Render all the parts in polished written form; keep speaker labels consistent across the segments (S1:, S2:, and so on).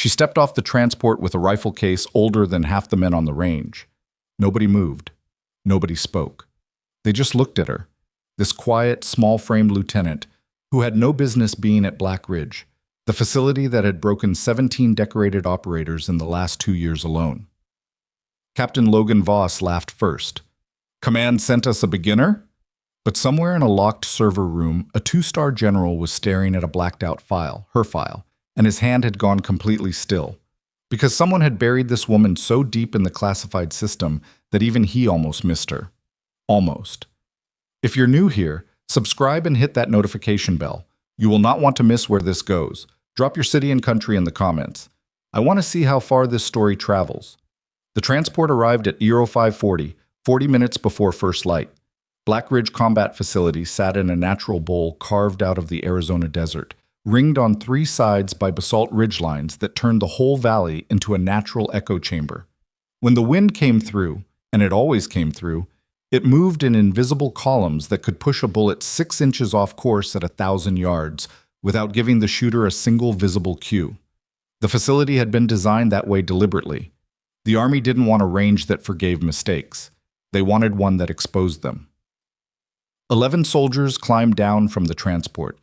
S1: She stepped off the transport with a rifle case older than half the men on the range. Nobody moved. Nobody spoke. They just looked at her, this quiet, small-framed lieutenant who had no business being at Black Ridge, the facility that had broken 17 decorated operators in the last 2 years alone. Captain Logan Voss laughed first. "Command sent us a beginner?" But somewhere in a locked server room, a 2-star general was staring at a blacked-out file, her file, and his hand had gone completely still, because someone had buried this woman so deep in the classified system that even he almost missed her. Almost. If you're new here, subscribe and hit that notification bell. You will not want to miss where this goes. Drop your city and country in the comments. I want to see how far this story travels. The transport arrived at Euro 540, 40 minutes before first light. Black Ridge Combat Facility sat in a natural bowl carved out of the Arizona desert, ringed on 3 sides by basalt ridgelines that turned the whole valley into a natural echo chamber. When the wind came through, and it always came through, it moved in invisible columns that could push a bullet 6 inches off course at 1,000 yards without giving the shooter a single visible cue. The facility had been designed that way deliberately. The Army didn't want a range that forgave mistakes. They wanted one that exposed them. 11 soldiers climbed down from the transport.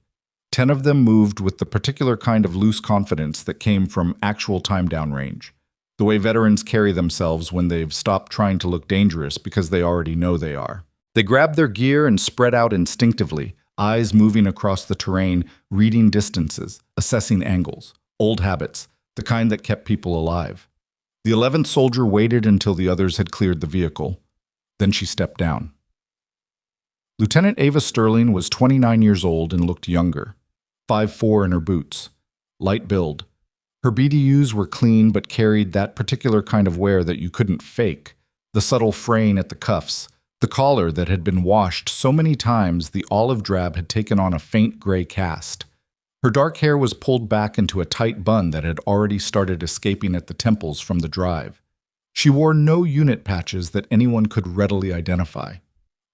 S1: 10 of them moved with the particular kind of loose confidence that came from actual time down range, the way veterans carry themselves when they've stopped trying to look dangerous because they already know they are. They grabbed their gear and spread out instinctively, eyes moving across the terrain, reading distances, assessing angles, old habits, the kind that kept people alive. The 11th soldier waited until the others had cleared the vehicle. Then she stepped down. Lieutenant Ava Sterling was 29 years old and looked younger, 5'4" in her boots, light build. Her BDUs were clean but carried that particular kind of wear that you couldn't fake, the subtle fraying at the cuffs, the collar that had been washed so many times the olive drab had taken on a faint gray cast. Her dark hair was pulled back into a tight bun that had already started escaping at the temples from the drive. She wore no unit patches that anyone could readily identify.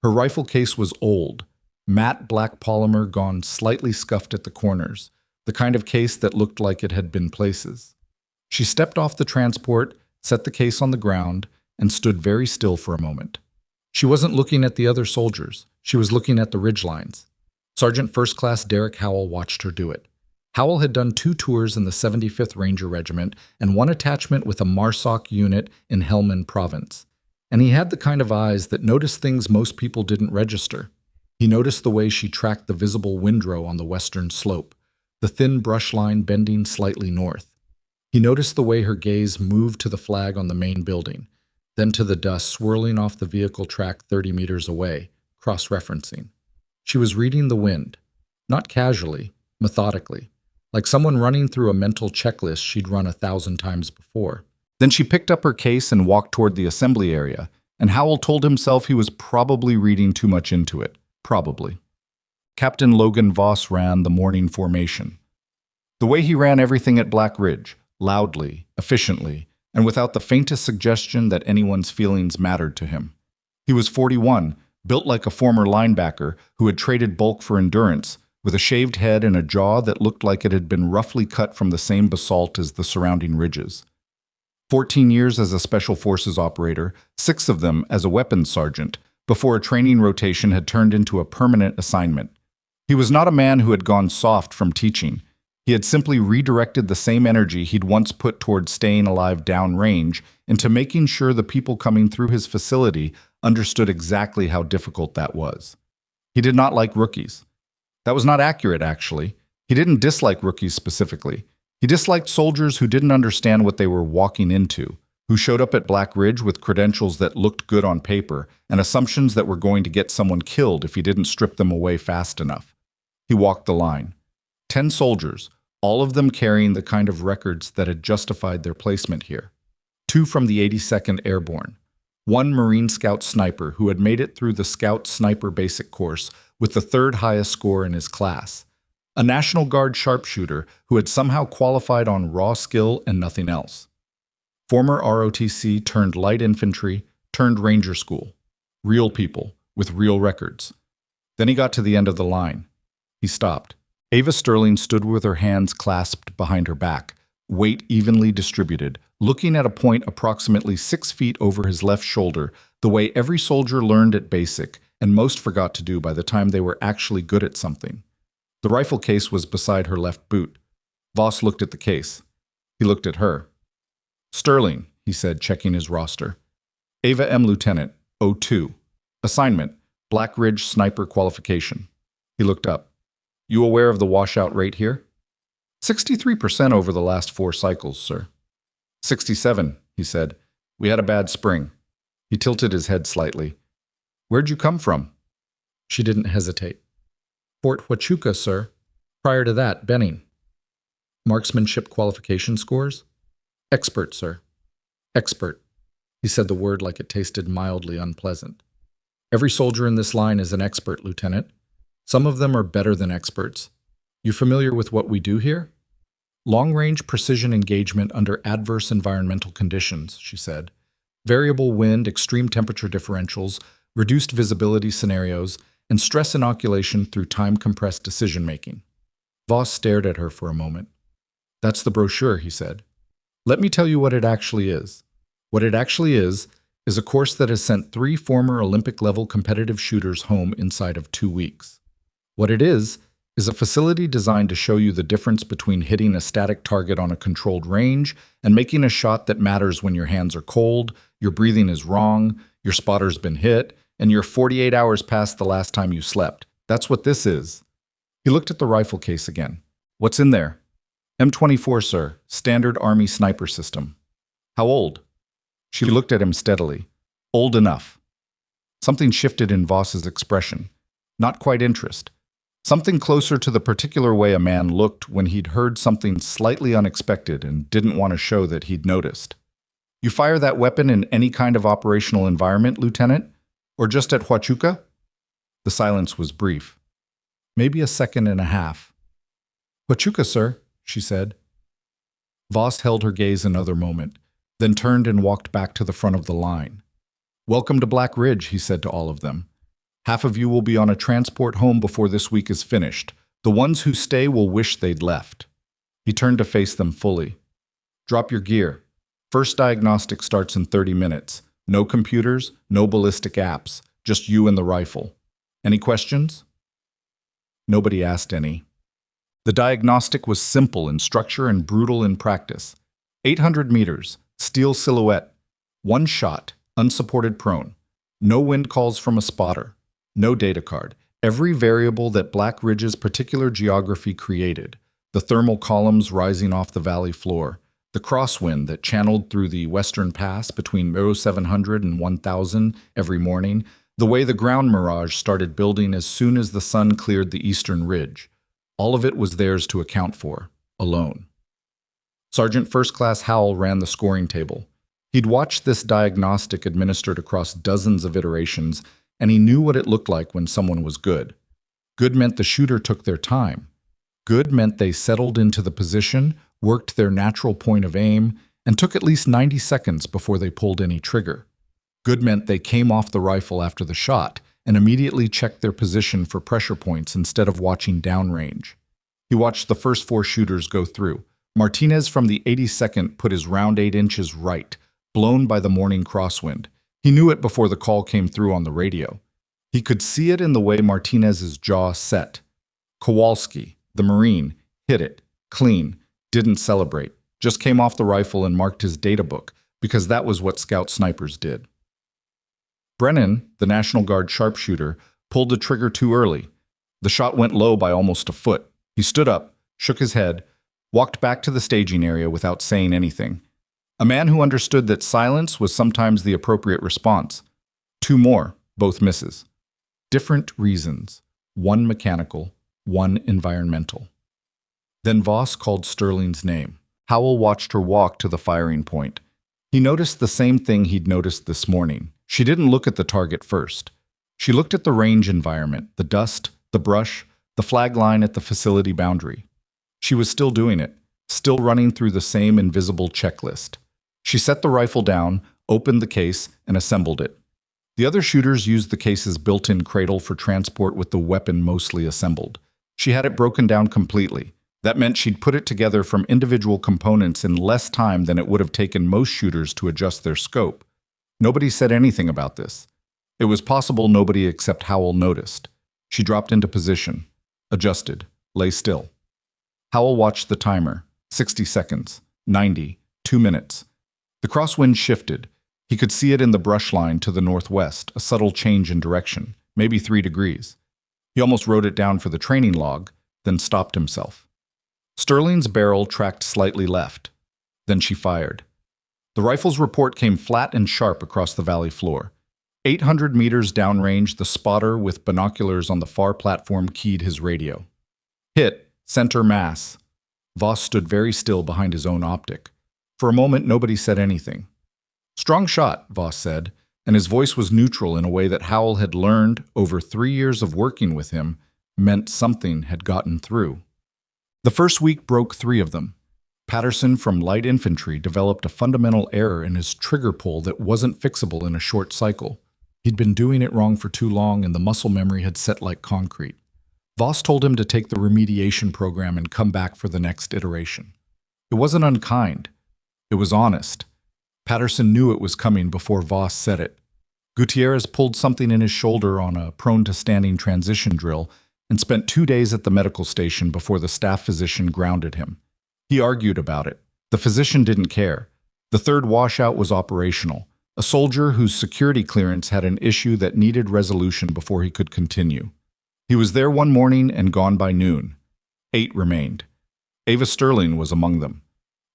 S1: Her rifle case was old, matte black polymer gone slightly scuffed at the corners, the kind of case that looked like it had been places. She stepped off the transport, set the case on the ground, and stood very still for a moment. She wasn't looking at the other soldiers. She was looking at the ridgelines. Sergeant First Class Derek Howell watched her do it. Howell had done 2 tours in the 75th Ranger Regiment and 1 attachment with a MARSOF unit in Helmand Province. And he had the kind of eyes that noticed things most people didn't register. He noticed the way she tracked the visible windrow on the western slope, the thin brush line bending slightly north. He noticed the way her gaze moved to the flag on the main building, then to the dust swirling off the vehicle track 30 meters away, cross-referencing. She was reading the wind, not casually, methodically, like someone running through a mental checklist she'd run 1,000 times before. Then she picked up her case and walked toward the assembly area, and Howell told himself he was probably reading too much into it. Probably. Captain Logan Voss ran the morning formation. The way he ran everything at Black Ridge, loudly, efficiently, and without the faintest suggestion that anyone's feelings mattered to him. He was 41, built like a former linebacker who had traded bulk for endurance, with a shaved head and a jaw that looked like it had been roughly cut from the same basalt as the surrounding ridges. 14 years as a Special Forces operator, 6 of them as a weapons sergeant, before a training rotation had turned into a permanent assignment. He was not a man who had gone soft from teaching. He had simply redirected the same energy he'd once put toward staying alive downrange into making sure the people coming through his facility understood exactly how difficult that was. He did not like rookies. That was not accurate, actually. He didn't dislike rookies specifically. He disliked soldiers who didn't understand what they were walking into, who showed up at Black Ridge with credentials that looked good on paper and assumptions that were going to get someone killed if he didn't strip them away fast enough. He walked the line. 10 soldiers, all of them carrying the kind of records that had justified their placement here. 2 from the 82nd Airborne. 1 Marine Scout sniper who had made it through the Scout Sniper Basic Course with the 3rd highest score in his class. A National Guard sharpshooter who had somehow qualified on raw skill and nothing else. Former ROTC turned light infantry, turned Ranger School. Real people with real records. Then he got to the end of the line. He stopped. Ava Sterling stood with her hands clasped behind her back, weight evenly distributed, looking at a point approximately 6 feet over his left shoulder, the way every soldier learned at basic, and most forgot to do by the time they were actually good at something. The rifle case was beside her left boot. Voss looked at the case. He looked at her. Sterling, he said, checking his roster. Ava M. Lieutenant, 02. Assignment, Black Ridge Sniper Qualification. He looked up. You aware of the washout rate here? 63% over the last 4 cycles, sir. 67, he said. We had a bad spring. He tilted his head slightly. Where'd you come from? She didn't hesitate. Fort Huachuca, sir. Prior to that, Benning. Marksmanship qualification scores? Expert, sir. Expert. He said the word like it tasted mildly unpleasant. Every soldier in this line is an expert, Lieutenant. Some of them are better than experts. You familiar with what we do here? Long-range precision engagement under adverse environmental conditions, she said. Variable wind, extreme temperature differentials, reduced visibility scenarios, and stress inoculation through time-compressed decision-making. Voss stared at her for a moment. That's the brochure, he said. Let me tell you what it actually is. What it actually is a course that has sent 3 former Olympic-level competitive shooters home inside of 2 weeks. What it is a facility designed to show you the difference between hitting a static target on a controlled range and making a shot that matters when your hands are cold, your breathing is wrong, your spotter's been hit, and you're 48 hours past the last time you slept. That's what this is. He looked at the rifle case again. What's in there? M24, sir. Standard Army sniper system. How old? She looked at him steadily. Old enough. Something shifted in Voss's expression. Not quite interest. Something closer to the particular way a man looked when he'd heard something slightly unexpected and didn't want to show that he'd noticed. You fire that weapon in any kind of operational environment, Lieutenant? Or just at Huachuca? The silence was brief. Maybe a second and a half. Huachuca, sir, she said. Voss held her gaze another moment, then turned and walked back to the front of the line. Welcome to Black Ridge, he said to all of them. Half of you will be on a transport home before this week is finished. The ones who stay will wish they'd left. He turned to face them fully. Drop your gear. First diagnostic starts in 30 minutes. No computers, no ballistic apps, just you and the rifle. Any questions? Nobody asked any. The diagnostic was simple in structure and brutal in practice. 800 meters, steel silhouette, 1 shot, unsupported prone. No wind calls from a spotter. No data card. Every variable that Black Ridge's particular geography created. The thermal columns rising off the valley floor. The crosswind that channeled through the western pass between 0700 and 1000 every morning. The way the ground mirage started building as soon as the sun cleared the eastern ridge. All of it was theirs to account for, alone. Sergeant First Class Howell ran the scoring table. He'd watched this diagnostic administered across dozens of iterations, and he knew what it looked like when someone was good. Good meant the shooter took their time. Good meant they settled into the position, worked their natural point of aim, and took at least 90 seconds before they pulled any trigger. Good meant they came off the rifle after the shot and immediately checked their position for pressure points instead of watching downrange. He watched the first 4 shooters go through. Martinez from the 82nd put his round 8 inches right, blown by the morning crosswind. He knew it before the call came through on the radio. He could see it in the way Martinez's jaw set. Kowalski, the Marine, hit it, clean, didn't celebrate, just came off the rifle and marked his data book, because that was what scout snipers did. Brennan, the National Guard sharpshooter, pulled the trigger too early. The shot went low by almost a foot. He stood up, shook his head, walked back to the staging area without saying anything. A man who understood that silence was sometimes the appropriate response. 2 more, both misses. Different reasons. 1 mechanical, 1 environmental. Then Voss called Sterling's name. Howell watched her walk to the firing point. He noticed the same thing he'd noticed this morning. She didn't look at the target first. She looked at the range environment, the dust, the brush, the flag line at the facility boundary. She was still doing it, still running through the same invisible checklist. She set the rifle down, opened the case, and assembled it. The other shooters used the case's built-in cradle for transport with the weapon mostly assembled. She had it broken down completely, That meant she'd put it together from individual components in less time than it would have taken most shooters to adjust their scope. Nobody said anything about this. It was possible nobody except Howell noticed. She dropped into position, adjusted, lay still. Howell watched the timer. 60 seconds, 90, 2 minutes. The crosswind shifted. He could see it in the brush line to the northwest, a subtle change in direction, maybe 3 degrees. He almost wrote it down for the training log, then stopped himself. Sterling's barrel tracked slightly left. Then she fired. The rifle's report came flat and sharp across the valley floor. 800 meters downrange, the spotter with binoculars on the far platform keyed his radio. Hit, center mass. Voss stood very still behind his own optic. For a moment, nobody said anything. Strong shot, Voss said, and his voice was neutral in a way that Howell had learned over 3 years of working with him meant something had gotten through. The first week broke 3 of them. Patterson from light infantry developed a fundamental error in his trigger pull that wasn't fixable in a short cycle. He'd been doing it wrong for too long and the muscle memory had set like concrete. Voss told him to take the remediation program and come back for the next iteration. It wasn't unkind. It was honest. Patterson knew it was coming before Voss said it. Gutierrez pulled something in his shoulder on a prone-to-standing transition drill and spent 2 days at the medical station before the staff physician grounded him. He argued about it. The physician didn't care. The third washout was operational. A soldier whose security clearance had an issue that needed resolution before he could continue. He was there one morning and gone by noon. 8 remained. Ava Sterling was among them.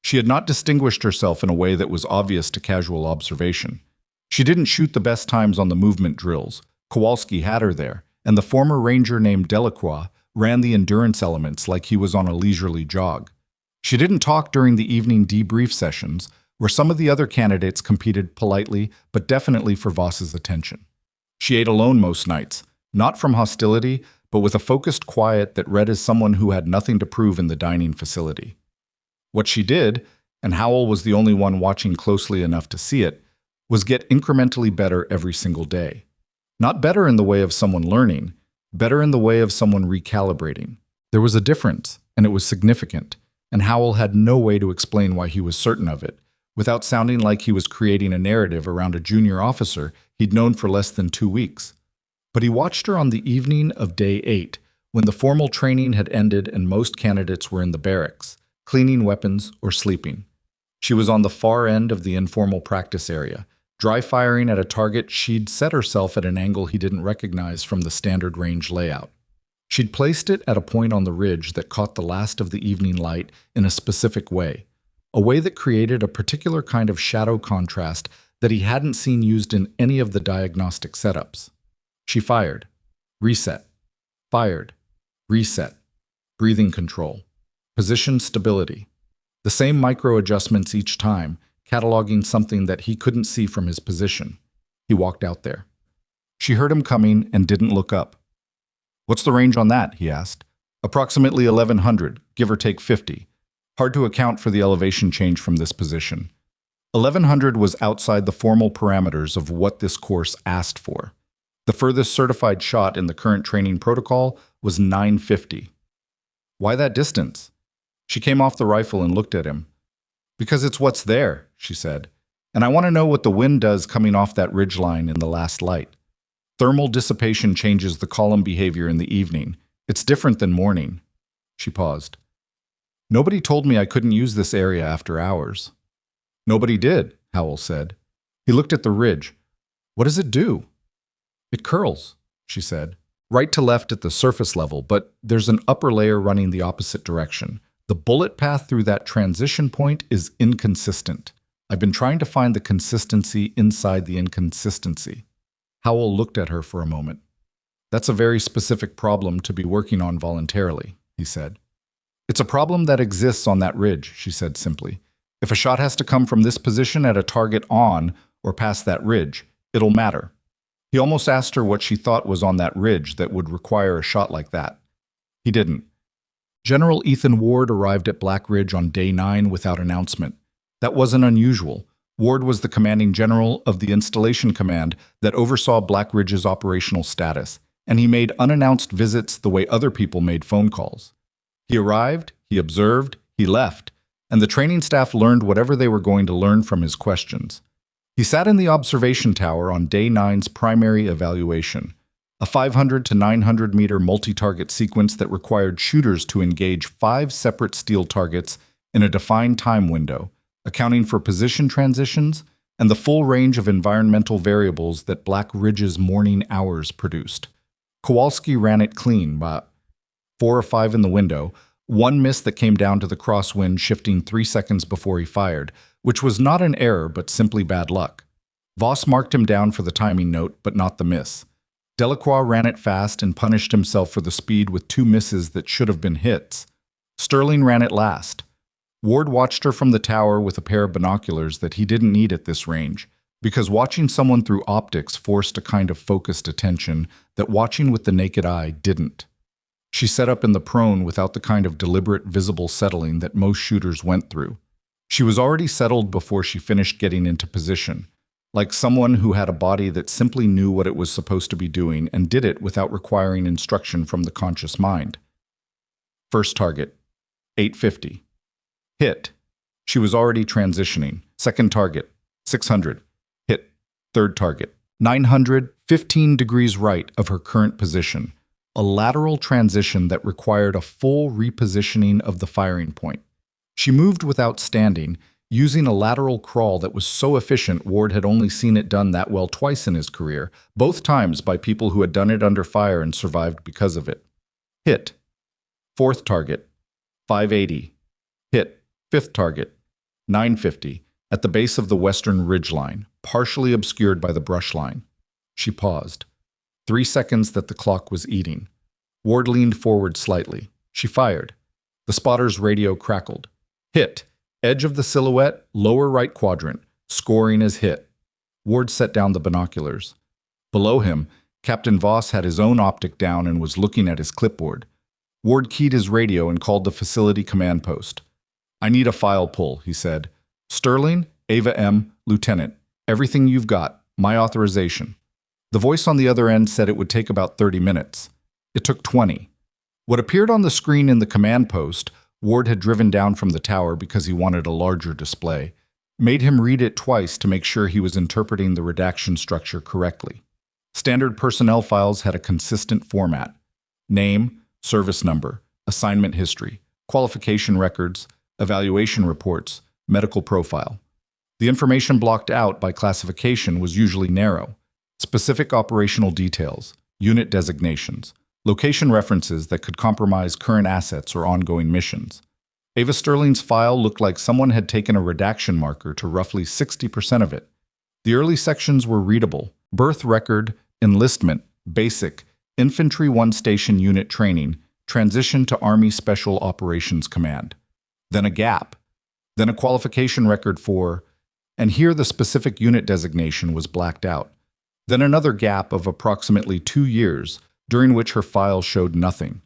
S1: She had not distinguished herself in a way that was obvious to casual observation. She didn't shoot the best times on the movement drills. Kowalski had her there, and the former ranger named Delacroix ran the endurance elements like he was on a leisurely jog. She didn't talk during the evening debrief sessions, where some of the other candidates competed politely but definitely for Voss's attention. She ate alone most nights, not from hostility, but with a focused quiet that read as someone who had nothing to prove in the dining facility. What she did, and Howell was the only one watching closely enough to see it, was get incrementally better every single day. Not better in the way of someone learning, better in the way of someone recalibrating. There was a difference, and it was significant, and Howell had no way to explain why he was certain of it, without sounding like he was creating a narrative around a junior officer he'd known for less than 2 weeks. But he watched her on the evening of day 8, when the formal training had ended and most candidates were in the barracks, cleaning weapons or sleeping. She was on the far end of the informal practice area, dry firing at a target she'd set herself at an angle he didn't recognize from the standard range layout. She'd placed it at a point on the ridge that caught the last of the evening light in a specific way, a way that created a particular kind of shadow contrast that he hadn't seen used in any of the diagnostic setups. She fired, reset, fired, reset, breathing control, position stability. The same micro adjustments each time, cataloging something that he couldn't see from his position. He walked out there. She heard him coming and didn't look up. "What's the range on that?" he asked. "Approximately 1100, give or take 50. Hard to account for the elevation change from this position." 1100 was outside the formal parameters of what this course asked for. The furthest certified shot in the current training protocol was 950. "Why that distance?" She came off the rifle and looked at him. "Because it's what's there," she said. "And I want to know what the wind does coming off that ridgeline in the last light. Thermal dissipation changes the column behavior in the evening. It's different than morning." She paused. "Nobody told me I couldn't use this area after hours." "Nobody did," Howell said. He looked at the ridge. "What does it do?" "It curls," she said. "Right to left at the surface level, but there's an upper layer running the opposite direction. The bullet path through that transition point is inconsistent. I've been trying to find the consistency inside the inconsistency." Howell looked at her for a moment. "That's a very specific problem to be working on voluntarily," he said. "It's a problem that exists on that ridge," she said simply. "If a shot has to come from this position at a target on or past that ridge, it'll matter." He almost asked her what she thought was on that ridge that would require a shot like that. He didn't. General Ethan Ward arrived at Black Ridge on day 9 without announcement. That wasn't unusual. Ward was the commanding general of the installation command that oversaw Black Ridge's operational status, and he made unannounced visits the way other people made phone calls. He arrived, He observed, he left, and the training staff learned whatever they were going to learn from his questions. He sat in the observation tower on Day 9's primary evaluation, a 500 to 900 meter multi-target sequence that required shooters to engage 5 separate steel targets in a defined time window, accounting for position transitions and the full range of environmental variables that Black Ridge's morning hours produced. Kowalski ran it clean, but 4 or 5 in the window, one miss that came down to the crosswind shifting 3 seconds before he fired, which was not an error but simply bad luck. Voss marked him down for the timing note, but not the miss. Delacroix ran it fast and punished himself for the speed with 2 misses that should have been hits. Sterling ran it last. Ward watched her from the tower with a pair of binoculars that he didn't need at this range, because watching someone through optics forced a kind of focused attention that watching with the naked eye didn't. She set up in the prone without the kind of deliberate visible settling that most shooters went through. She was already settled before she finished getting into position, like someone who had a body that simply knew what it was supposed to be doing and did it without requiring instruction from the conscious mind. First target, 850. Hit. She was already transitioning. Second target, 600. Hit. Third target, 900, 15 degrees right of her current position. A lateral transition that required a full repositioning of the firing point. She moved without standing, using a lateral crawl that was so efficient Ward had only seen it done that well twice in his career, both times by people who had done it under fire and survived because of it. Hit. Fourth target, 580. Hit. Fifth target, 950, at the base of the western ridgeline, partially obscured by the brush line. She paused. 3 seconds that the clock was eating. Ward leaned forward slightly. She fired. The spotter's radio crackled. Hit. Edge of the silhouette, lower right quadrant, scoring as hit. Ward set down the binoculars. Below him, Captain Voss had his own optic down and was looking at his clipboard. Ward keyed his radio and called the facility command post. "I need a file pull," he said. "Sterling, Ava M., Lieutenant. Everything you've got. My authorization." The voice on the other end said it would take about 30 minutes. It took 20. What appeared on the screen in the command post, Ward had driven down from the tower because he wanted a larger display, made him read it twice to make sure he was interpreting the redaction structure correctly. Standard personnel files had a consistent format: name, service number, assignment history, qualification records, evaluation reports, medical profile. The information blocked out by classification was usually narrow: specific operational details, unit designations, location references that could compromise current assets or ongoing missions. Ava Sterling's file looked like someone had taken a redaction marker to roughly 60% of it. The early sections were readable: birth record, enlistment, basic, infantry 1 station unit training, transition to Army Special Operations Command. Then a gap. Then a qualification record for, and here the specific unit designation was blacked out. Then another gap of approximately 2 years, during which her file showed nothing.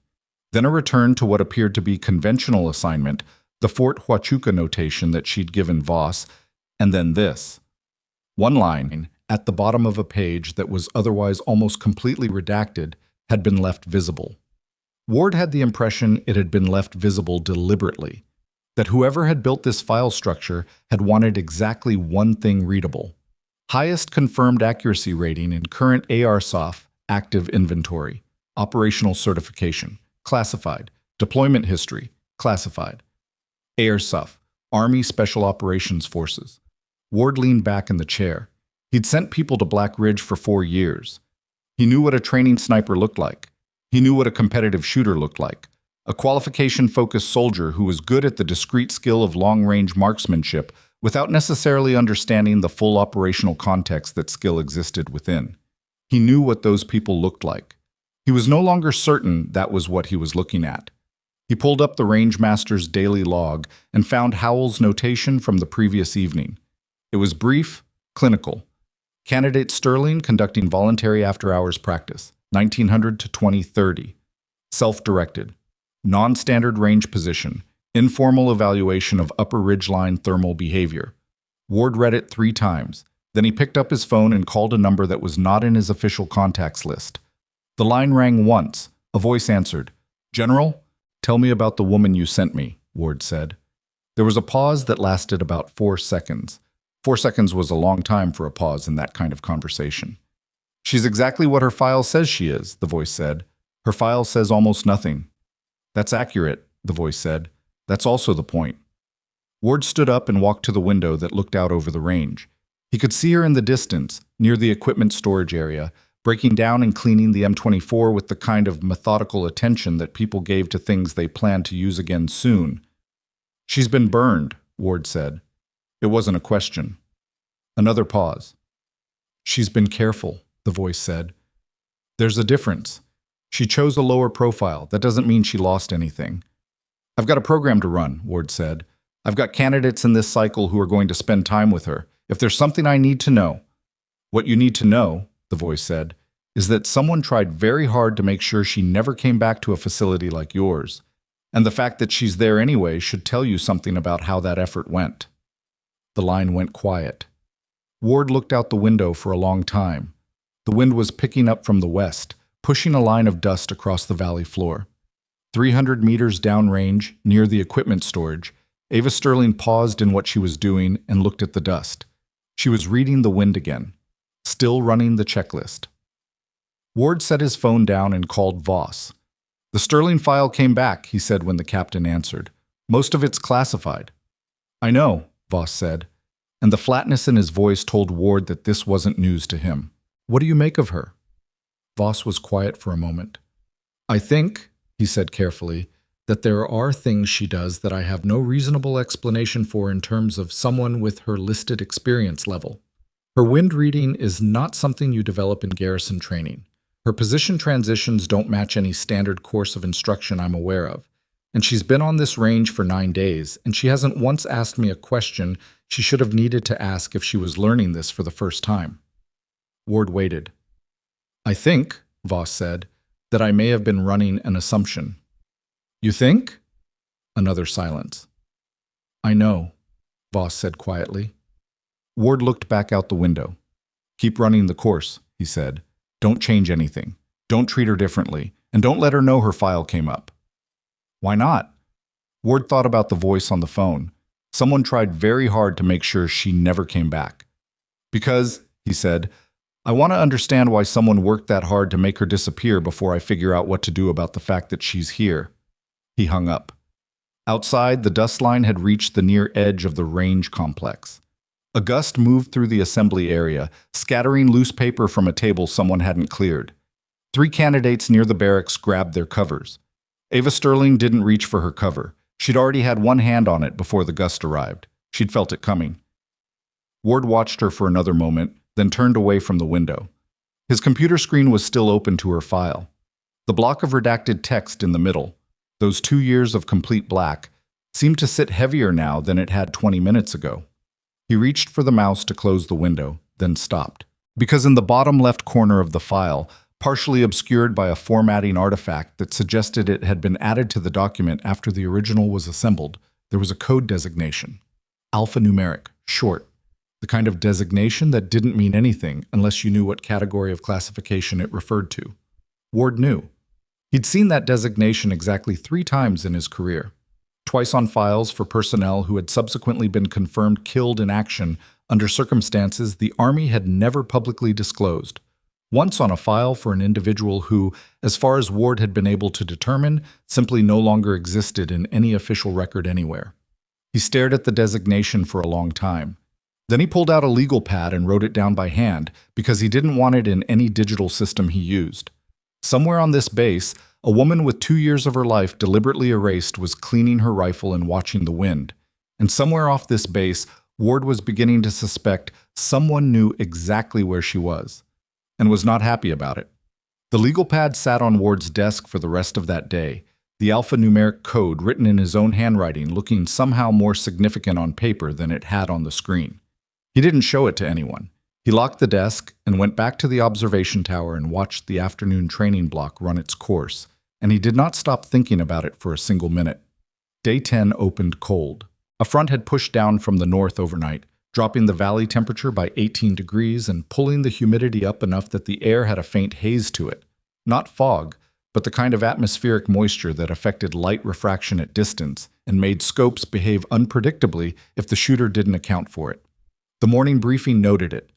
S1: Then a return to what appeared to be conventional assignment, the Fort Huachuca notation that she'd given Voss, and then this. One line, at the bottom of a page that was otherwise almost completely redacted, had been left visible. Ward had the impression it had been left visible deliberately, that whoever had built this file structure had wanted exactly one thing readable: highest confirmed accuracy rating in current ARSOF active inventory, operational certification, classified, deployment history, classified. ARSOF, Army Special Operations Forces. Ward leaned back in the chair. He'd sent people to Black Ridge for 4 years. He knew what a training sniper looked like. He knew what a competitive shooter looked like. A qualification-focused soldier who was good at the discrete skill of long-range marksmanship without necessarily understanding the full operational context that skill existed within. He knew what those people looked like. He was no longer certain that was what he was looking at. He pulled up the Rangemaster's daily log and found Howell's notation from the previous evening. It was brief, clinical. Candidate Sterling conducting voluntary after-hours practice, 1900 to 2030. Self-directed. Non-standard range position. Informal evaluation of upper ridgeline thermal behavior. Ward read it 3 times. Then he picked up his phone and called a number that was not in his official contacts list. The line rang once. A voice answered. "General, Tell me about the woman you sent me, Ward said. There was a pause that lasted about 4 seconds. 4 seconds was a long time for a pause in that kind of conversation. She's exactly what her file says she is, the voice said. Her file says almost nothing. That's accurate, the voice said. That's also the point. Ward stood up and walked to the window that looked out over the range. He could see her in the distance, near the equipment storage area, breaking down and cleaning the M24 with the kind of methodical attention that people gave to things they planned to use again soon. She's been burned, Ward said. It wasn't a question. Another pause. She's been careful, the voice said. There's a difference. She chose a lower profile. That doesn't mean she lost anything. I've got a program to run, Ward said. I've got candidates in this cycle who are going to spend time with her. If there's something I need to know, what you need to know, the voice said, is that someone tried very hard to make sure she never came back to a facility like yours. And the fact that she's there anyway should tell you something about how that effort went. The line went quiet. Ward looked out the window for a long time. The wind was picking up from the west, pushing a line of dust across the valley floor. 300 meters downrange, near the equipment storage, Ava Sterling paused in what she was doing and looked at the dust. She was reading the wind again, still running the checklist. Ward set his phone down and called Voss. The Sterling file came back, he said when the captain answered. Most of it's classified. I know, Voss said, and the flatness in his voice told Ward that this wasn't news to him. What do you make of her? Voss was quiet for a moment. I think, he said carefully, that there are things she does that I have no reasonable explanation for in terms of someone with her listed experience level. Her wind reading is not something you develop in garrison training. Her position transitions don't match any standard course of instruction I'm aware of. And she's been on this range for 9 days, and she hasn't once asked me a question she should have needed to ask if she was learning this for the first time. Ward waited. I think, Voss said, that I may have been running an assumption. You think? Another silence. I know, Voss said quietly. Ward looked back out the window. Keep running the course, he said. Don't change anything. Don't treat her differently. And don't let her know her file came up. Why not? Ward thought about the voice on the phone. Someone tried very hard to make sure she never came back. Because, he said, I want to understand why someone worked that hard to make her disappear before I figure out what to do about the fact that she's here. He hung up. Outside, the dust line had reached the near edge of the range complex. A gust moved through the assembly area, scattering loose paper from a table someone hadn't cleared. 3 candidates near the barracks grabbed their covers. Ava Sterling didn't reach for her cover. She'd already had one hand on it before the gust arrived. She'd felt it coming. Ward watched her for another moment, then turned away from the window. His computer screen was still open to her file. The block of redacted text in the middle, those 2 years of complete black, seemed to sit heavier now than it had 20 minutes ago. He reached for the mouse to close the window, then stopped. Because in the bottom left corner of the file, partially obscured by a formatting artifact that suggested it had been added to the document after the original was assembled, there was a code designation. Alphanumeric, short. The kind of designation that didn't mean anything unless you knew what category of classification it referred to. Ward knew. He'd seen that designation exactly 3 times in his career. Twice on files for personnel who had subsequently been confirmed killed in action under circumstances the Army had never publicly disclosed. Once on a file for an individual who, as far as Ward had been able to determine, simply no longer existed in any official record anywhere. He stared at the designation for a long time. Then he pulled out a legal pad and wrote it down by hand because he didn't want it in any digital system he used. Somewhere on this base, a woman with 2 years of her life deliberately erased was cleaning her rifle and watching the wind. And somewhere off this base, Ward was beginning to suspect someone knew exactly where she was, and was not happy about it. The legal pad sat on Ward's desk for the rest of that day, the alphanumeric code written in his own handwriting looking somehow more significant on paper than it had on the screen. He didn't show it to anyone. He locked the desk and went back to the observation tower and watched the afternoon training block run its course, and he did not stop thinking about it for a single minute. Day 10 opened cold. A front had pushed down from the north overnight, dropping the valley temperature by 18 degrees and pulling the humidity up enough that the air had a faint haze to it. Not fog, but the kind of atmospheric moisture that affected light refraction at distance and made scopes behave unpredictably if the shooter didn't account for it. The morning briefing noted it.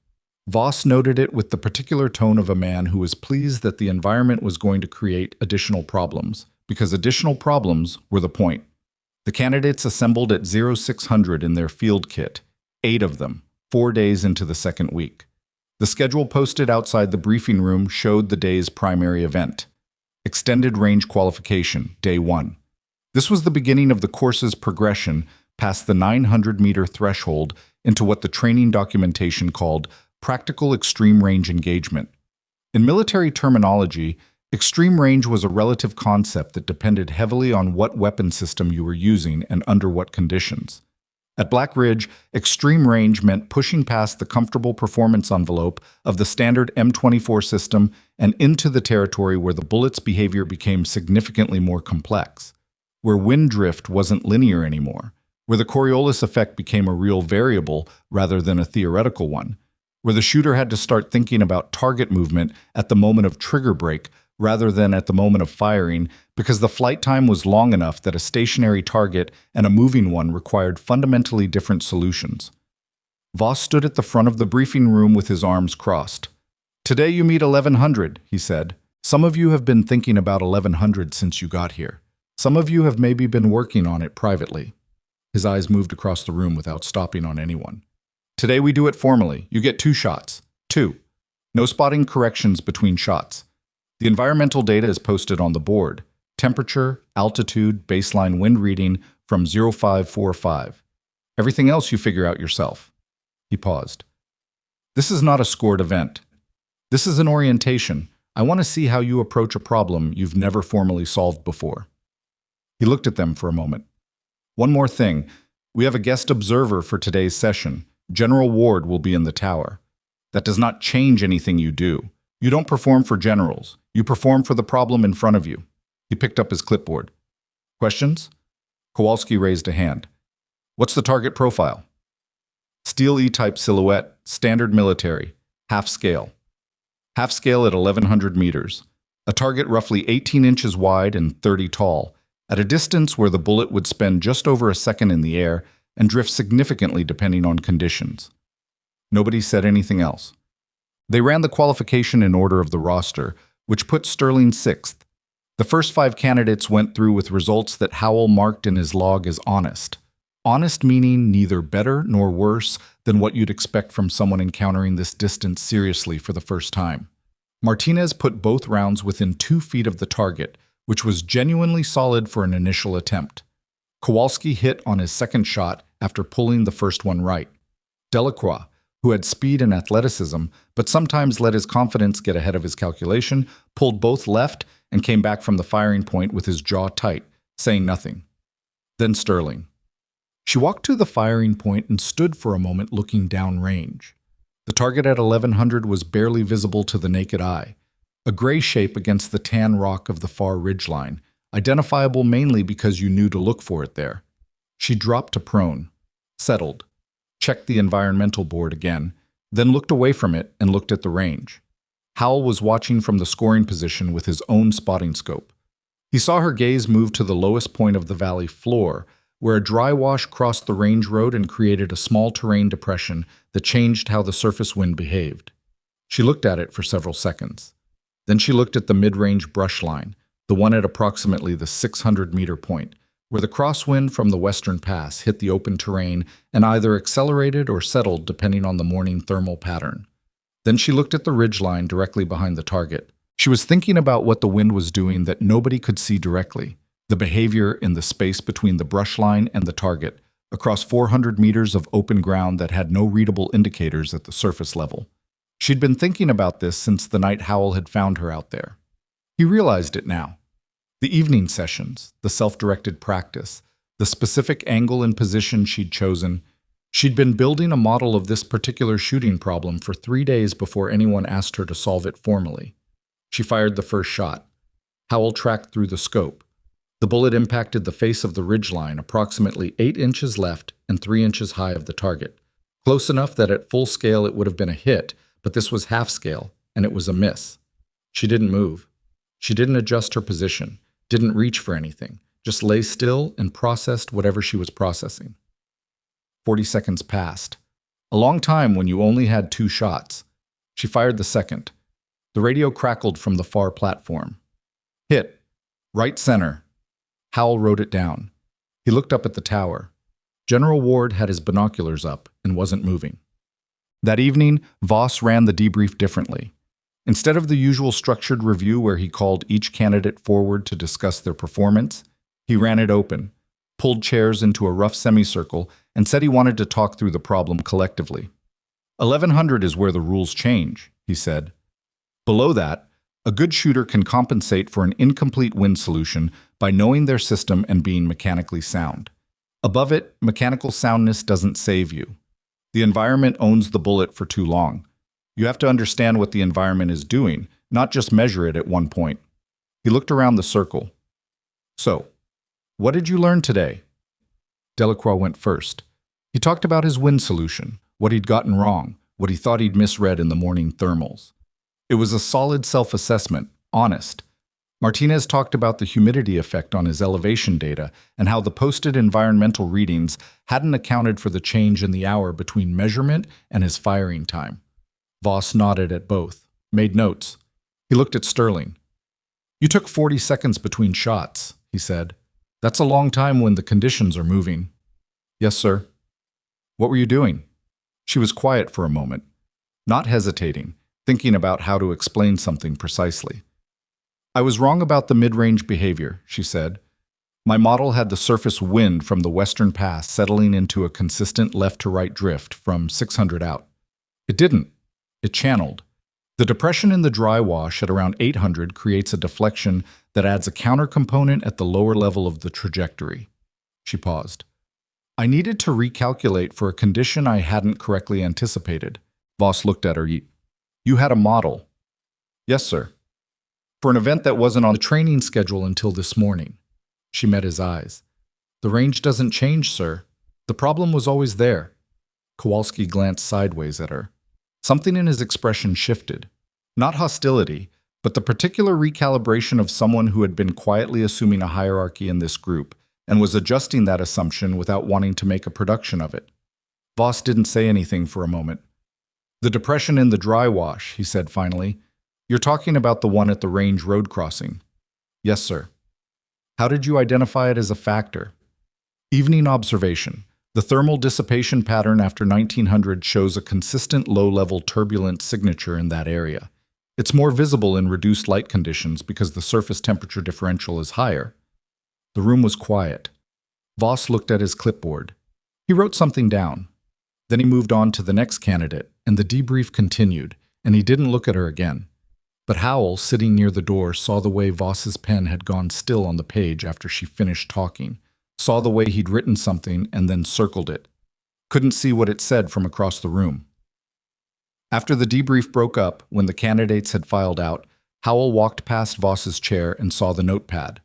S1: Voss noted it with the particular tone of a man who was pleased that the environment was going to create additional problems, because additional problems were the point. The candidates assembled at 0600 in their field kit, 8 of them, 4 days into the second week. The schedule posted outside the briefing room showed the day's primary event. Extended Range Qualification, Day 1. This was the beginning of the course's progression past the 900-meter threshold into what the training documentation called Practical Extreme Range Engagement. In military terminology, extreme range was a relative concept that depended heavily on what weapon system you were using and under what conditions. At Black Ridge, extreme range meant pushing past the comfortable performance envelope of the standard M24 system and into the territory where the bullet's behavior became significantly more complex, where wind drift wasn't linear anymore, where the Coriolis effect became a real variable rather than a theoretical one, where the shooter had to start thinking about target movement at the moment of trigger break rather than at the moment of firing, because the flight time was long enough that a stationary target and a moving one required fundamentally different solutions. Voss stood at the front of the briefing room with his arms crossed. "Today you meet 1100, he said. "Some of you have been thinking about 1100 since you got here. Some of you have maybe been working on it privately." His eyes moved across the room without stopping on anyone. "Today we do it formally. You get 2 shots. 2. No spotting corrections between shots. The environmental data is posted on the board. Temperature, altitude, baseline wind reading from 0545. Everything else you figure out yourself." He paused. "This is not a scored event. This is an orientation. I want to see how you approach a problem you've never formally solved before." He looked at them for a moment. "One more thing. We have a guest observer for today's session. General Ward will be in the tower. That does not change anything you do. You don't perform for generals. You perform for the problem in front of you." He picked up his clipboard. "Questions?" Kowalski raised a hand. "What's the target profile?" "Steel E-type silhouette, standard military, half scale. Half scale at 1100 meters. A target roughly 18 inches wide and 30 tall, at a distance where the bullet would spend just over a second in the air and drift significantly depending on conditions." Nobody said anything else. They ran the qualification in order of the roster, which put Sterling 6th. The first 5 candidates went through with results that Howell marked in his log as honest. Honest meaning neither better nor worse than what you'd expect from someone encountering this distance seriously for the first time. Martinez put both rounds within 2 feet of the target, which was genuinely solid for an initial attempt. Kowalski hit on his second shot after pulling the first one right. Delacroix, who had speed and athleticism, but sometimes let his confidence get ahead of his calculation, pulled both left and came back from the firing point with his jaw tight, saying nothing. Then Sterling. She walked to the firing point and stood for a moment looking downrange. The target at 1100 was barely visible to the naked eye, a gray shape against the tan rock of the far ridgeline, identifiable mainly because you knew to look for it there. She dropped to prone, settled, checked the environmental board again, then looked away from it and looked at the range. Howell was watching from the scoring position with his own spotting scope. He saw her gaze move to the lowest point of the valley floor, where a dry wash crossed the range road and created a small terrain depression that changed how the surface wind behaved. She looked at it for several seconds. Then she looked at the mid-range brush line, the one at approximately the 600-meter point, where the crosswind from the western pass hit the open terrain and either accelerated or settled depending on the morning thermal pattern. Then she looked at the ridgeline directly behind the target. She was thinking about what the wind was doing that nobody could see directly, the behavior in the space between the brush line and the target, across 400 meters of open ground that had no readable indicators at the surface level. She'd been thinking about this since the night Howell had found her out there. He realized it now. The evening sessions, the self-directed practice, the specific angle and position she'd chosen. She'd been building a model of this particular shooting problem for 3 days before anyone asked her to solve it formally. She fired the first shot. Howell tracked through the scope. The bullet impacted the face of the ridgeline approximately 8 inches left and 3 inches high of the target. Close enough that at full scale it would have been a hit, but this was half scale, and it was a miss. She didn't move. She didn't adjust her position, didn't reach for anything, just lay still and processed whatever she was processing. 40 seconds passed. A long time when you only had 2 shots. She fired the second. The radio crackled from the far platform. Hit. Right center. Howell wrote it down. He looked up at the tower. General Ward had his binoculars up and wasn't moving. That evening, Voss ran the debrief differently. Instead of the usual structured review where he called each candidate forward to discuss their performance, he ran it open, pulled chairs into a rough semicircle, and said he wanted to talk through the problem collectively. 1100 is where the rules change, he said. Below that, a good shooter can compensate for an incomplete win solution by knowing their system and being mechanically sound. Above it, mechanical soundness doesn't save you. The environment owns the bullet for too long. You have to understand what the environment is doing, not just measure it at one point. He looked around the circle. So, what did you learn today? Delacroix went first. He talked about his win solution, what he'd gotten wrong, what he thought he'd misread in the morning thermals. It was a solid self-assessment, honest. Martinez talked about the humidity effect on his elevation data and how the posted environmental readings hadn't accounted for the change in the hour between measurement and his firing time. Voss nodded at both, made notes. He looked at Sterling. You took 40 seconds between shots, he said. That's a long time when the conditions are moving. Yes, sir. What were you doing? She was quiet for a moment, not hesitating, thinking about how to explain something precisely. I was wrong about the mid-range behavior, she said. My model had the surface wind from the western pass settling into a consistent left-to-right drift from 600 out. It didn't. It channeled. The depression in the dry wash at around 800 creates a deflection that adds a counter-component at the lower level of the trajectory. She paused. I needed to recalculate for a condition I hadn't correctly anticipated. Voss looked at her. You had a model. Yes, sir. For an event that wasn't on the training schedule until this morning. She met his eyes. The range doesn't change, sir. The problem was always there. Kowalski glanced sideways at her. Something in his expression shifted. Not hostility, but the particular recalibration of someone who had been quietly assuming a hierarchy in this group and was adjusting that assumption without wanting to make a production of it. Voss didn't say anything for a moment. The depression in the dry wash, he said finally. You're talking about the one at the range road crossing. Yes, sir. How did you identify it as a factor? Evening observation. The thermal dissipation pattern after 1900 shows a consistent low-level turbulent signature in that area. It's more visible in reduced light conditions because the surface temperature differential is higher. The room was quiet. Voss looked at his clipboard. He wrote something down. Then he moved on to the next candidate, and the debrief continued, and he didn't look at her again. But Howell, sitting near the door, saw the way Voss's pen had gone still on the page after she finished talking, saw the way he'd written something and then circled it. Couldn't see what it said from across the room. After the debrief broke up, when the candidates had filed out, Howell walked past Voss's chair and saw the notepad.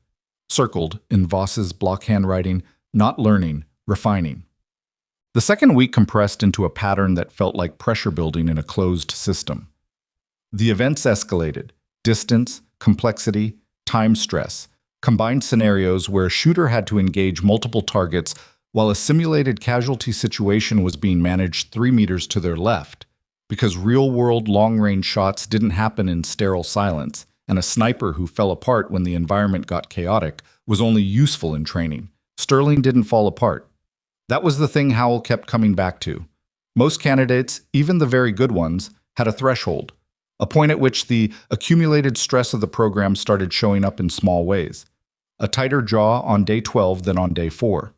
S1: Circled, in Voss's block handwriting, not learning, refining. The second week compressed into a pattern that felt like pressure building in a closed system. The events escalated: distance, complexity, time stress, combined scenarios where a shooter had to engage multiple targets while a simulated casualty situation was being managed 3 meters to their left, because real-world long-range shots didn't happen in sterile silence, and a sniper who fell apart when the environment got chaotic was only useful in training. Sterling didn't fall apart. That was the thing Howell kept coming back to. Most candidates, even the very good ones, had a threshold, a point at which the accumulated stress of the program started showing up in small ways. A tighter jaw on day 12 than on day 4.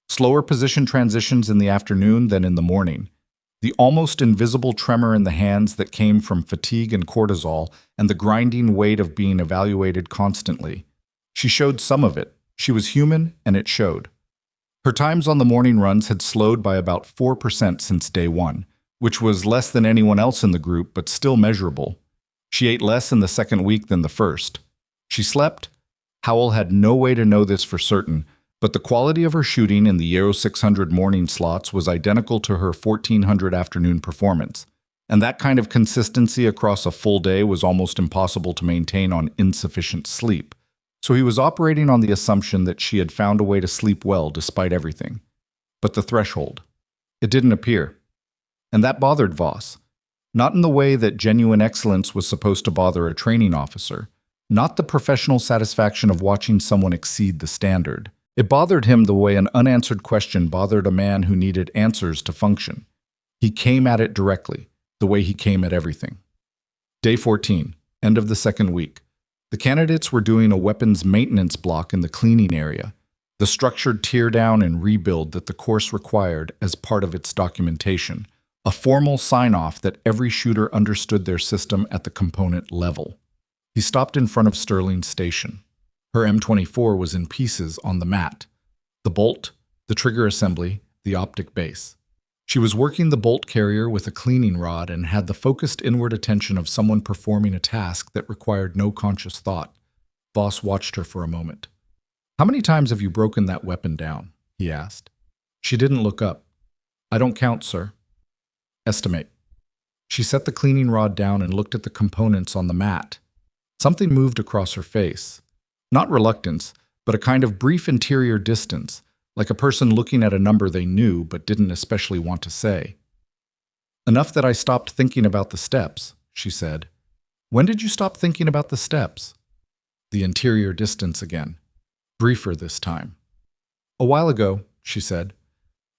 S1: Slower position transitions in the afternoon than in the morning. The almost invisible tremor in the hands that came from fatigue and cortisol, and the grinding weight of being evaluated constantly. She showed some of it. She was human, and it showed. Her times on the morning runs had slowed by about 4% since day 1, which was less than anyone else in the group, but still measurable. She ate less in the second week than the first. She slept. Howell had no way to know this for certain, but the quality of her shooting in the Aero 600 morning slots was identical to her 1400 afternoon performance. And that kind of consistency across a full day was almost impossible to maintain on insufficient sleep. So he was operating on the assumption that she had found a way to sleep well despite everything. But the threshold, it didn't appear. And that bothered Voss. Not in the way that genuine excellence was supposed to bother a training officer, not the professional satisfaction of watching someone exceed the standard. It bothered him the way an unanswered question bothered a man who needed answers to function. He came at it directly, the way he came at everything. Day 14, end of the second week. The candidates were doing a weapons maintenance block in the cleaning area, the structured teardown and rebuild that the course required as part of its documentation, a formal sign-off that every shooter understood their system at the component level. He stopped in front of Sterling's station. Her M24 was in pieces on the mat. The bolt, the trigger assembly, the optic base. She was working the bolt carrier with a cleaning rod and had the focused inward attention of someone performing a task that required no conscious thought. Voss watched her for a moment. "How many times have you broken that weapon down?" he asked. She didn't look up. "I don't count, sir." "Estimate." She set the cleaning rod down and looked at the components on the mat. Something moved across her face. Not reluctance, but a kind of brief interior distance, like a person looking at a number they knew but didn't especially want to say. "Enough that I stopped thinking about the steps," she said. "When did you stop thinking about the steps?" The interior distance again. Briefer this time. "A while ago," she said.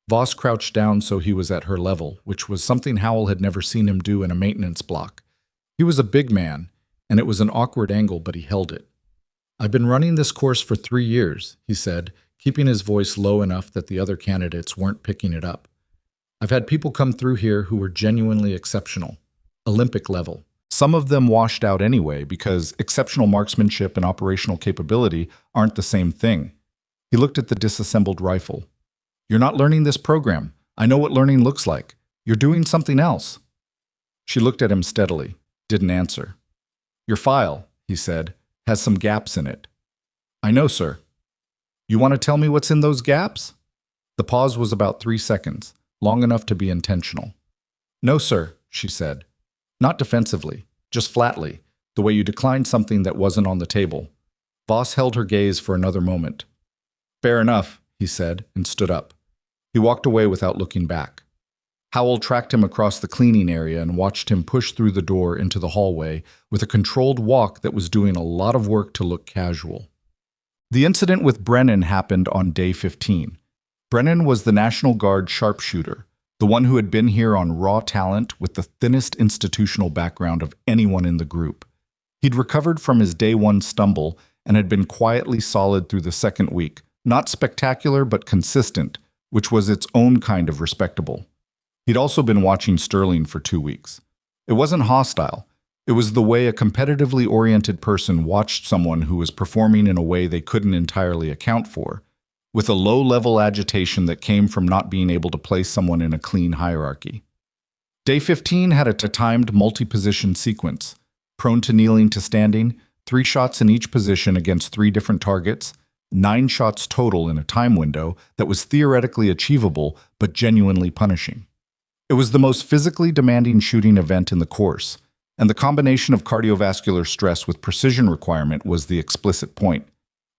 S1: Voss crouched down so he was at her level, which was something Howell had never seen him do in a maintenance block. He was a big man, and it was an awkward angle, but he held it. "I've been running this course for 3 years," he said, keeping his voice low enough that the other candidates weren't picking it up. "I've had people come through here who were genuinely exceptional, Olympic level. Some of them washed out anyway because exceptional marksmanship and operational capability aren't the same thing." He looked at the disassembled rifle. "You're not learning this program. I know what learning looks like. You're doing something else." She looked at him steadily, didn't answer. "Your file," he said, "has some gaps in it." "I know, sir." "You want to tell me what's in those gaps?" The pause was about 3 seconds, long enough to be intentional. "No, sir," she said. Not defensively, just flatly, the way you declined something that wasn't on the table. Voss held her gaze for another moment. "Fair enough," he said, and stood up. He walked away without looking back. Howell tracked him across the cleaning area and watched him push through the door into the hallway with a controlled walk that was doing a lot of work to look casual. The incident with Brennan happened on day 15. Brennan was the National Guard sharpshooter, the one who had been here on raw talent with the thinnest institutional background of anyone in the group. He'd recovered from his day 1 stumble and had been quietly solid through the second week, not spectacular but consistent, which was its own kind of respectable. He'd also been watching Sterling for 2 weeks. It wasn't hostile. It was the way a competitively oriented person watched someone who was performing in a way they couldn't entirely account for, with a low-level agitation that came from not being able to place someone in a clean hierarchy. Day 15 had a timed multi-position sequence, prone to kneeling to standing, 3 shots in each position against 3 different targets, 9 shots total in a time window that was theoretically achievable but genuinely punishing. It was the most physically demanding shooting event in the course, and the combination of cardiovascular stress with precision requirement was the explicit point.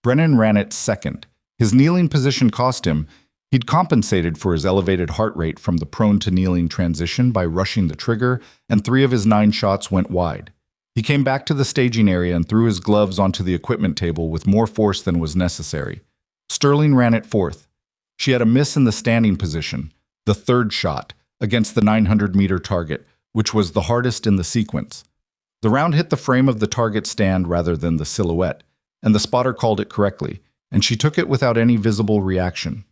S1: Brennan ran it second. His kneeling position cost him. He'd compensated for his elevated heart rate from the prone to kneeling transition by rushing the trigger, and 3 of his 9 shots went wide. He came back to the staging area and threw his gloves onto the equipment table with more force than was necessary. Sterling ran it fourth. She had a miss in the standing position, the 3rd shot, against the 900-meter target, which was the hardest in the sequence. The round hit the frame of the target stand rather than the silhouette, and the spotter called it correctly, and she took it without any visible reaction.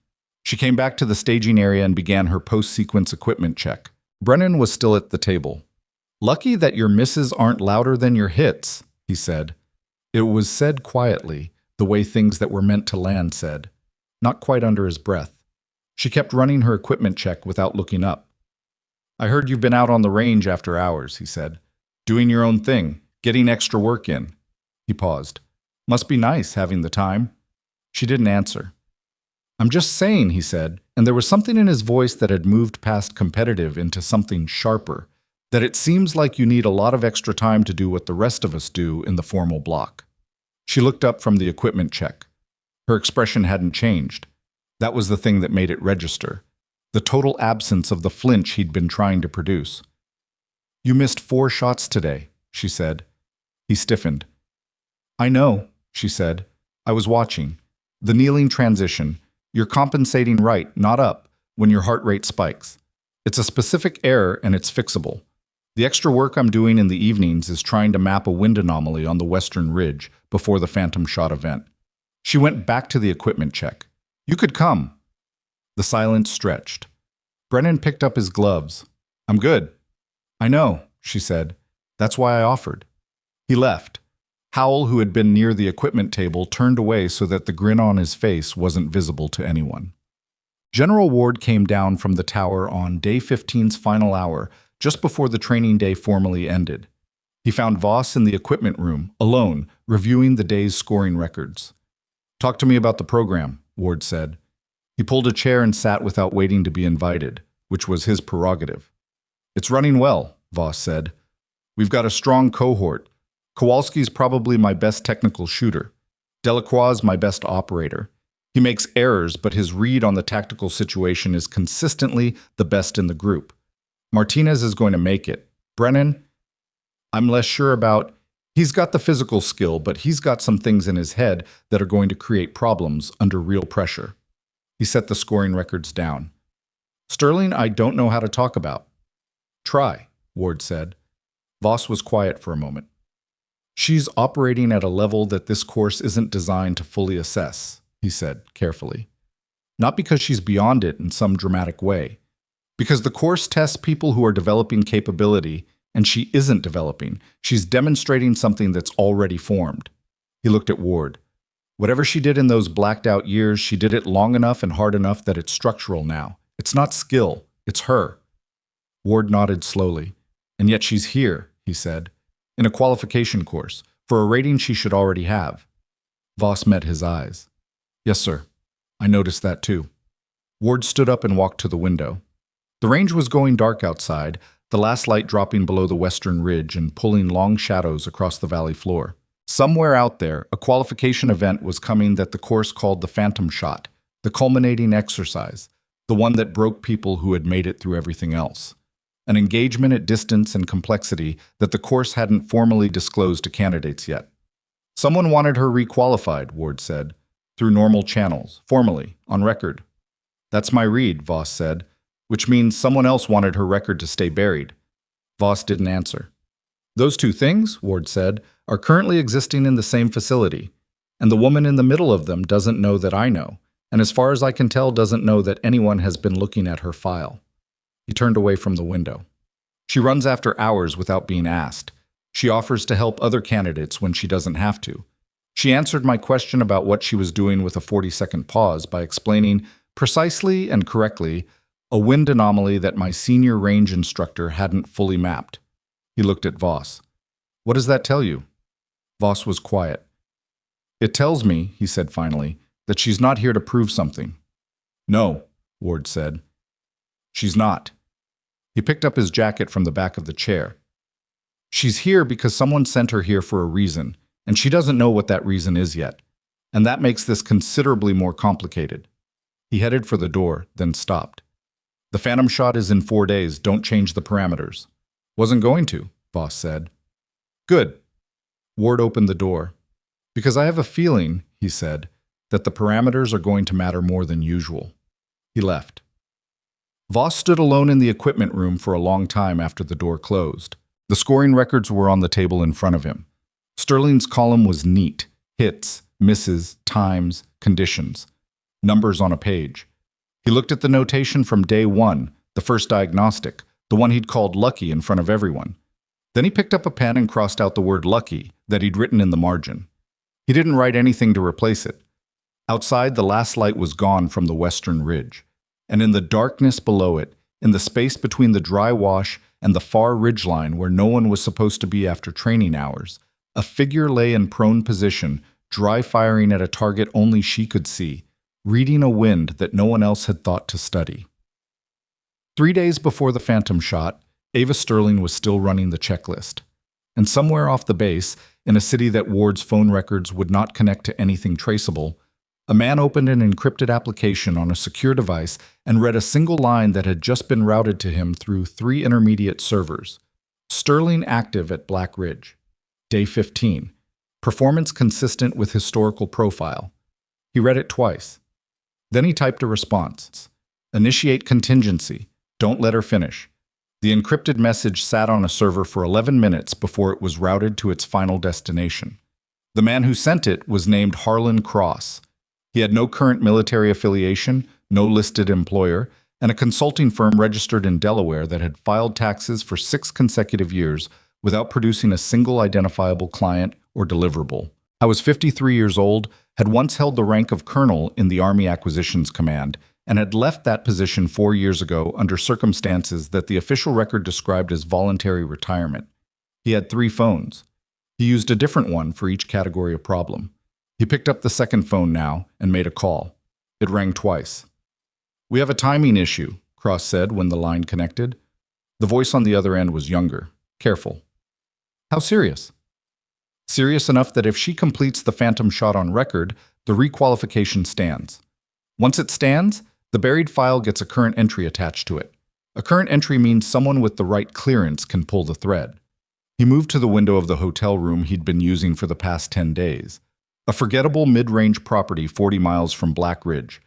S1: She came back to the staging area and began her post-sequence equipment check. Brennan was still at the table. "Lucky that your misses aren't louder than your hits," he said. It was said quietly, the way things that were meant to land said, not quite under his breath. She kept running her equipment check without looking up. "I heard you've been out on the range after hours," he said. "Doing your own thing, getting extra work in." He paused. "Must be nice having the time." She didn't answer. "I'm just saying," he said, and there was something in his voice that had moved past competitive into something sharper, that it seems like you need a lot of extra time to do what the rest of us do in the formal block. She looked up from the equipment check. Her expression hadn't changed. That was the thing that made it register. The total absence of the flinch he'd been trying to produce. "You missed 4 shots today," she said. He stiffened. "I know," she said. "I was watching. The kneeling transition. You're compensating right, not up, when your heart rate spikes. It's a specific error and it's fixable. The extra work I'm doing in the evenings is trying to map a wind anomaly on the western ridge before the phantom shot event." She went back to the equipment check. "You could come." The silence stretched. Brennan picked up his gloves. "I'm good." "I know," she said. "That's why I offered." He left. Howell, who had been near the equipment table, turned away so that the grin on his face wasn't visible to anyone. General Ward came down from the tower on Day 15's final hour, just before the training day formally ended. He found Voss in the equipment room, alone, reviewing the day's scoring records. "Talk to me about the program," Ward said. He pulled a chair and sat without waiting to be invited, which was his prerogative. "It's running well," Voss said. "We've got a strong cohort. Kowalski's probably my best technical shooter. Delacroix's my best operator. He makes errors, but his read on the tactical situation is consistently the best in the group. Martinez is going to make it. Brennan, I'm less sure about. He's got the physical skill, but he's got some things in his head that are going to create problems under real pressure." He set the scoring records down. "Sterling, I don't know how to talk about." "Try," Ward said. Voss was quiet for a moment. "She's operating at a level that this course isn't designed to fully assess," he said carefully. "Not because she's beyond it in some dramatic way. Because the course tests people who are developing capability, and she isn't developing. She's demonstrating something that's already formed." He looked at Ward. "Whatever she did in those blacked-out years, she did it long enough and hard enough that it's structural now. It's not skill, it's her." Ward nodded slowly. "And yet she's here," he said, "in a qualification course, for a rating she should already have." Voss met his eyes. "Yes, sir. I noticed that too." Ward stood up and walked to the window. The range was going dark outside, the last light dropping below the western ridge and pulling long shadows across the valley floor. Somewhere out there, a qualification event was coming that the course called the Phantom Shot, the culminating exercise, the one that broke people who had made it through everything else. An engagement at distance and complexity that the course hadn't formally disclosed to candidates yet. "Someone wanted her requalified," Ward said, "through normal channels, formally, on record." "That's my read," Voss said, "which means someone else wanted her record to stay buried." Voss didn't answer. "Those two things," Ward said, "are currently existing in the same facility, and the woman in the middle of them doesn't know that I know, and as far as I can tell doesn't know that anyone has been looking at her file." He turned away from the window. "She runs after hours without being asked. She offers to help other candidates when she doesn't have to. She answered my question about what she was doing with a 40-second pause by explaining, precisely and correctly, a wind anomaly that my senior range instructor hadn't fully mapped." He looked at Voss. "What does that tell you?" Voss was quiet. "It tells me," he said finally, "that she's not here to prove something." "No," Ward said. "She's not." He picked up his jacket from the back of the chair. "She's here because someone sent her here for a reason, and she doesn't know what that reason is yet. And that makes this considerably more complicated." He headed for the door, then stopped. "The Phantom Shot is in 4 days. Don't change the parameters." "Wasn't going to," Voss said. "Good." Ward opened the door. "Because I have a feeling," he said, "that the parameters are going to matter more than usual." He left. Voss stood alone in the equipment room for a long time after the door closed. The scoring records were on the table in front of him. Sterling's column was neat: hits, misses, times, conditions. Numbers on a page. He looked at the notation from day 1, the first diagnostic, the one he'd called lucky in front of everyone. Then he picked up a pen and crossed out the word lucky that he'd written in the margin. He didn't write anything to replace it. Outside, the last light was gone from the western ridge, and in the darkness below it, in the space between the dry wash and the far ridgeline where no one was supposed to be after training hours, a figure lay in prone position, dry firing at a target only she could see, reading a wind that no one else had thought to study. 3 days before the Phantom Shot, Ava Sterling was still running the checklist. And somewhere off the base, in a city that Ward's phone records would not connect to anything traceable, a man opened an encrypted application on a secure device and read a single line that had just been routed to him through 3 intermediate servers. Sterling active at Black Ridge. Day 15. Performance consistent with historical profile. He read it twice. Then he typed a response. Initiate contingency. Don't let her finish. The encrypted message sat on a server for 11 minutes before it was routed to its final destination. The man who sent it was named Harlan Cross. He had no current military affiliation, no listed employer, and a consulting firm registered in Delaware that had filed taxes for 6 consecutive years without producing a single identifiable client or deliverable. I was 53 years old, had once held the rank of colonel in the Army Acquisitions Command, and had left that position 4 years ago under circumstances that the official record described as voluntary retirement. He had 3 phones. He used a different one for each category of problem. He picked up the second phone now and made a call. It rang twice. "We have a timing issue," Cross said when the line connected. The voice on the other end was younger, careful. "How serious?" "Serious enough that if she completes the phantom shot on record, the requalification stands. Once it stands, the buried file gets a current entry attached to it. A current entry means someone with the right clearance can pull the thread." He moved to the window of the hotel room he'd been using for the past 10 days. A forgettable mid-range property 40 miles from Black Ridge.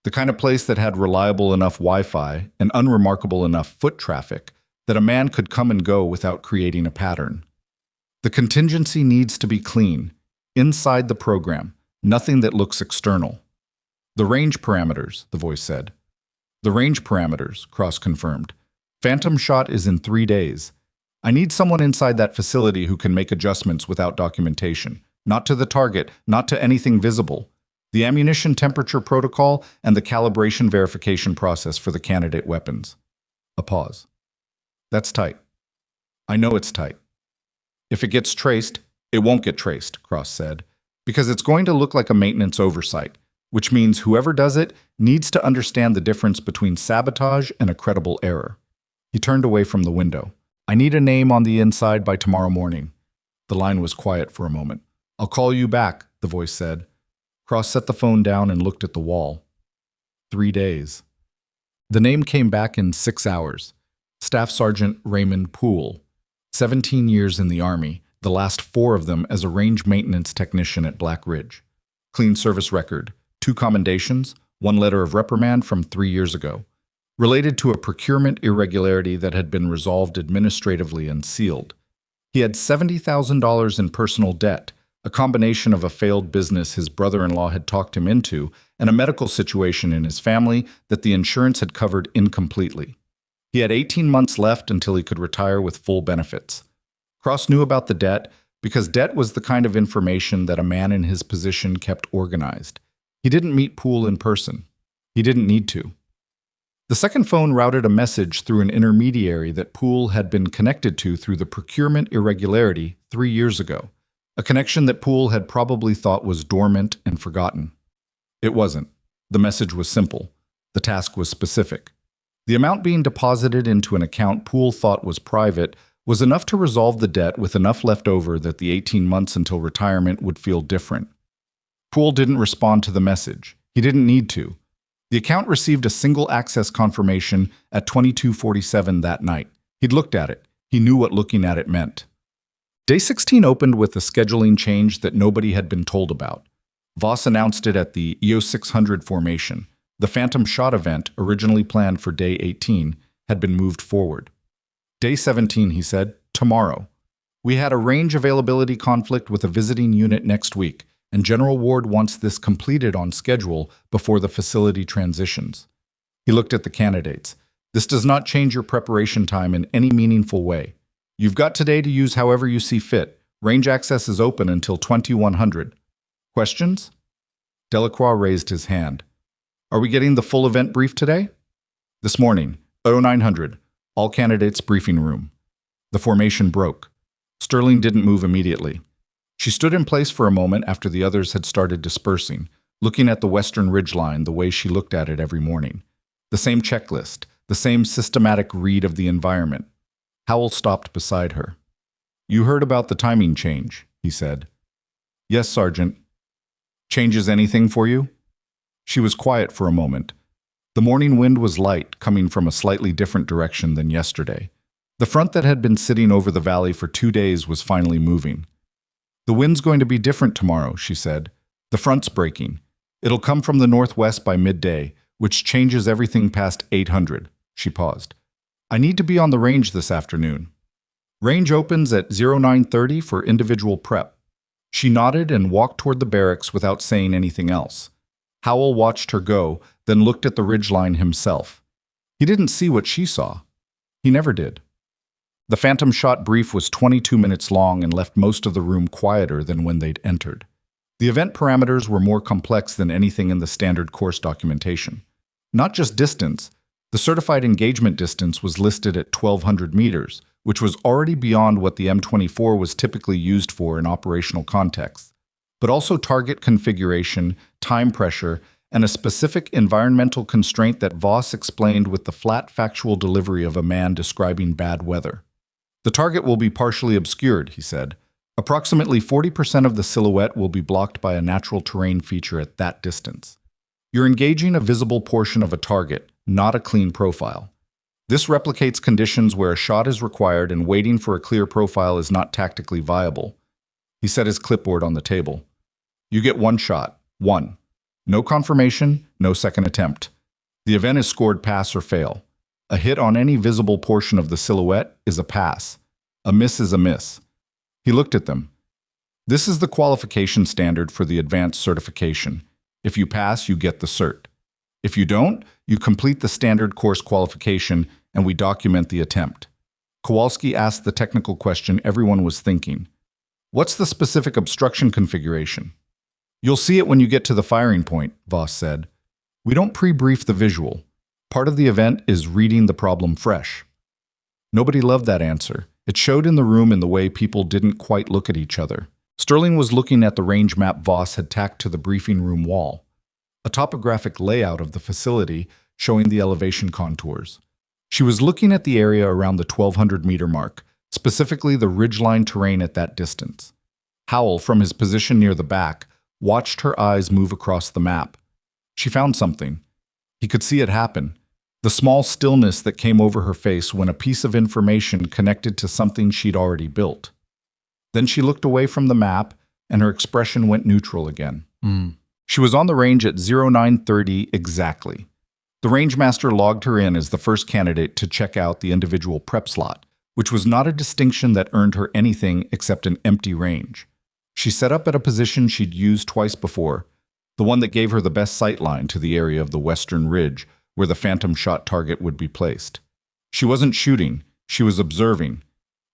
S1: The kind of place that had reliable enough Wi-Fi and unremarkable enough foot traffic that a man could come and go without creating a pattern. The contingency needs to be clean, inside the program, nothing that looks external. "The range parameters," the voice said. "The range parameters," Cross confirmed. "Phantom shot is in 3 days. I need someone inside that facility who can make adjustments without documentation. Not to the target, not to anything visible. The ammunition temperature protocol and the calibration verification process for the candidate weapons." A pause. "That's tight." "I know it's tight." "If it gets traced, it won't get traced," Cross said, "because it's going to look like a maintenance oversight, which means whoever does it needs to understand the difference between sabotage and a credible error." He turned away from the window. "I need a name on the inside by tomorrow morning." The line was quiet for a moment. "I'll call you back," the voice said. Cross set the phone down and looked at the wall. 3 days. The name came back in 6 hours. Staff Sergeant Raymond Poole. 17 years in the Army, the last 4 of them as a range maintenance technician at Black Ridge. Clean service record. 2 commendations, 1 letter of reprimand from 3 years ago. Related to a procurement irregularity that had been resolved administratively and sealed. He had $70,000 in personal debt, a combination of a failed business his brother-in-law had talked him into, and a medical situation in his family that the insurance had covered incompletely. He had 18 months left until he could retire with full benefits. Cross knew about the debt because debt was the kind of information that a man in his position kept organized. He didn't meet Poole in person. He didn't need to. The second phone routed a message through an intermediary that Poole had been connected to through the procurement irregularity 3 years ago. A connection that Poole had probably thought was dormant and forgotten. It wasn't. The message was simple. The task was specific. The amount being deposited into an account Poole thought was private was enough to resolve the debt with enough left over that the 18 months until retirement would feel different. Poole didn't respond to the message. He didn't need to. The account received a single access confirmation at 22:47 that night. He'd looked at it. He knew what looking at it meant. Day 16 opened with a scheduling change that nobody had been told about. Voss announced it at the EO 600 formation. The Phantom Shot event, originally planned for Day 18, had been moved forward. Day 17, he said, tomorrow. We had a range availability conflict with a visiting unit next week, and General Ward wants this completed on schedule before the facility transitions. He looked at the candidates. This does not change your preparation time in any meaningful way. You've got today to use however you see fit. Range access is open until 2100. Questions? Delacroix raised his hand. Are we getting the full event brief today? This morning, 0900, all candidates briefing room. The formation broke. Sterling didn't move immediately. She stood in place for a moment after the others had started dispersing, looking at the western ridgeline the way she looked at it every morning. The same checklist, the same systematic read of the environment. Howell stopped beside her. "You heard about the timing change," he said. "Yes, Sergeant." "Changes anything for you?" She was quiet for a moment. The morning wind was light, coming from a slightly different direction than yesterday. The front that had been sitting over the valley for 2 days was finally moving. "The wind's going to be different tomorrow," she said. "The front's breaking. It'll come from the northwest by midday, which changes everything past 800. She paused. "I need to be on the range this afternoon." "Range opens at 0930 for individual prep." She nodded and walked toward the barracks without saying anything else. Howell watched her go, then looked at the ridgeline himself. He didn't see what she saw. He never did. The phantom shot brief was 22 minutes long and left most of the room quieter than when they'd entered. The event parameters were more complex than anything in the standard course documentation. Not just distance, the certified engagement distance was listed at 1,200 meters, which was already beyond what the M24 was typically used for in operational contexts, but also target configuration, time pressure, and a specific environmental constraint that Voss explained with the flat factual delivery of a man describing bad weather. "The target will be partially obscured," he said. "Approximately 40% of the silhouette will be blocked by a natural terrain feature at that distance. You're engaging a visible portion of a target, not a clean profile. This replicates conditions where a shot is required and waiting for a clear profile is not tactically viable." He set his clipboard on the table. "You get one shot. One. No confirmation, no second attempt. The event is scored pass or fail. A hit on any visible portion of the silhouette is a pass. A miss is a miss." He looked at them. "This is the qualification standard for the advanced certification. If you pass, you get the cert. If you don't, you complete the standard course qualification and we document the attempt." Kowalski asked the technical question everyone was thinking. "What's the specific obstruction configuration?" "You'll see it when you get to the firing point," Voss said. "We don't pre-brief the visual. Part of the event is reading the problem fresh." Nobody loved that answer. It showed in the room in the way people didn't quite look at each other. Sterling was looking at the range map Voss had tacked to the briefing room wall, a topographic layout of the facility showing the elevation contours. She was looking at the area around the 1,200-meter mark, specifically the ridgeline terrain at that distance. Howell, from his position near the back, watched her eyes move across the map. She found something. He could see it happen. The small stillness that came over her face when a piece of information connected to something she'd already built. Then she looked away from the map, and her expression went neutral again. She was on the range at 0930 exactly. The rangemaster logged her in as the first candidate to check out the individual prep slot, which was not a distinction that earned her anything except an empty range. She set up at a position she'd used twice before, the one that gave her the best sight line to the area of the western ridge where the phantom shot target would be placed. She wasn't shooting, she was observing.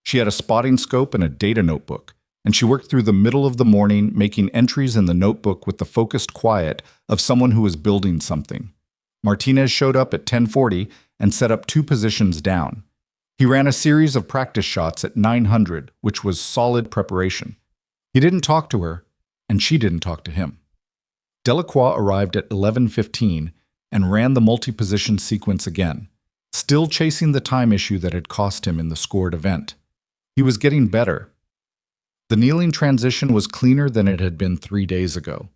S1: She had a spotting scope and a data notebook, and she worked through the middle of the morning making entries in the notebook with the focused quiet of someone who was building something. Martinez showed up at 10:40 and set up 2 positions down. He ran a series of practice shots at 900, which was solid preparation. He didn't talk to her, and she didn't talk to him. Delacroix arrived at 11:15 and ran the multi-position sequence again, still chasing the time issue that had cost him in the scored event. He was getting better. The kneeling transition was cleaner than it had been 3 days ago.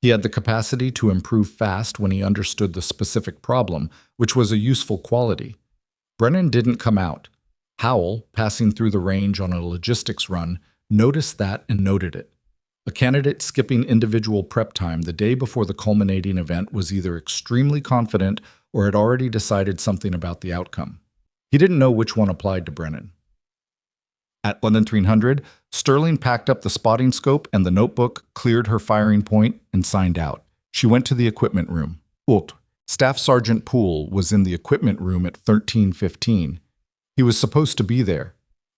S1: He had the capacity to improve fast when he understood the specific problem, which was a useful quality. Brennan didn't come out. Howell, passing through the range on a logistics run, noticed that and noted it. A candidate skipping individual prep time the day before the culminating event was either extremely confident or had already decided something about the outcome. He didn't know which one applied to Brennan. At 11:300, Sterling packed up the spotting scope and the notebook, cleared her firing point, and signed out. She went to the equipment room. Staff Sergeant Poole was in the equipment room at 13:15. He was supposed to be there.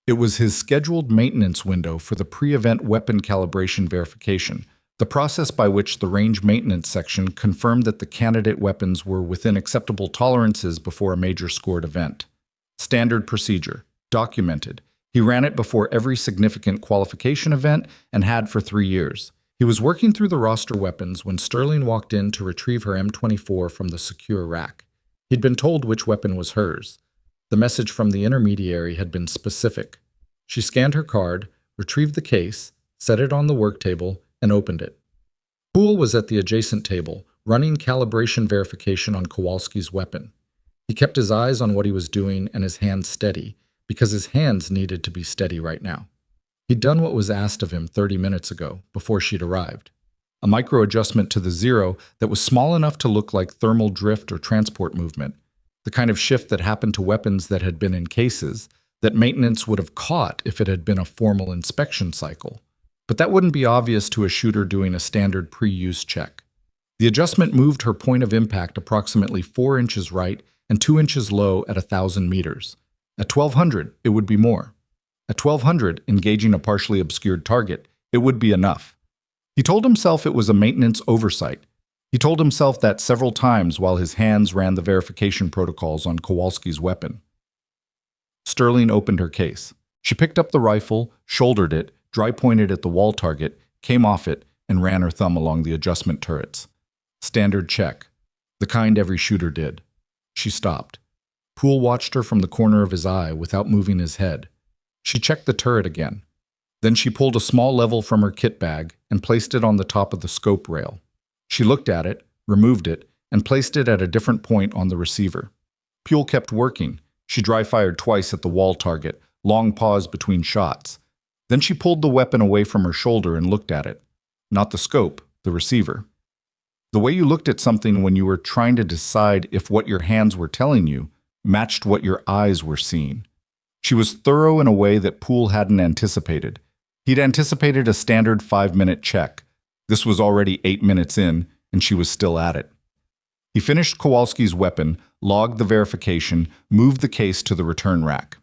S1: It was his scheduled maintenance window for the pre-event weapon calibration verification, the process by which the range maintenance section confirmed that the candidate weapons were within acceptable tolerances before a major scored event. Standard procedure. Documented. He ran it before every significant qualification event and had for 3 years. He was working through the roster weapons when Sterling walked in to retrieve her M24 from the secure rack. He'd been told which weapon was hers. The message from the intermediary had been specific. She scanned her card, retrieved the case, set it on the work table, and opened it. Poole was at the adjacent table, running calibration verification on Kowalski's weapon. He kept his eyes on what he was doing and his hands steady, because his hands needed to be steady right now. He'd done what was asked of him 30 minutes ago, before she'd arrived. A micro-adjustment to the zero that was small enough to look like thermal drift or transport movement, the kind of shift that happened to weapons that had been in cases that maintenance would have caught if it had been a formal inspection cycle. But that wouldn't be obvious to a shooter doing a standard pre-use check. The adjustment moved her point of impact approximately 4 inches right and 2 inches low at 1,000 meters. At 1,200, it would be more. At 1,200, engaging a partially obscured target, it would be enough. He told himself it was a maintenance oversight. He told himself that several times while his hands ran the verification protocols on Kowalski's weapon. Sterling opened her case. She picked up the rifle, shouldered it, dry-pointed at the wall target, came off it, and ran her thumb along the adjustment turrets. Standard check. The kind every shooter did. She stopped. Poole watched her from the corner of his eye without moving his head. She checked the turret again. Then she pulled a small level from her kit bag and placed it on the top of the scope rail. She looked at it, removed it, and placed it at a different point on the receiver. Poole kept working. She dry-fired twice at the wall target, long pause between shots. Then she pulled the weapon away from her shoulder and looked at it. Not the scope, the receiver. The way you looked at something when you were trying to decide if what your hands were telling you matched what your eyes were seeing. She was thorough in a way that Poole hadn't anticipated. He'd anticipated a standard 5-minute check. This was already 8 minutes in, and she was still at it. He finished Kowalski's weapon, logged the verification, moved the case to the return rack.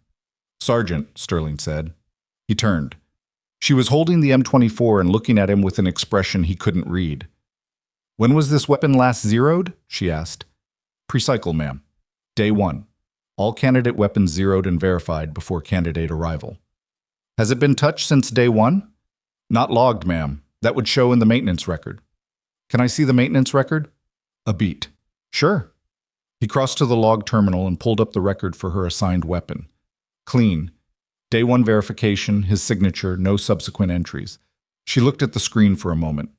S1: "Sergeant," Sterling said. He turned. She was holding the M24 and looking at him with an expression he couldn't read. "When was this weapon last zeroed?" she asked. "Pre-cycle, ma'am. Day 1. All candidate weapons zeroed and verified before candidate arrival." "Has it been touched since day 1? "Not logged, ma'am. That would show in the maintenance record." "Can I see the maintenance record?" "A beat." "Sure." He crossed to the log terminal and pulled up the record for her assigned weapon. Clean. Day 1 verification, his signature, no subsequent entries. She looked at the screen for a moment.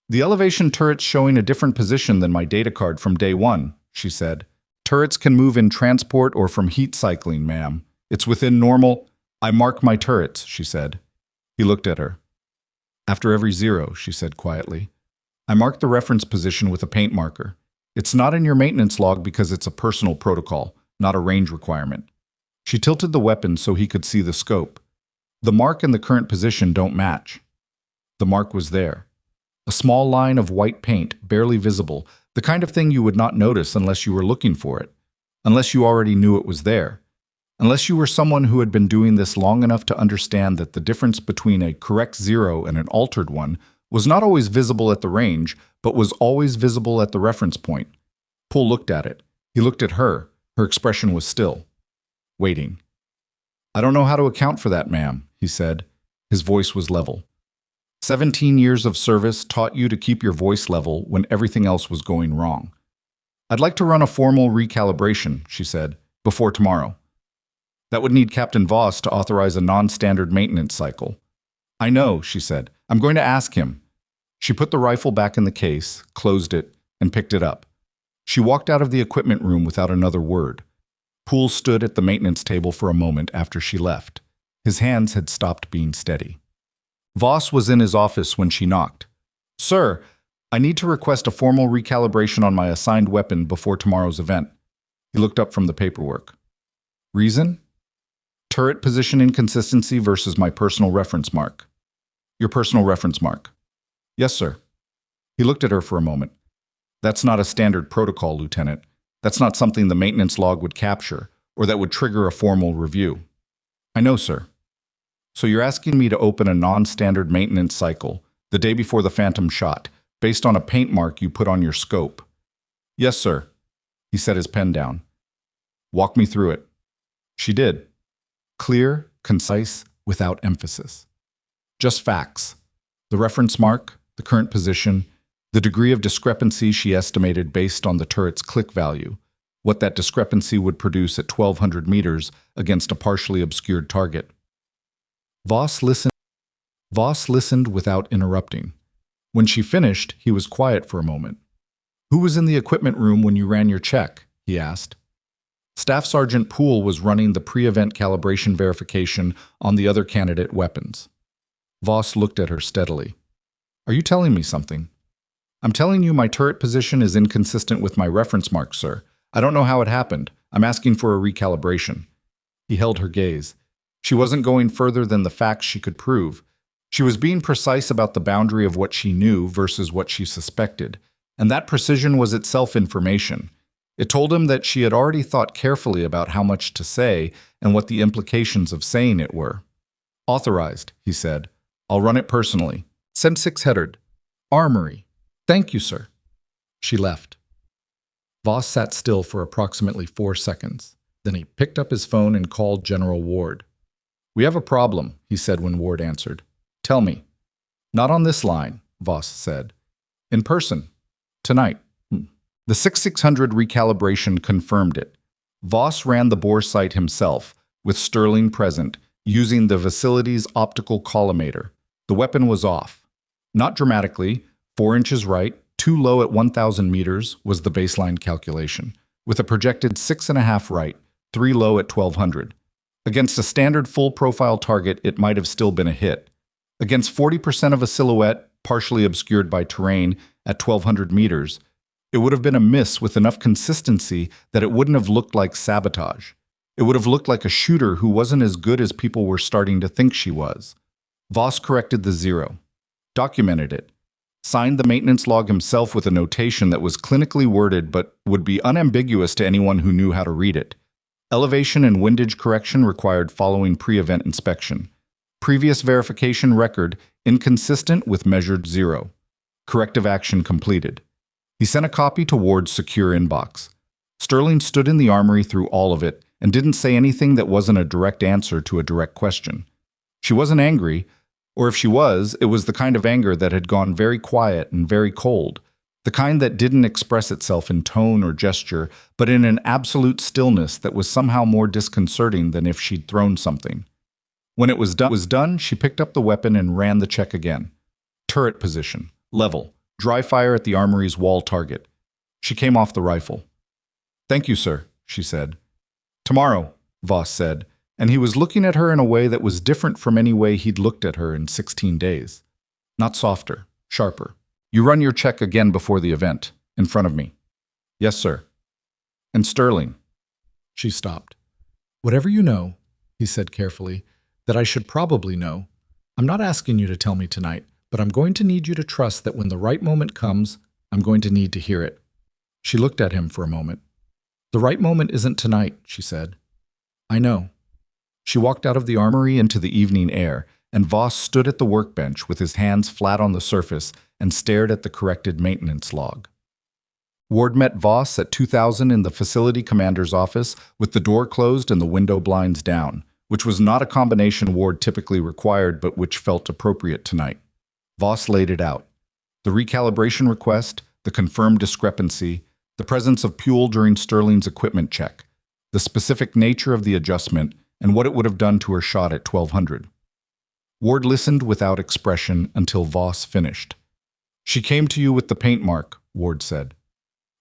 S1: "The elevation turret's showing a different position than my data card from day 1, she said. "Turrets can move in transport or from heat cycling, ma'am. It's within normal—" "I mark my turrets," she said. He looked at her. "After every zero," she said quietly. "I mark the reference position with a paint marker. It's not in your maintenance log because it's a personal protocol, not a range requirement." She tilted the weapon so he could see the scope. "The mark and the current position don't match." The mark was there. A small line of white paint, barely visible, the kind of thing you would not notice unless you were looking for it, unless you already knew it was there, unless you were someone who had been doing this long enough to understand that the difference between a correct zero and an altered one was not always visible at the range, but was always visible at the reference point. Poole looked at it. He looked at her. Her expression was still. Waiting. "I don't know how to account for that, ma'am," he said. His voice was level. 17 years of service taught you to keep your voice level when everything else was going wrong. "I'd like to run a formal recalibration," she said, "before tomorrow." "That would need Captain Voss to authorize a non-standard maintenance cycle." "I know," she said. "I'm going to ask him." She put the rifle back in the case, closed it, and picked it up. She walked out of the equipment room without another word. Poole stood at the maintenance table for a moment after she left. His hands had stopped being steady. Voss was in his office when she knocked. "Sir, I need to request a formal recalibration on my assigned weapon before tomorrow's event." He looked up from the paperwork. "Reason?" "Turret position inconsistency versus my personal reference mark." "Your personal reference mark?" "Yes, sir." He looked at her for a moment. "That's not a standard protocol, Lieutenant. That's not something the maintenance log would capture, or that would trigger a formal review." "I know, sir." "So you're asking me to open a non-standard maintenance cycle the day before the phantom shot, based on a paint mark you put on your scope?" "Yes, sir." He set his pen down. "Walk me through it." She did. Clear, concise, without emphasis. Just facts. The reference mark, the current position, the degree of discrepancy she estimated based on the turret's click value, what that discrepancy would produce at 1,200 meters against a partially obscured target. Voss listened without interrupting. When she finished, he was quiet for a moment. "Who was in the equipment room when you ran your check?" he asked. Staff Sergeant Poole was running the pre-event calibration verification on the other candidate weapons. Voss looked at her steadily. "Are you telling me something?" "I'm telling you my turret position is inconsistent with my reference mark, sir. I don't know how it happened. I'm asking for a recalibration." He held her gaze. She wasn't going further than the facts she could prove. She was being precise about the boundary of what she knew versus what she suspected, and that precision was itself information. It told him that she had already thought carefully about how much to say and what the implications of saying it were. "Authorized," he said. "I'll run it personally. Send 6-headed. Armory. Thank you, sir." She left. Voss sat still for approximately 4 seconds. Then he picked up his phone and called General Ward. "We have a problem," he said when Ward answered. "Tell me." "Not on this line," Voss said. "In person. Tonight." The 6600 recalibration confirmed it. Voss ran the bore sight himself, with Sterling present, using the facility's optical collimator. The weapon was off. Not dramatically, 4 inches right, too low at 1,000 meters was the baseline calculation, with a projected 6.5 right, 3 low at 1,200. Against a standard full-profile target, it might have still been a hit. Against 40% of a silhouette, partially obscured by terrain, at 1,200 meters, it would have been a miss with enough consistency that it wouldn't have looked like sabotage. It would have looked like a shooter who wasn't as good as people were starting to think she was. Voss corrected the 0, documented it, signed the maintenance log himself with a notation that was clinically worded but would be unambiguous to anyone who knew how to read it. Elevation and windage correction required following pre-event inspection. Previous verification record inconsistent with measured 0. Corrective action completed. He sent a copy to Ward's secure inbox. Sterling stood in the armory through all of it and didn't say anything that wasn't a direct answer to a direct question. She wasn't angry, or if she was, it was the kind of anger that had gone very quiet and very cold, the kind that didn't express itself in tone or gesture, but in an absolute stillness that was somehow more disconcerting than if she'd thrown something. When it was done, she picked up the weapon and ran the check again. Turret position, level, dry fire at the armory's wall target. She came off the rifle. "Thank you, sir," she said. "Tomorrow," Voss said, and he was looking at her in a way that was different from any way he'd looked at her in 16 days. Not softer, sharper. "You run your check again before the event, in front of me." "Yes, sir." "And Sterling." She stopped. "Whatever you know," he said carefully, "that I should probably know. I'm not asking you to tell me tonight, but I'm going to need you to trust that when the right moment comes, I'm going to need to hear it." She looked at him for a moment. "The right moment isn't tonight," she said. "I know." She walked out of the armory into the evening air, and Voss stood at the workbench with his hands flat on the surface and stared at the corrected maintenance log. Ward met Voss at 2000 in the facility commander's office with the door closed and the window blinds down, which was not a combination Ward typically required but which felt appropriate tonight. Voss laid it out. The recalibration request, the confirmed discrepancy, the presence of fuel during Sterling's equipment check, the specific nature of the adjustment, and what it would have done to her shot at 1,200. Ward listened without expression until Voss finished. "She came to you with the paint mark," Ward said.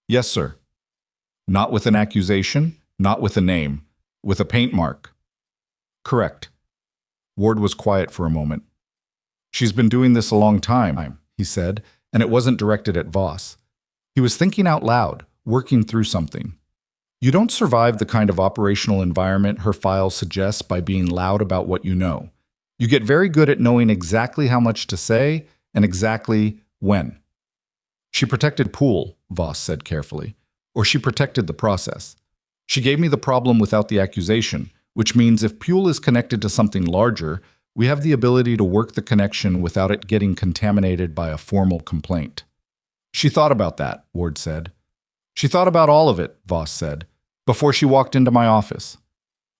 S1: "Yes, sir." "Not with an accusation, not with a name, with a paint mark." "Correct." Ward was quiet for a moment. "She's been doing this a long time," he said, and it wasn't directed at Voss. He was thinking out loud, working through something. You don't survive the kind of operational environment her file suggests by being loud about what you know. You get very good at knowing exactly how much to say and exactly when. "She protected Poole," Voss said carefully, "or she protected the process. She gave me the problem without the accusation, which means if Poole is connected to something larger, we have the ability to work the connection without it getting contaminated by a formal complaint." "She thought about that," Ward said. "She thought about all of it," Voss said, "before she walked into my office."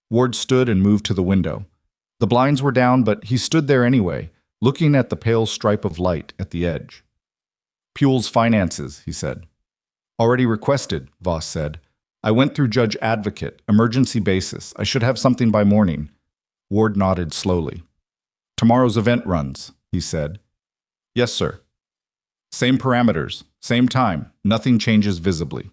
S1: Ward stood and moved to the window. The blinds were down, but he stood there anyway, looking at the pale stripe of light at the edge. "Pule's finances," he said. "Already requested," Voss said. I went through judge advocate, emergency basis. I should have something by morning. Ward nodded slowly. Tomorrow's event runs, he said. Yes, sir. Same parameters, same time, nothing changes visibly.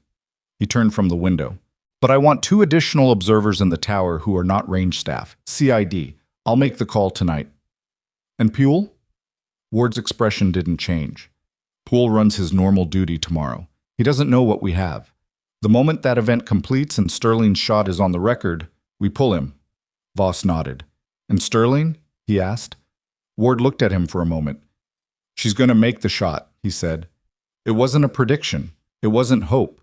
S1: He turned from the window. But I want 2 additional observers in the tower who are not range staff, CID. I'll make the call tonight. And Puel? Ward's expression didn't change. Puel runs his normal duty tomorrow. He doesn't know what we have. The moment that event completes and Sterling's shot is on the record, we pull him. Voss nodded. And Sterling? He asked. Ward looked at him for a moment. She's going to make the shot, he said. It wasn't a prediction. It wasn't hope.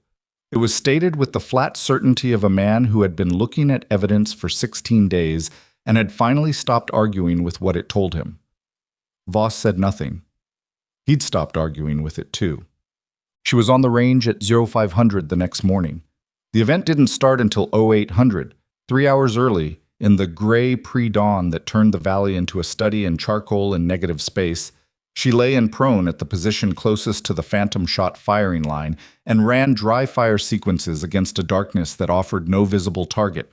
S1: It was stated with the flat certainty of a man who had been looking at evidence for 16 days and had finally stopped arguing with what it told him. Voss said nothing. He'd stopped arguing with it too. She was on the range at 0500 the next morning. The event didn't start until 0800, 3 hours early, in the gray pre-dawn that turned the valley into a study in charcoal and negative space. She lay in prone at the position closest to the phantom shot firing line and ran dry fire sequences against a darkness that offered no visible target.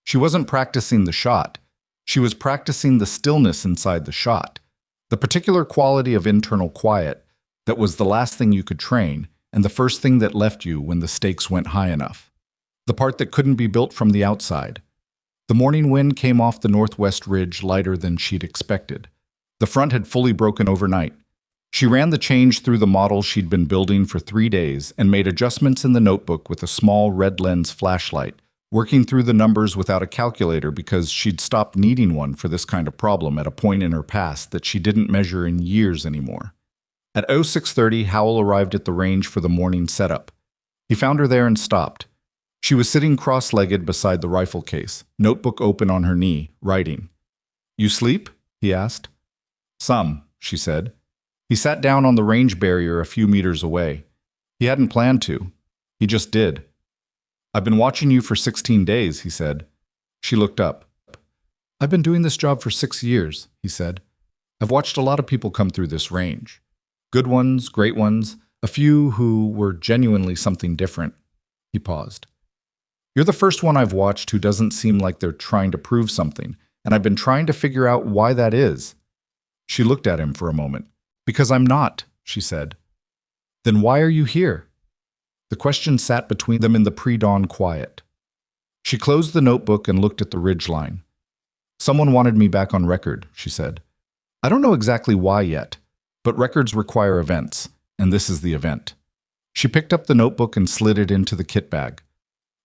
S1: She wasn't practicing the shot. She was practicing the stillness inside the shot, the particular quality of internal quiet that was the last thing you could train and the first thing that left you when the stakes went high enough. The part that couldn't be built from the outside. The morning wind came off the northwest ridge lighter than she'd expected. The front had fully broken overnight. She ran the change through the model she'd been building for 3 days and made adjustments in the notebook with a small red lens flashlight, working through the numbers without a calculator because she'd stopped needing one for this kind of problem at a point in her past that she didn't measure in years anymore. At 0630, Howell arrived at the range for the morning setup. He found her there and stopped. She was sitting cross-legged beside the rifle case, notebook open on her knee, writing. "You sleep?" he asked. "Some," she said. He sat down on the range barrier a few meters away. He hadn't planned to. He just did. "I've been watching you for 16 days, he said. She looked up. "I've been doing this job for 6 years, he said. "I've watched a lot of people come through this range. Good ones, great ones, a few who were genuinely something different." He paused. "You're the first one I've watched who doesn't seem like they're trying to prove something, and I've been trying to figure out why that is." She looked at him for a moment. "Because I'm not," she said. "Then why are you here?" The question sat between them in the pre-dawn quiet. She closed the notebook and looked at the ridgeline. "Someone wanted me back on record," she said. "I don't know exactly why yet, but records require events, and this is the event." She picked up the notebook and slid it into the kit bag.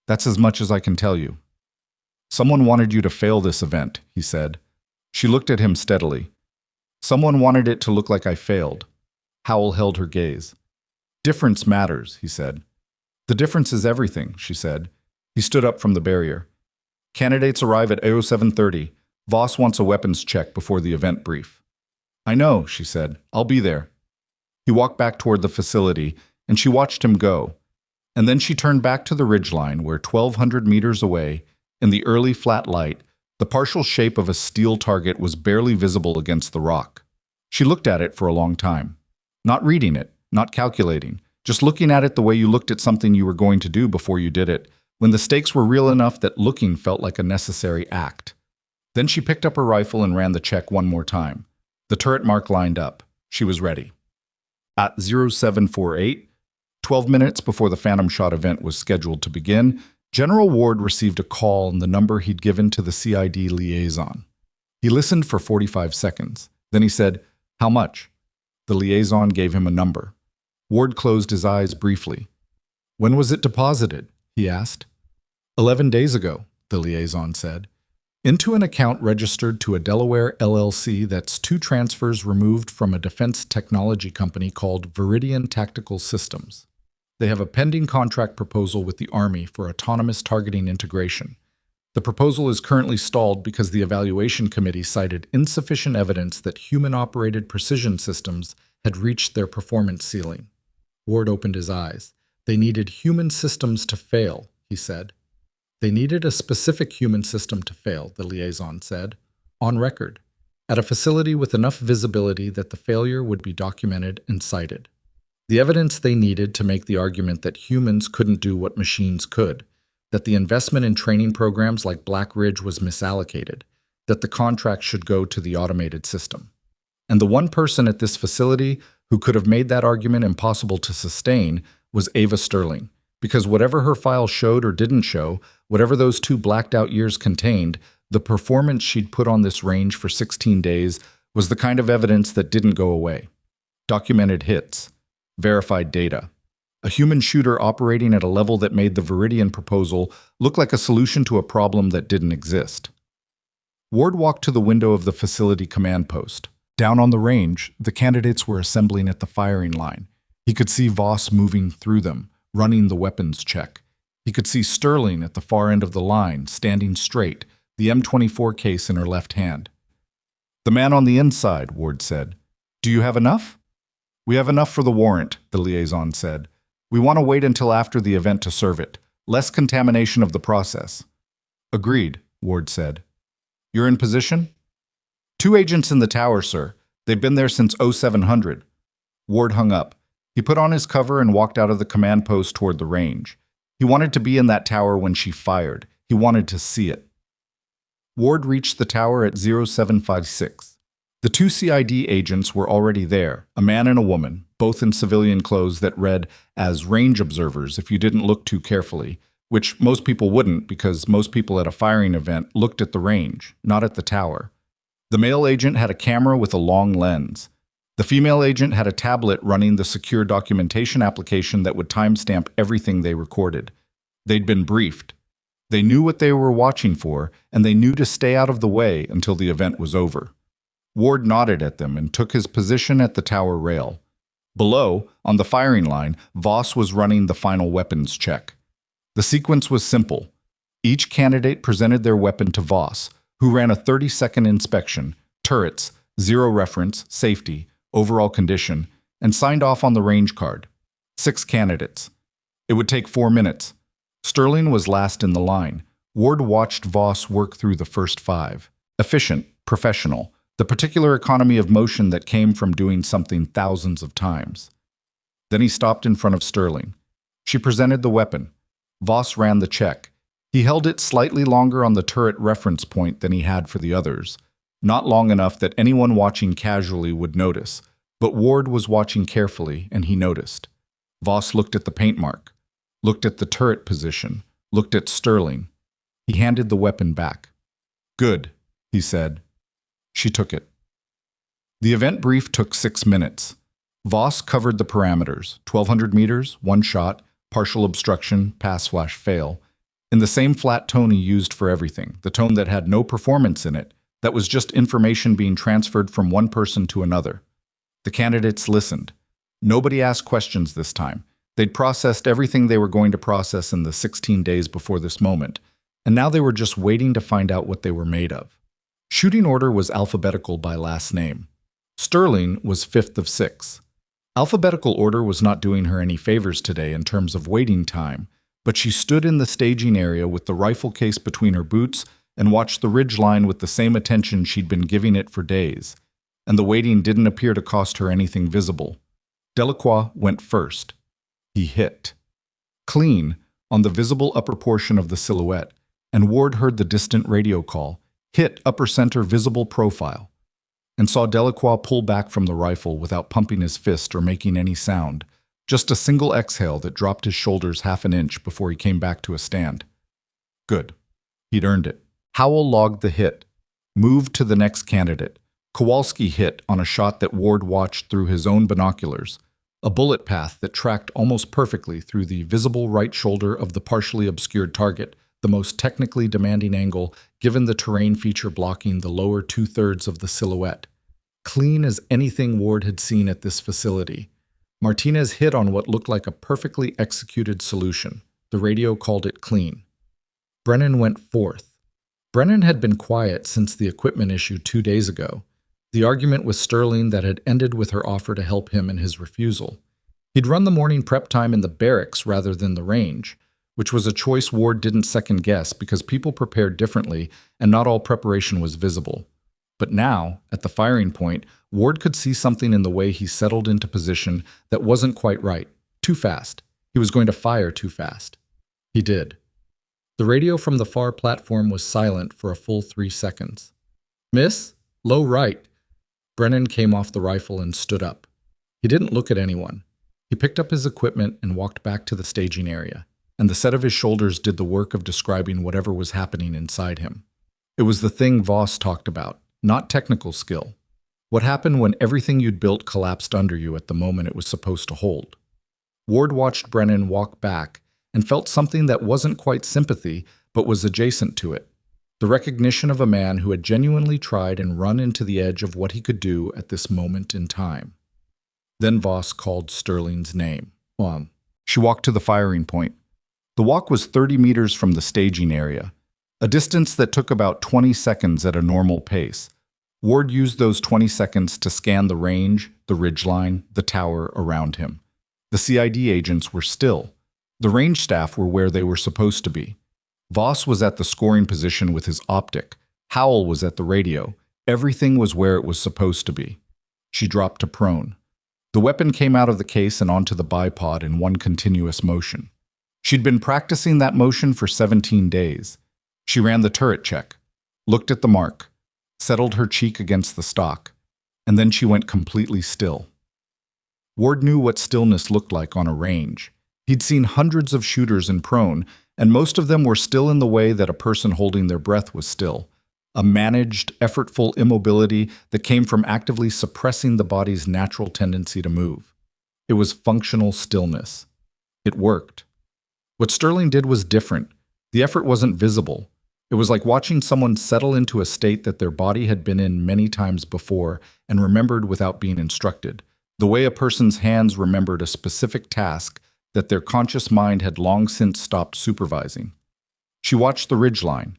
S1: "That's as much as I can tell you." "Someone wanted you to fail this event," he said. She looked at him steadily. "Someone wanted it to look like I failed." Howell held her gaze. "Difference matters," he said. "The difference is everything," she said. He stood up from the barrier. "Candidates arrive at 0730. Voss wants a weapons check before the event brief." "I know," she said. "I'll be there." He walked back toward the facility, and she watched him go. And then she turned back to the ridgeline where 1,200 meters away, in the early flat light, the partial shape of a steel target was barely visible against the rock. She looked at it for a long time. Not reading it, not calculating, just looking at it the way you looked at something you were going to do before you did it, when the stakes were real enough that looking felt like a necessary act. Then she picked up her rifle and ran the check one more time. The turret mark lined up. She was ready. At 0748, 12 minutes before the Phantom Shot event was scheduled to begin, General Ward received a call on the number he'd given to the CID liaison. He listened for 45 seconds. Then he said, "How much?" The liaison gave him a number. Ward closed his eyes briefly. "When was it deposited?" he asked. 11 days ago, the liaison said. "Into an account registered to a Delaware LLC that's 2 transfers removed from a defense technology company called Viridian Tactical Systems. They have a pending contract proposal with the Army for autonomous targeting integration. The proposal is currently stalled because the evaluation committee cited insufficient evidence that human-operated precision systems had reached their performance ceiling." Ward opened his eyes. "They needed human systems to fail," he said. "They needed a specific human system to fail," the liaison said, "on record, at a facility with enough visibility that the failure would be documented and cited. The evidence they needed to make the argument that humans couldn't do what machines could, that the investment in training programs like Black Ridge was misallocated, that the contract should go to the automated system. And the one person at this facility who could have made that argument impossible to sustain was Ava Sterling, because whatever her file showed or didn't show, whatever those 2 blacked-out years contained, the performance she'd put on this range for 16 days was the kind of evidence that didn't go away. Documented hits, verified data, a human shooter operating at a level that made the Viridian proposal look like a solution to a problem that didn't exist. Ward walked to the window of the facility command post. Down on the range, the candidates were assembling at the firing line. He could see Voss moving through them, running the weapons check. He could see Sterling at the far end of the line, standing straight, the M24 case in her left hand. "The man on the inside," Ward said. "Do you have enough?" "We have enough for the warrant," the liaison said. "We want to wait until after the event to serve it. Less contamination of the process." "Agreed," Ward said. "You're in position?" "2 agents in the tower, sir. They've been there since 0700. Ward hung up. He put on his cover and walked out of the command post toward the range. He wanted to be in that tower when she fired. He wanted to see it. Ward reached the tower at 0756. The 2 CID agents were already there, a man and a woman, both in civilian clothes that read as range observers if you didn't look too carefully, which most people wouldn't because most people at a firing event looked at the range, not at the tower. The male agent had a camera with a long lens. The female agent had a tablet running the secure documentation application that would timestamp everything they recorded. They'd been briefed. They knew what they were watching for, and they knew to stay out of the way until the event was over. Ward nodded at them and took his position at the tower rail. Below, on the firing line, Voss was running the final weapons check. The sequence was simple. Each candidate presented their weapon to Voss, who ran a 30-second inspection, turrets, 0 reference, safety, overall condition, and signed off on the range card. 6 candidates. It would take 4 minutes. Sterling was last in the line. Ward watched Voss work through the first 5. Efficient, professional, the particular economy of motion that came from doing something thousands of times. Then he stopped in front of Sterling. She presented the weapon. Voss ran the check. He held it slightly longer on the turret reference point than he had for the others. Not long enough that anyone watching casually would notice, but Ward was watching carefully and he noticed. Voss looked at the paint mark, looked at the turret position, looked at Sterling. He handed the weapon back. "Good," he said. She took it. The event brief took 6 minutes. Voss covered the parameters, 1,200 meters, 1 shot, partial obstruction, pass/fail, in the same flat tone he used for everything, the tone that had no performance in it, that was just information being transferred from one person to another. The candidates listened. Nobody asked questions this time. They'd processed everything they were going to process in the 16 days before this moment, and now they were just waiting to find out what they were made of. Shooting order was alphabetical by last name. Sterling was 5th of 6. Alphabetical order was not doing her any favors today in terms of waiting time, but she stood in the staging area with the rifle case between her boots and watched the ridge line with the same attention she'd been giving it for days, and the waiting didn't appear to cost her anything visible. Delacroix went first. He hit. Clean, on the visible upper portion of the silhouette, and Ward heard the distant radio call, "Hit upper center visible profile," and saw Delacroix pull back from the rifle without pumping his fist or making any sound, just a single exhale that dropped his shoulders half an inch before he came back to a stand. Good. He'd earned it. Howell logged the hit, moved to the next candidate. Kowalski hit on a shot that Ward watched through his own binoculars, a bullet path that tracked almost perfectly through the visible right shoulder of the partially obscured target, the most technically demanding angle given the terrain feature blocking the lower 2/3 of the silhouette. Clean as anything Ward had seen at this facility. Martinez hit on what looked like a perfectly executed solution. The radio called it clean. Brennan went 4th. Brennan had been quiet since the equipment issue 2 days ago. The argument with Sterling that had ended with her offer to help him and his refusal. He'd run the morning prep time in the barracks rather than the range, which was a choice Ward didn't second-guess because people prepared differently and not all preparation was visible. But now, at the firing point, Ward could see something in the way he settled into position that wasn't quite right. Too fast. He was going to fire too fast. He did. The radio from the far platform was silent for a full 3 seconds. "Miss? Low right." Brennan came off the rifle and stood up. He didn't look at anyone. He picked up his equipment and walked back to the staging area, and the set of his shoulders did the work of describing whatever was happening inside him. It was the thing Voss talked about, not technical skill. What happened when everything you'd built collapsed under you at the moment it was supposed to hold? Ward watched Brennan walk back and felt something that wasn't quite sympathy, but was adjacent to it. The recognition of a man who had genuinely tried and run into the edge of what he could do at this moment in time. Then Voss called Sterling's name. She walked to the firing point. The walk was 30 meters from the staging area, a distance that took about 20 seconds at a normal pace. Ward used those 20 seconds to scan the range, the ridgeline, the tower around him. The CID agents were still. The range staff were where they were supposed to be. Voss was at the scoring position with his optic. Howell was at the radio. Everything was where it was supposed to be. She dropped to prone. The weapon came out of the case and onto the bipod in one continuous motion. She'd been practicing that motion for 17 days. She ran the turret check, looked at the mark, settled her cheek against the stock, and then she went completely still. Ward knew what stillness looked like on a range. He'd seen hundreds of shooters in prone, and most of them were still in the way that a person holding their breath was still. A managed, effortful immobility that came from actively suppressing the body's natural tendency to move. It was functional stillness. It worked. What Sterling did was different. The effort wasn't visible. It was like watching someone settle into a state that their body had been in many times before and remembered without being instructed. The way a person's hands remembered a specific task that their conscious mind had long since stopped supervising. She watched the ridgeline.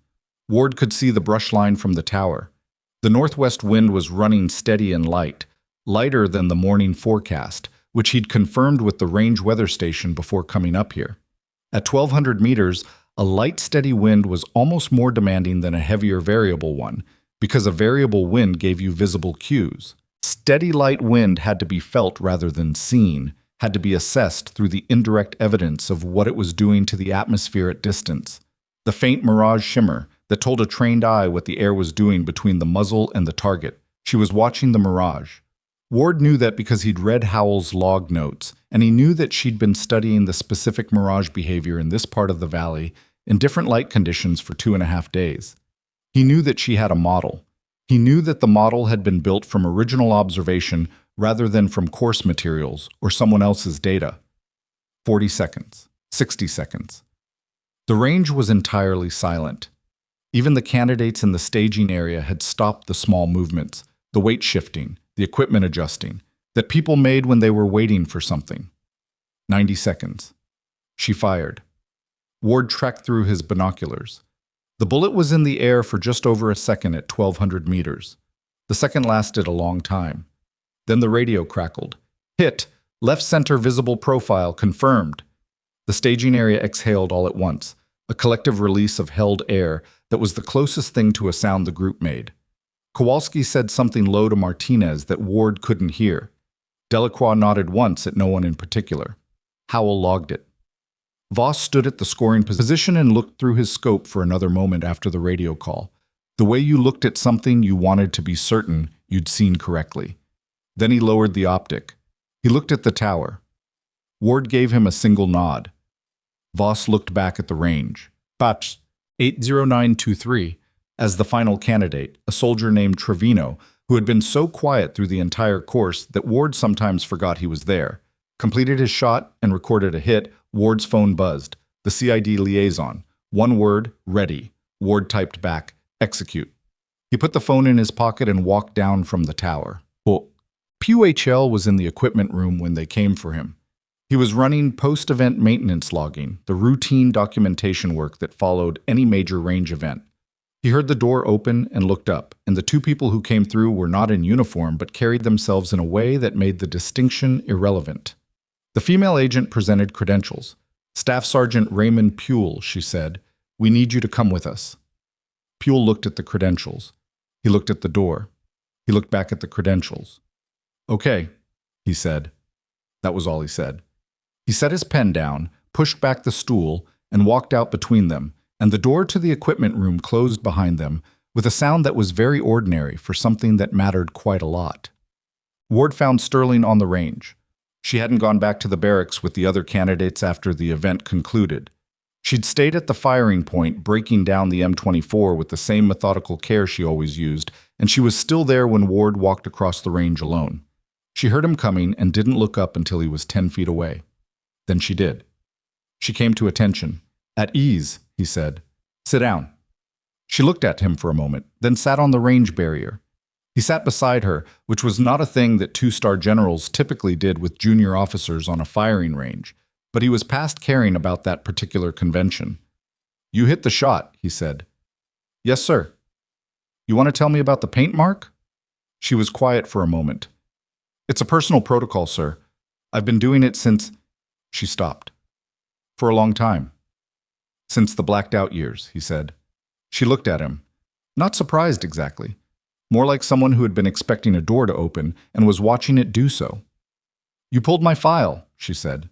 S1: Ward could see the brush line from the tower. The northwest wind was running steady and light, lighter than the morning forecast, which he'd confirmed with the range weather station before coming up here. At 1,200 meters, a light, steady wind was almost more demanding than a heavier variable one, because a variable wind gave you visible cues. Steady light wind had to be felt rather than seen, had to be assessed through the indirect evidence of what it was doing to the atmosphere at distance. The faint mirage shimmer that told a trained eye what the air was doing between the muzzle and the target. She was watching the mirage. Ward knew that because he'd read Howell's log notes, and he knew that she'd been studying the specific mirage behavior in this part of the valley in different light conditions for 2.5 days. He knew that she had a model. He knew that the model had been built from original observation rather than from course materials or someone else's data. 40 seconds. 60 seconds. The range was entirely silent. Even the candidates in the staging area had stopped the small movements, the weight shifting, the equipment adjusting, that people made when they were waiting for something. 90 seconds. She fired. Ward trekked through his binoculars. The bullet was in the air for just over a second at 1,200 meters. The second lasted a long time. Then the radio crackled. "Hit! Left center visible profile confirmed." The staging area exhaled all at once, a collective release of held air that was the closest thing to a sound the group made. Kowalski said something low to Martinez that Ward couldn't hear. Delacroix nodded once at no one in particular. Howell logged it. Voss stood at the scoring position and looked through his scope for another moment after the radio call. The way you looked at something you wanted to be certain you'd seen correctly. Then he lowered the optic. He looked at the tower. Ward gave him a single nod. Voss looked back at the range. Patch 80923, as the final candidate, a soldier named Trevino, who had been so quiet through the entire course that Ward sometimes forgot he was there. Completed his shot and recorded a hit. Ward's phone buzzed. The CID liaison. One word, ready. Ward typed back, execute. He put the phone in his pocket and walked down from the tower. PUHL was in the equipment room when they came for him. He was running post-event maintenance logging, the routine documentation work that followed any major range event. He heard the door open and looked up, and the two people who came through were not in uniform but carried themselves in a way that made the distinction irrelevant. The female agent presented credentials. "Staff Sergeant Raymond Puel," she said. "We need you to come with us." Puel looked at the credentials. He looked at the door. He looked back at the credentials. "Okay," he said. That was all he said. He set his pen down, pushed back the stool, and walked out between them, and the door to the equipment room closed behind them with a sound that was very ordinary for something that mattered quite a lot. Ward found Sterling on the range. She hadn't gone back to the barracks with the other candidates after the event concluded. She'd stayed at the firing point, breaking down the M24 with the same methodical care she always used, and she was still there when Ward walked across the range alone. She heard him coming and didn't look up until he was 10 feet away. Then she did. She came to attention. "At ease," he said. "Sit down." She looked at him for a moment, then sat on the range barrier. He sat beside her, which was not a thing that two-star generals typically did with junior officers on a firing range, but he was past caring about that particular convention. "You hit the shot," he said. "Yes, sir." "You want to tell me about the paint mark?" She was quiet for a moment. "It's a personal protocol, sir. I've been doing it since—" She stopped. "For a long time." "Since the blacked-out years," he said. She looked at him. Not surprised exactly. More like someone who had been expecting a door to open and was watching it do so. "You pulled my file," she said.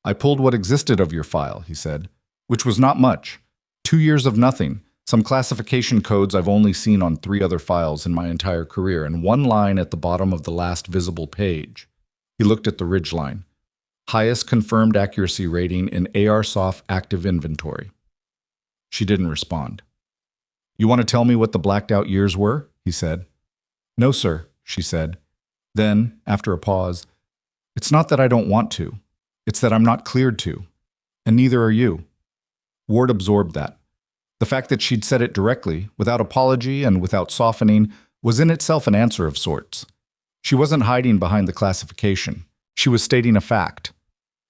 S1: "I pulled what existed of your file," he said, "which was not much. 2 years of nothing, some classification codes I've only seen on 3 other files in my entire career, and 1 line at the bottom of the last visible page." He looked at the ridgeline. "Highest confirmed accuracy rating in ARSOF active inventory." She didn't respond. "You want to tell me what the blacked-out years were?" he said. "No, sir," she said. Then, after a pause, "It's not that I don't want to. It's that I'm not cleared to. And neither are you." Ward absorbed that. The fact that she'd said it directly, without apology and without softening, was in itself an answer of sorts. She wasn't hiding behind the classification. She was stating a fact.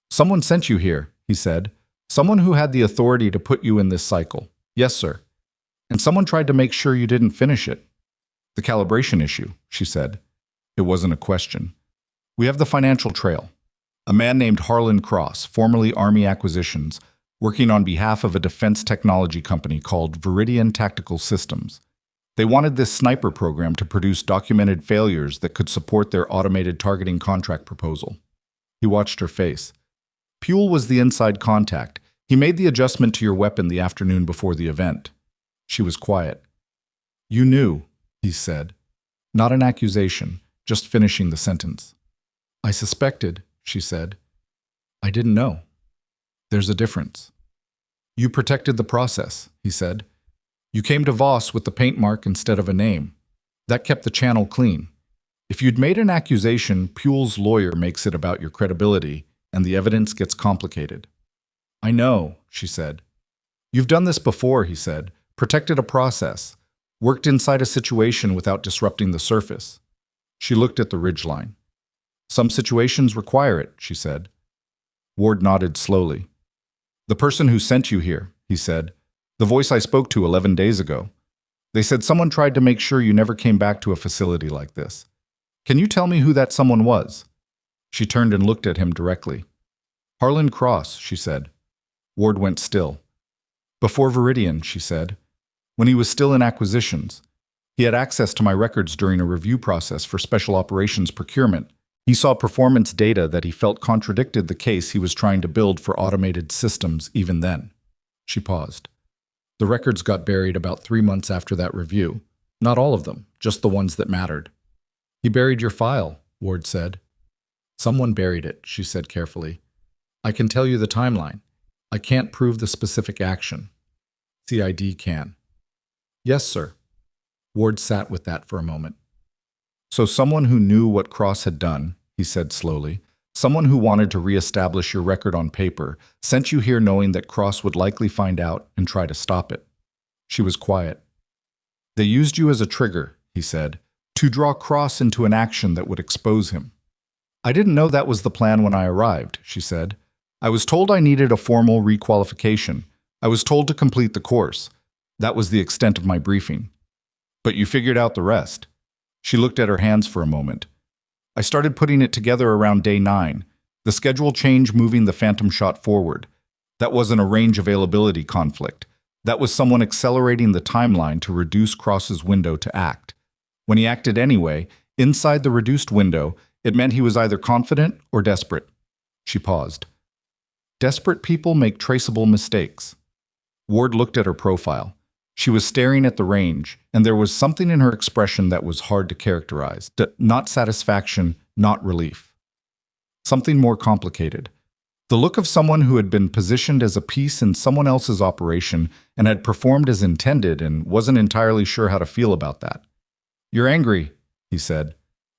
S1: "Someone sent you here," he said. "Someone who had the authority to put you in this cycle." "Yes, sir." "And someone tried to make sure you didn't finish it." "The calibration issue," she said. It wasn't a question. "We have the financial trail. A man named Harlan Cross, formerly Army Acquisitions, working on behalf of a defense technology company called Viridian Tactical Systems. They wanted this sniper program to produce documented failures that could support their automated targeting contract proposal." He watched her face. "Puel was the inside contact. He made the adjustment to your weapon the afternoon before the event." She was quiet. "You knew," he said. Not an accusation, just finishing the sentence. "I suspected," she said. "I didn't know. There's a difference." "You protected the process," he said. "You came to Voss with the paint mark instead of a name. That kept the channel clean. If you'd made an accusation, Puel's lawyer makes it about your credibility, and the evidence gets complicated." "I know," she said. "You've done this before," he said. "Protected a process. Worked inside a situation without disrupting the surface." She looked at the ridgeline. "Some situations require it," she said. Ward nodded slowly. "The person who sent you here," he said. "The voice I spoke to 11 days ago. They said someone tried to make sure you never came back to a facility like this. Can you tell me who that someone was?" She turned and looked at him directly. "Harlan Cross," she said. Ward went still. "Before Viridian," she said. "When he was still in acquisitions. He had access to my records during a review process for special operations procurement. He saw performance data that he felt contradicted the case he was trying to build for automated systems even then." She paused. "The records got buried about 3 months after that review. Not all of them, just the ones that mattered." "He buried your file," Ward said. "Someone buried it," she said carefully. "I can tell you the timeline. I can't prove the specific action. CID can." "Yes, sir." Ward sat with that for a moment. "So someone who knew what Cross had done," he said slowly, "someone who wanted to reestablish your record on paper, sent you here knowing that Cross would likely find out and try to stop it." She was quiet. "They used you as a trigger," he said, "to draw Cross into an action that would expose him." "I didn't know that was the plan when I arrived," she said. "I was told I needed a formal requalification. I was told to complete the course. That was the extent of my briefing." "But you figured out the rest." She looked at her hands for a moment. "I started putting it together around day 9. The schedule change moving the Phantom shot forward. That wasn't a range availability conflict. That was someone accelerating the timeline to reduce Cross's window to act. When he acted anyway, inside the reduced window, it meant he was either confident or desperate." She paused. "Desperate people make traceable mistakes." Ward looked at her profile. She was staring at the range, and there was something in her expression that was hard to characterize. Not satisfaction, not relief. Something more complicated. The look of someone who had been positioned as a piece in someone else's operation and had performed as intended and wasn't entirely sure how to feel about that. "You're angry," he said.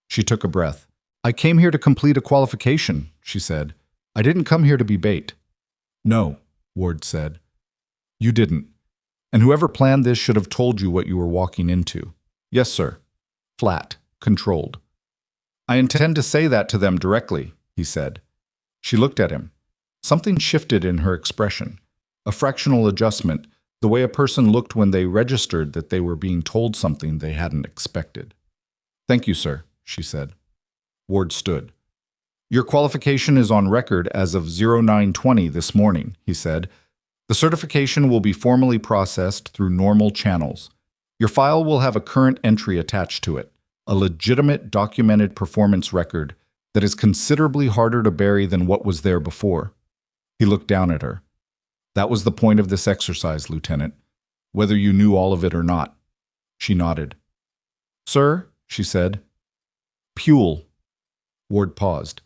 S1: She took a breath. "I came here to complete a qualification," she said. "I didn't come here to be bait." "No," Ward said. "You didn't. And whoever planned this should have told you what you were walking into." "Yes, sir." Flat, controlled. "I intend to say that to them directly," he said. She looked at him. Something shifted in her expression. A fractional adjustment, the way a person looked when they registered that they were being told something they hadn't expected. "Thank you, sir," she said. Ward stood. "Your qualification is on record as of 0920 this morning," he said. "The certification will be formally processed through normal channels. Your file will have a current entry attached to it, a legitimate documented performance record that is considerably harder to bury than what was there before." He looked down at her. "That was the point of this exercise, Lieutenant, whether you knew all of it or not." She nodded. "Sir," she said. "Puel." Ward paused.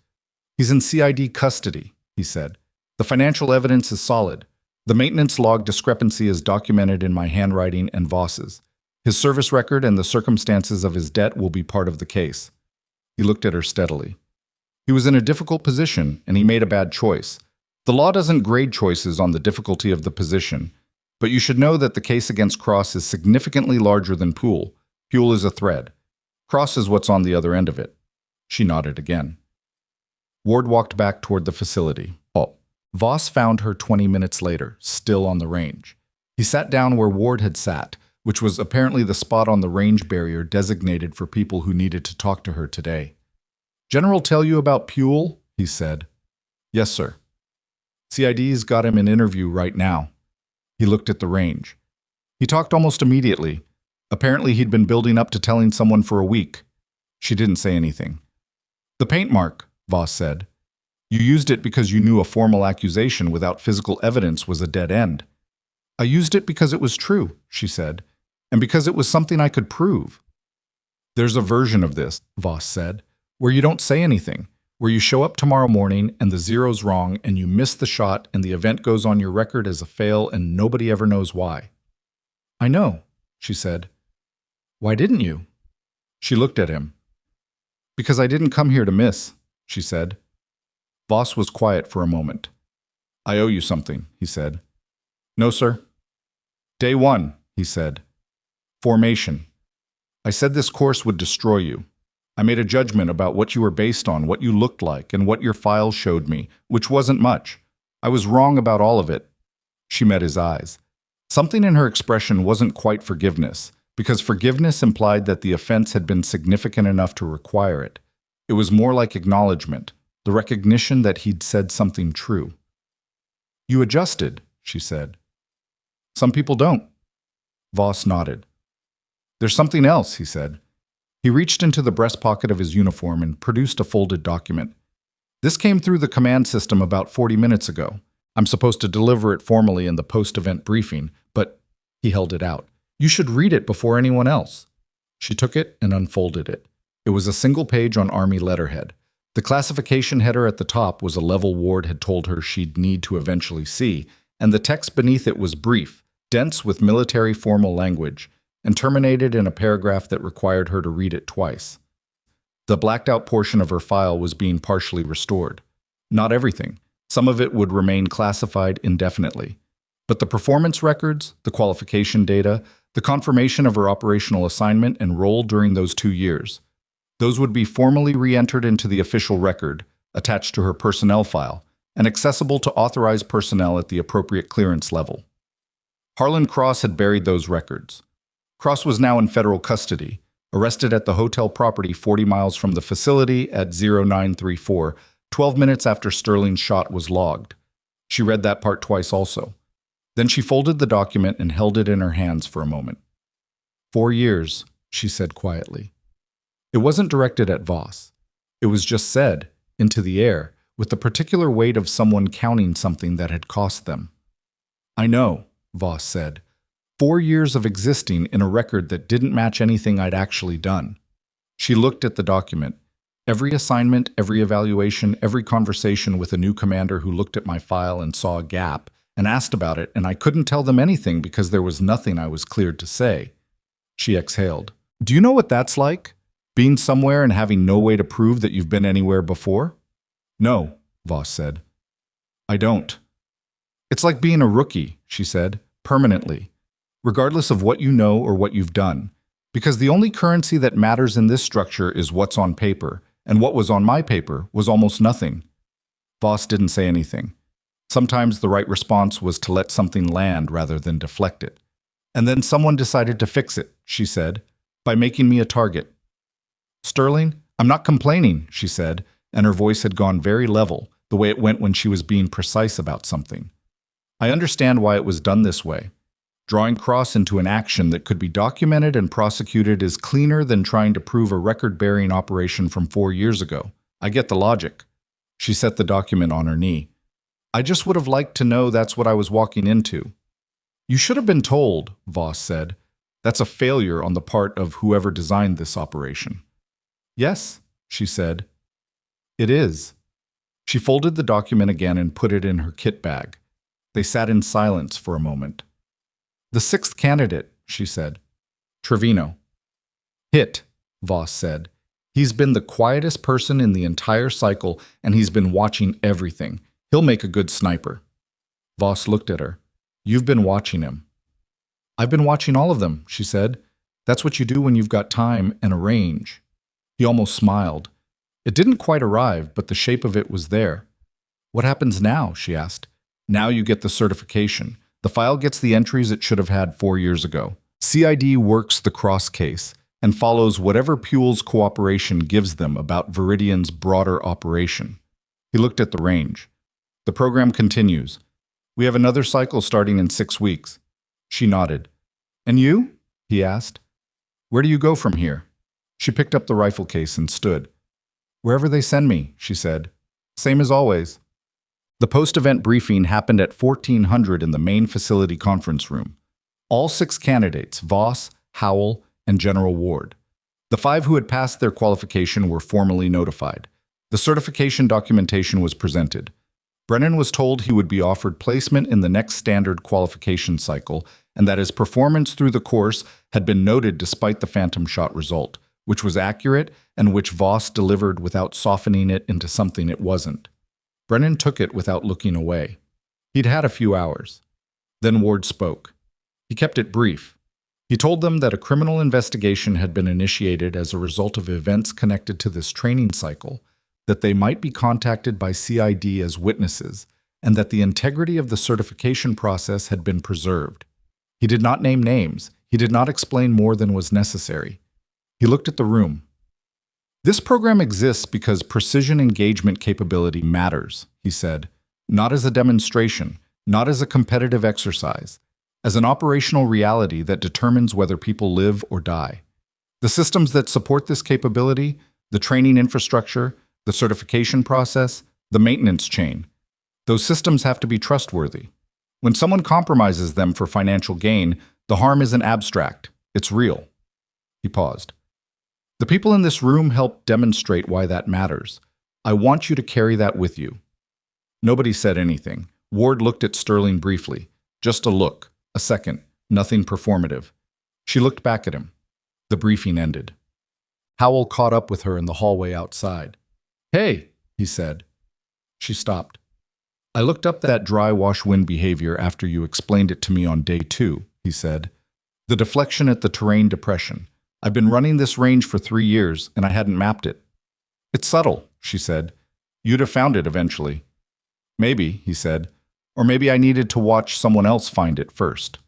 S1: "He's in CID custody," he said. "The financial evidence is solid. The maintenance log discrepancy is documented in my handwriting and Voss's. His service record and the circumstances of his debt will be part of the case." He looked at her steadily. He was in a difficult position, and he made a bad choice. The law doesn't grade choices on the difficulty of the position, but you should know that the case against Cross is significantly larger than Puel. Puel is a thread. Cross is what's on the other end of it. She nodded again. Ward walked back toward the facility. Voss found her 20 minutes later, still on the range. He sat down where Ward had sat, which was apparently the spot on the range barrier designated for people who needed to talk to her today. "General tell you about Puel?" he said. "Yes, sir. CID's got him an interview right now." He looked at the range. He talked almost immediately. Apparently he'd been building up to telling someone for a week. She didn't say anything. "The paint mark," Voss said. "You used it because you knew a formal accusation without physical evidence was a dead end." "I used it because it was true," she said, "and because it was something I could prove." "There's a version of this," Voss said, "where you don't say anything, where you show up tomorrow morning and the zero's wrong and you miss the shot and the event goes on your record as a fail and nobody ever knows why." "I know," she said. "Why didn't you?" She looked at him. "Because I didn't come here to miss," she said. Voss was quiet for a moment. "I owe you something," he said. "No, sir." "Day 1, he said. "Formation. I said this course would destroy you. I made a judgment about what you were based on, what you looked like, and what your file showed me, which wasn't much. I was wrong about all of it." She met his eyes. Something in her expression wasn't quite forgiveness, because forgiveness implied that the offense had been significant enough to require it. It was more like acknowledgement, the recognition that he'd said something true. "You adjusted," she said. "Some people don't." Voss nodded. "There's something else," he said. He reached into the breast pocket of his uniform and produced a folded document. "This came through the command system about 40 minutes ago. I'm supposed to deliver it formally in the post-event briefing, but," he held it out, "you should read it before anyone else." She took it and unfolded it. It was a single page on Army letterhead. The classification header at the top was a level Ward had told her she'd need to eventually see, and the text beneath it was brief, dense with military formal language, and terminated in a paragraph that required her to read it twice. The blacked-out portion of her file was being partially restored. Not everything. Some of it would remain classified indefinitely. But the performance records, the qualification data, the confirmation of her operational assignment and role during those 2 years, those would be formally re-entered into the official record, attached to her personnel file, and accessible to authorized personnel at the appropriate clearance level. Harlan Cross had buried those records. Cross was now in federal custody, arrested at the hotel property 40 miles from the facility at 0934, 12 minutes after Sterling's shot was logged. She read that part twice also. Then she folded the document and held it in her hands for a moment. 4 years, she said quietly. It wasn't directed at Voss. It was just said, into the air, with the particular weight of someone counting something that had cost them. "I know," Voss said. 4 years of existing in a record that didn't match anything I'd actually done. She looked at the document. Every assignment, every evaluation, every conversation with a new commander who looked at my file and saw a gap and asked about it, and I couldn't tell them anything because there was nothing I was cleared to say. She exhaled. Do you know what that's like? Being somewhere and having no way to prove that you've been anywhere before? No, Voss said. I don't. It's like being a rookie, she said, permanently, regardless of what you know or what you've done, because the only currency that matters in this structure is what's on paper, and what was on my paper was almost nothing. Voss didn't say anything. Sometimes the right response was to let something land rather than deflect it. And then someone decided to fix it, she said, by making me a target. Sterling, I'm not complaining, she said, and her voice had gone very level, the way it went when she was being precise about something. I understand why it was done this way. Drawing Cross into an action that could be documented and prosecuted is cleaner than trying to prove a record-bearing operation from 4 years ago. I get the logic. She set the document on her knee. I just would have liked to know that's what I was walking into. You should have been told, Voss said. That's a failure on the part of whoever designed this operation. Yes, she said. It is. She folded the document again and put it in her kit bag. They sat in silence for a moment. The sixth candidate, she said. Trevino. Hit, Voss said. He's been the quietest person in the entire cycle, and he's been watching everything. He'll make a good sniper. Voss looked at her. You've been watching him. I've been watching all of them, she said. That's what you do when you've got time and a range. He almost smiled. It didn't quite arrive, but the shape of it was there. What happens now? She asked. Now you get the certification. The file gets the entries it should have had 4 years ago. CID works the cross case and follows whatever Puel's cooperation gives them about Viridian's broader operation. He looked at the range. The program continues. We have another cycle starting in 6 weeks. She nodded. And you? He asked. Where do you go from here? She picked up the rifle case and stood. Wherever they send me, she said. Same as always. The post-event briefing happened at 1400 in the main facility conference room. All 6 candidates, Voss, Howell, and General Ward. The 5 who had passed their qualification were formally notified. The certification documentation was presented. Brennan was told he would be offered placement in the next standard qualification cycle and that his performance through the course had been noted despite the phantom shot result, which was accurate and which Voss delivered without softening it into something it wasn't. Brennan took it without looking away. He'd had a few hours. Then Ward spoke. He kept it brief. He told them that a criminal investigation had been initiated as a result of events connected to this training cycle, that they might be contacted by CID as witnesses, and that the integrity of the certification process had been preserved. He did not name names. He did not explain more than was necessary. He looked at the room. This program exists because precision engagement capability matters, he said, not as a demonstration, not as a competitive exercise, as an operational reality that determines whether people live or die. The systems that support this capability, the training infrastructure, the certification process, the maintenance chain, those systems have to be trustworthy. When someone compromises them for financial gain, the harm isn't abstract, it's real. He paused. The people in this room helped demonstrate why that matters. I want you to carry that with you. Nobody said anything. Ward looked at Sterling briefly. Just a look, a second, nothing performative. She looked back at him. The briefing ended. Howell caught up with her in the hallway outside. Hey, he said. She stopped. I looked up that dry wash wind behavior after you explained it to me on day 2, he said. The deflection at the terrain depression. I've been running this range for 3 years, and I hadn't mapped it. It's subtle, she said. You'd have found it eventually. Maybe, he said. Or maybe I needed to watch someone else find it first.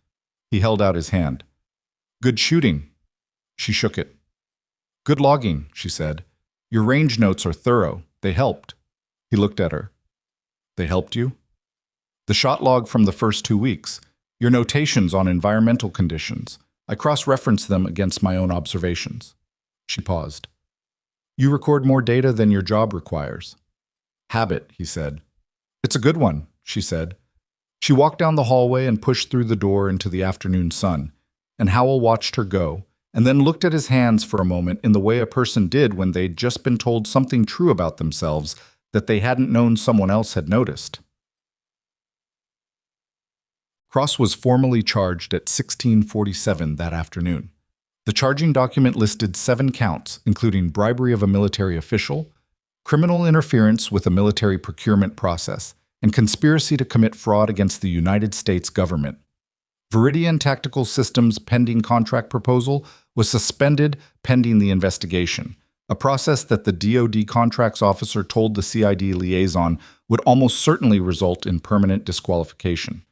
S1: He held out his hand. Good shooting. She shook it. Good logging, she said. Your range notes are thorough. They helped. He looked at her. They helped you? The shot log from the first 2 weeks. Your notations on environmental conditions. I cross-referenced them against my own observations. She paused. You record more data than your job requires. Habit, he said. It's a good one, she said. She walked down the hallway and pushed through the door into the afternoon sun, and Howell watched her go, and then looked at his hands for a moment in the way a person did when they'd just been told something true about themselves that they hadn't known someone else had noticed. Cross was formally charged at 16:47 that afternoon. The charging document listed 7 counts, including bribery of a military official, criminal interference with a military procurement process, and conspiracy to commit fraud against the United States government. Viridian Tactical Systems' pending contract proposal was suspended pending the investigation, a process that the DoD contracts officer told the CID liaison would almost certainly result in permanent disqualification.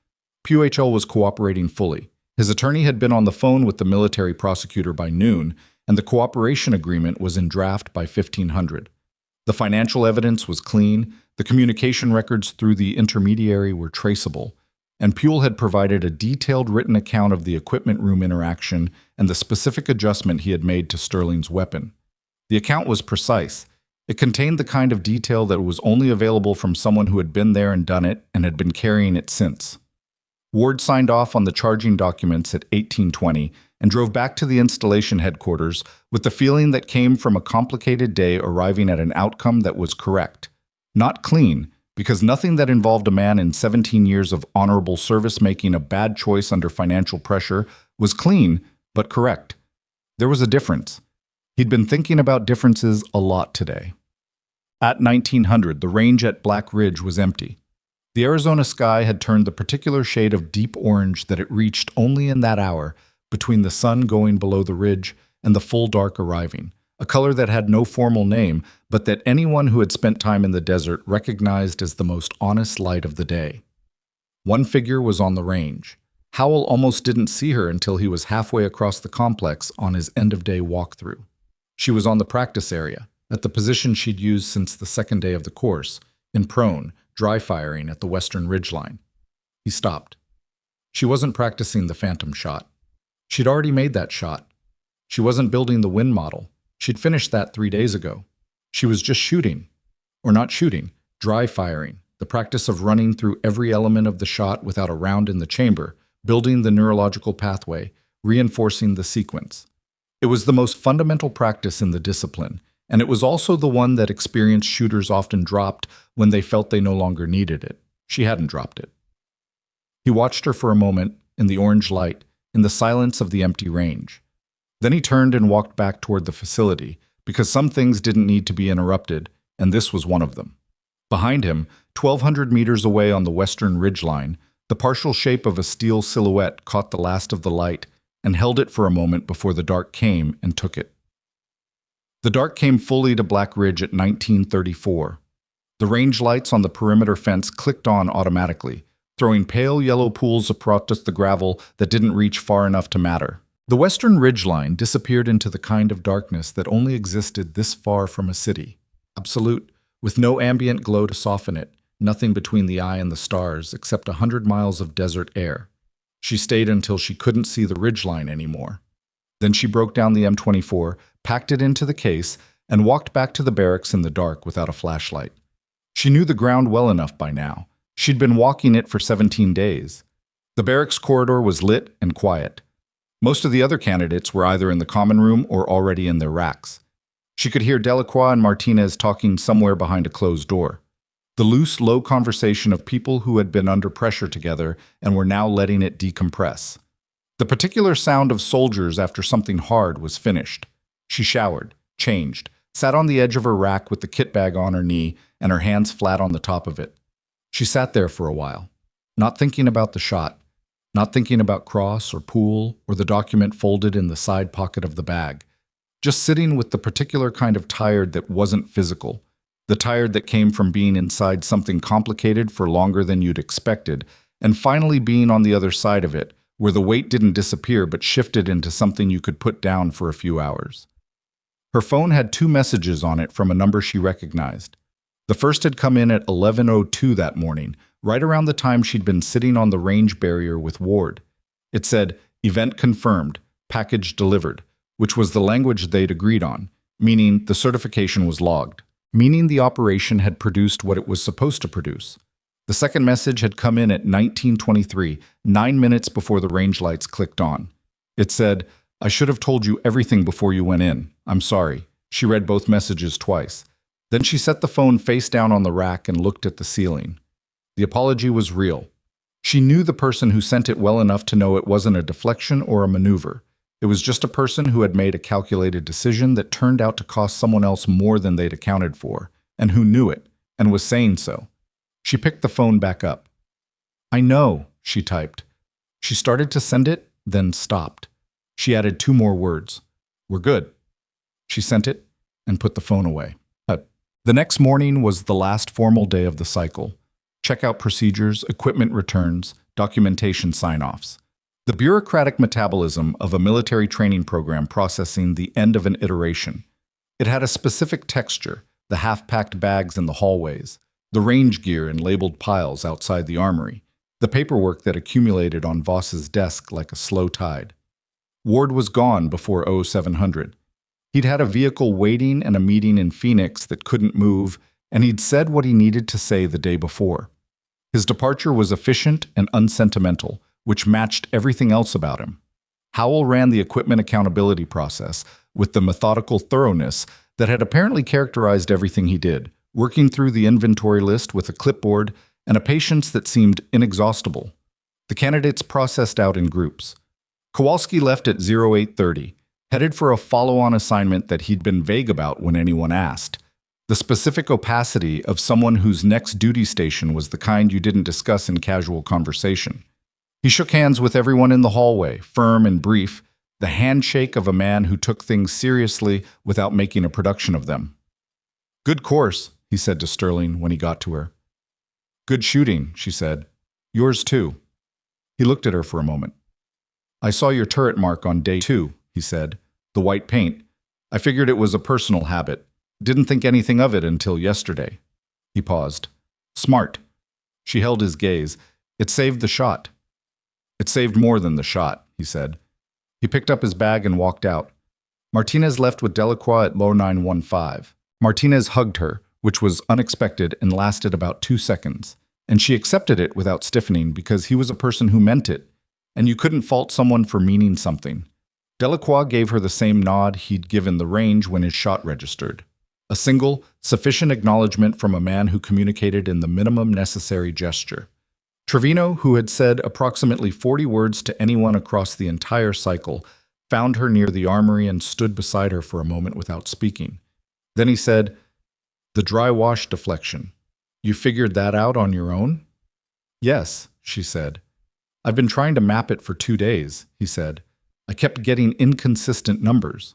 S1: PUHL was cooperating fully. His attorney had been on the phone with the military prosecutor by noon, and the cooperation agreement was in draft by 1500. The financial evidence was clean, the communication records through the intermediary were traceable, and Puhl had provided a detailed written account of the equipment room interaction and the specific adjustment he had made to Sterling's weapon. The account was precise. It contained the kind of detail that was only available from someone who had been there and done it and had been carrying it since. Ward signed off on the charging documents at 1820 and drove back to the installation headquarters with the feeling that came from a complicated day arriving at an outcome that was correct. Not clean, because nothing that involved a man in 17 years of honorable service making a bad choice under financial pressure was clean, but correct. There was a difference. He'd been thinking about differences a lot today. At 1900, the range at Black Ridge was empty. The Arizona sky had turned the particular shade of deep orange that it reached only in that hour, between the sun going below the ridge and the full dark arriving, a color that had no formal name, but that anyone who had spent time in the desert recognized as the most honest light of the day. One figure was on the range. Howell almost didn't see her until he was halfway across the complex on his end-of-day walkthrough. She was on the practice area, at the position she'd used since the second day of the course, in prone, dry firing at the western ridgeline. He stopped. She wasn't practicing the phantom shot. She'd already made that shot. She wasn't building the wind model. She'd finished that 3 days ago. She was just shooting. Or not shooting, dry firing, the practice of running through every element of the shot without a round in the chamber, building the neurological pathway, reinforcing the sequence. It was the most fundamental practice in the discipline, and it was also the one that experienced shooters often dropped when they felt they no longer needed it. She hadn't dropped it. He watched her for a moment, in the orange light, in the silence of the empty range. Then he turned and walked back toward the facility, because some things didn't need to be interrupted, and this was one of them. Behind him, 1,200 meters away on the western ridgeline, the partial shape of a steel silhouette caught the last of the light and held it for a moment before the dark came and took it. The dark came fully to Black Ridge at 1934. The range lights on the perimeter fence clicked on automatically, throwing pale yellow pools across the gravel that didn't reach far enough to matter. The western ridgeline disappeared into the kind of darkness that only existed this far from a city. Absolute, with no ambient glow to soften it, nothing between the eye and the stars except 100 miles of desert air. She stayed until she couldn't see the ridgeline anymore. Then she broke down the M24, packed it into the case, and walked back to the barracks in the dark without a flashlight. She knew the ground well enough by now. She'd been walking it for 17 days. The barracks corridor was lit and quiet. Most of the other candidates were either in the common room or already in their racks. She could hear Delacroix and Martinez talking somewhere behind a closed door. The loose, low conversation of people who had been under pressure together and were now letting it decompress. The particular sound of soldiers after something hard was finished. She showered, changed, sat on the edge of her rack with the kit bag on her knee and her hands flat on the top of it. She sat there for a while, not thinking about the shot, not thinking about Cross or Poole or the document folded in the side pocket of the bag, just sitting with the particular kind of tired that wasn't physical, the tired that came from being inside something complicated for longer than you'd expected, and finally being on the other side of it, where the weight didn't disappear but shifted into something you could put down for a few hours. Her phone had 2 messages on it from a number she recognized. The first had come in at 11:02 that morning, right around the time she'd been sitting on the range barrier with Ward. It said, "Event confirmed, package delivered," which was the language they'd agreed on, meaning the certification was logged, meaning the operation had produced what it was supposed to produce. The second message had come in at 19:23, 9 minutes before the range lights clicked on. It said, "I should have told you everything before you went in. I'm sorry." She read both messages twice. Then she set the phone face down on the rack and looked at the ceiling. The apology was real. She knew the person who sent it well enough to know it wasn't a deflection or a maneuver. It was just a person who had made a calculated decision that turned out to cost someone else more than they'd accounted for, and who knew it, and was saying so. She picked the phone back up. "I know," she typed. She started to send it, then stopped. She added 2 more words. "We're good." She sent it and put the phone away. The next morning was the last formal day of the cycle. Checkout procedures, equipment returns, documentation sign-offs. The bureaucratic metabolism of a military training program processing the end of an iteration. It had a specific texture, the half-packed bags in the hallways, the range gear in labeled piles outside the armory, the paperwork that accumulated on Voss's desk like a slow tide. Ward was gone before 0700. He'd had a vehicle waiting and a meeting in Phoenix that couldn't move, and he'd said what he needed to say the day before. His departure was efficient and unsentimental, which matched everything else about him. Howell ran the equipment accountability process with the methodical thoroughness that had apparently characterized everything he did, working through the inventory list with a clipboard and a patience that seemed inexhaustible. The candidates processed out in groups. Kowalski left at 0830, headed for a follow-on assignment that he'd been vague about when anyone asked. The specific opacity of someone whose next duty station was the kind you didn't discuss in casual conversation. He shook hands with everyone in the hallway, firm and brief, the handshake of a man who took things seriously without making a production of them. "Good course," he said to Sterling when he got to her. "Good shooting," she said. "Yours too." He looked at her for a moment. "I saw your turret mark on day 2, he said. "The white paint. I figured it was a personal habit. Didn't think anything of it until yesterday." He paused. "Smart." She held his gaze. "It saved the shot." "It saved more than the shot," he said. He picked up his bag and walked out. Martinez left with Delacroix at low 915. Martinez hugged her, which was unexpected and lasted about 2 seconds, and she accepted it without stiffening because he was a person who meant it, and you couldn't fault someone for meaning something. Delacroix gave her the same nod he'd given the range when his shot registered. A single, sufficient acknowledgement from a man who communicated in the minimum necessary gesture. Trevino, who had said approximately 40 words to anyone across the entire cycle, found her near the armory and stood beside her for a moment without speaking. Then he said, "The dry wash deflection. You figured that out on your own?" "Yes," she said. "I've been trying to map it for 2 days," he said. "I kept getting inconsistent numbers."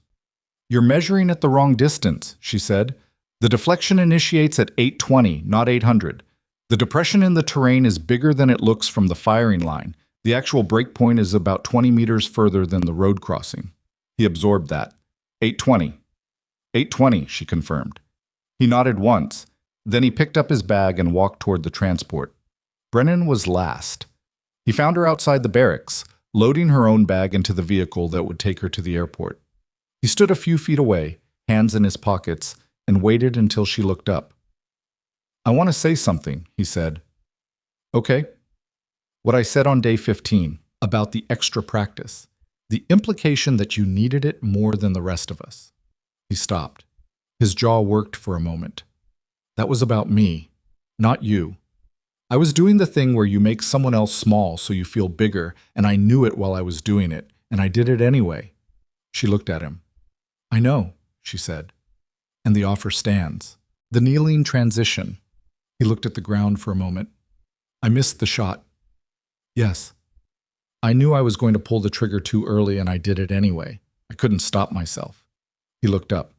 S1: "You're measuring at the wrong distance," she said. "The deflection initiates at 820, not 800. The depression in the terrain is bigger than it looks from the firing line. The actual breakpoint is about 20 meters further than the road crossing." He absorbed that. 820. 820, she confirmed. He nodded once. Then he picked up his bag and walked toward the transport. Brennan was last. He found her outside the barracks, loading her own bag into the vehicle that would take her to the airport. He stood a few feet away, hands in his pockets, and waited until she looked up. "I want to say something," he said. "Okay." "What I said on day 15, about the extra practice. The implication that you needed it more than the rest of us." He stopped. His jaw worked for a moment. "That was about me, not you. I was doing the thing where you make someone else small so you feel bigger, and I knew it while I was doing it, and I did it anyway." She looked at him. "I know," she said. "And the offer stands." The kneeling transition. He looked at the ground for a moment. "I missed the shot." "Yes. I knew I was going to pull the trigger too early, and I did it anyway. I couldn't stop myself." He looked up.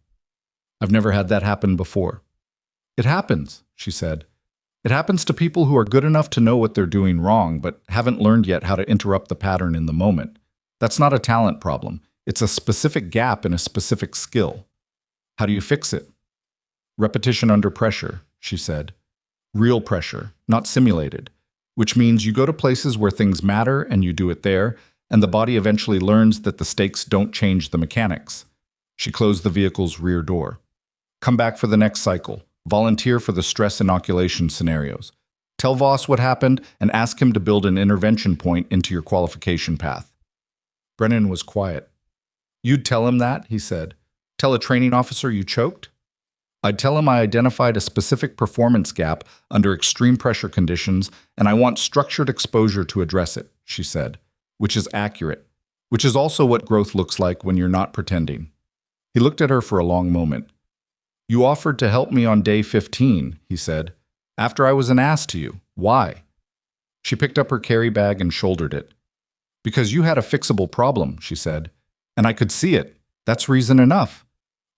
S1: "I've never had that happen before." "It happens," she said. "It happens to people who are good enough to know what they're doing wrong, but haven't learned yet how to interrupt the pattern in the moment. That's not a talent problem. It's a specific gap in a specific skill. How do you fix it?" "Repetition under pressure," she said. "Real pressure, not simulated. Which means you go to places where things matter and you do it there, and the body eventually learns that the stakes don't change the mechanics." She closed the vehicle's rear door. "Come back for the next cycle. Volunteer for the stress inoculation scenarios. Tell Voss what happened and ask him to build an intervention point into your qualification path. Brennan was quiet. You'd tell him that, he said. Tell a training officer you choked? I'd tell him I identified a specific performance gap under extreme pressure conditions, and I want structured exposure to address it, she said, which is accurate, which is also what growth looks like when you're not pretending. He looked at her for a long moment. You offered to help me on day 15, he said, after I was an ass to you. Why? She picked up her carry bag and shouldered it. Because you had a fixable problem, she said, and I could see it. That's reason enough.